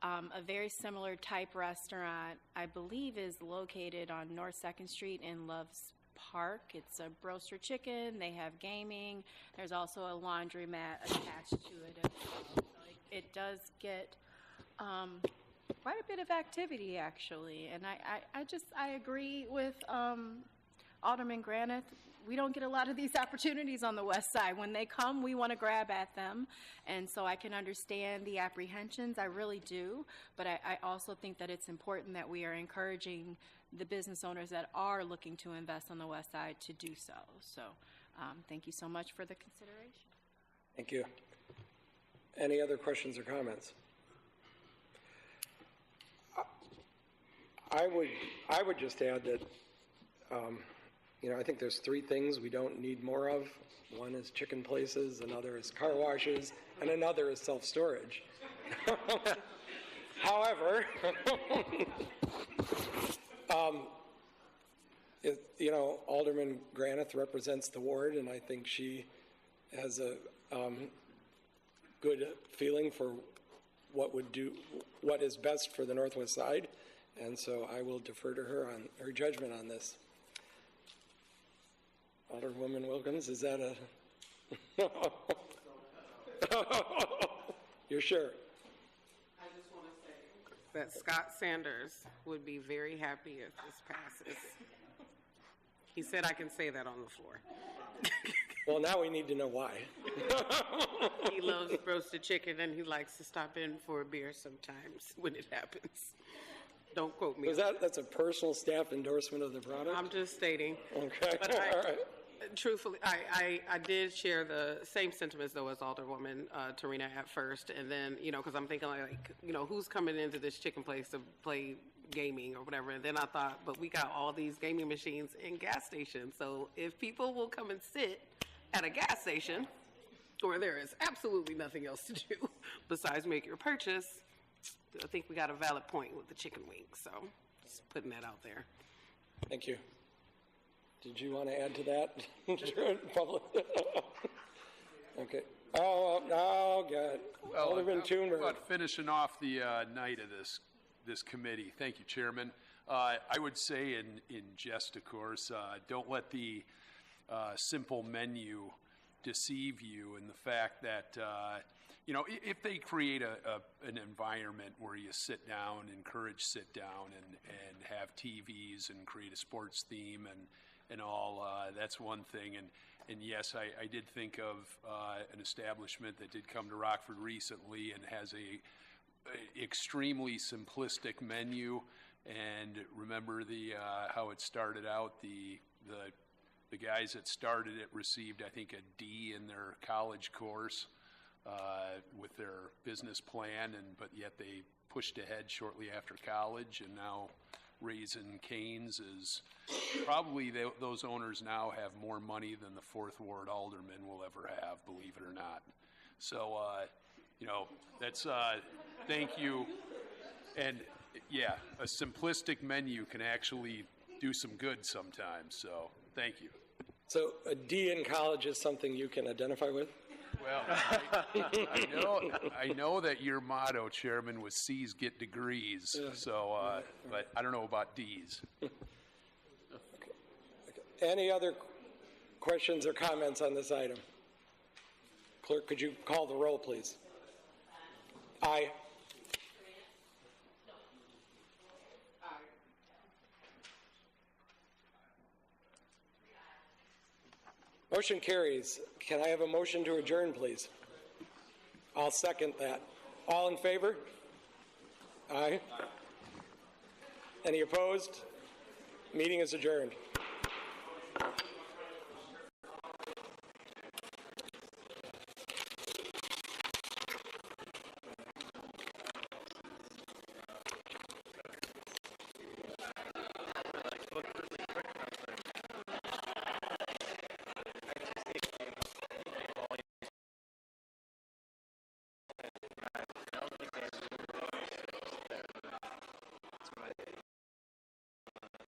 S7: a very similar type restaurant, I believe, is located on North 2nd Street in Love's Park. It's a Broaster Chicken. They have gaming. There's also a laundromat attached to it as well. So it does get quite a bit of activity, actually. And I agree with Alderman Granith. We don't get a lot of these opportunities on the west side. When they come, we want to grab at them. And so I can understand the apprehensions, I really do. But I also think that it's important that we are encouraging the business owners that are looking to invest on the west side to do so. So thank you so much for the consideration.
S18: Thank you. Any other questions or comments? I would just add that I think there's three things we don't need more of. One is chicken places, another is car washes, and another is self-storage. However, Alderman Granith represents the ward, and I think she has a good feeling for what is best for the Northwest Side, and so I will defer to her on her judgment on this. Alderwoman Wilkins, is that a... You're sure?
S1: I just want to say that Scott Sanders would be very happy if this passes. He said I can say that on the floor.
S18: Well, now we need to know why.
S1: He loves roasted chicken, and he likes to stop in for a beer sometimes when it happens. Don't quote me.
S18: That's a personal staff endorsement of the product?
S1: I'm just stating.
S18: Okay,
S1: but
S18: all right.
S1: Truthfully, I did share the same sentiments, though, as Alderwoman Tarina at first. And then, because I'm thinking, who's coming into this chicken place to play gaming or whatever. And then I thought, but we got all these gaming machines in gas stations. So if people will come and sit at a gas station where there is absolutely nothing else to do besides make your purchase, I think we got a valid point with the chicken wings. So just putting that out there.
S18: Thank you. Did you want to add to that? Okay. Oh, God.
S16: Well,
S18: Alderman Thunberg.
S16: About finishing off the night of this committee. Thank you, Chairman. I would say in jest, of course, don't let the simple menu deceive you in the fact that, if they create an environment where you sit down, encourage sit down and have TVs and create a sports theme and all, that's one thing. And yes, I did think of an establishment that did come to Rockford recently and has a extremely simplistic menu. And remember how it started out. The guys that started it received, I think, a D in their college course with their business plan, but yet they pushed ahead shortly after college, and now Raising Cane's is probably those owners now have more money than the Fourth Ward alderman will ever have, believe it or not. So, that's thank you. And yeah, a simplistic menu can actually do some good sometimes. So, thank you.
S18: So, a D in college is something you can identify with?
S16: Well, I know that your motto, Chairman, was C's get degrees. So, but I don't know about D's.
S18: Okay. Any other questions or comments on this item? Clerk, could you call the roll, please? Aye. Motion carries. Can I have a motion to adjourn, please? I'll second that. All in favor? Aye. Any opposed? Meeting is adjourned.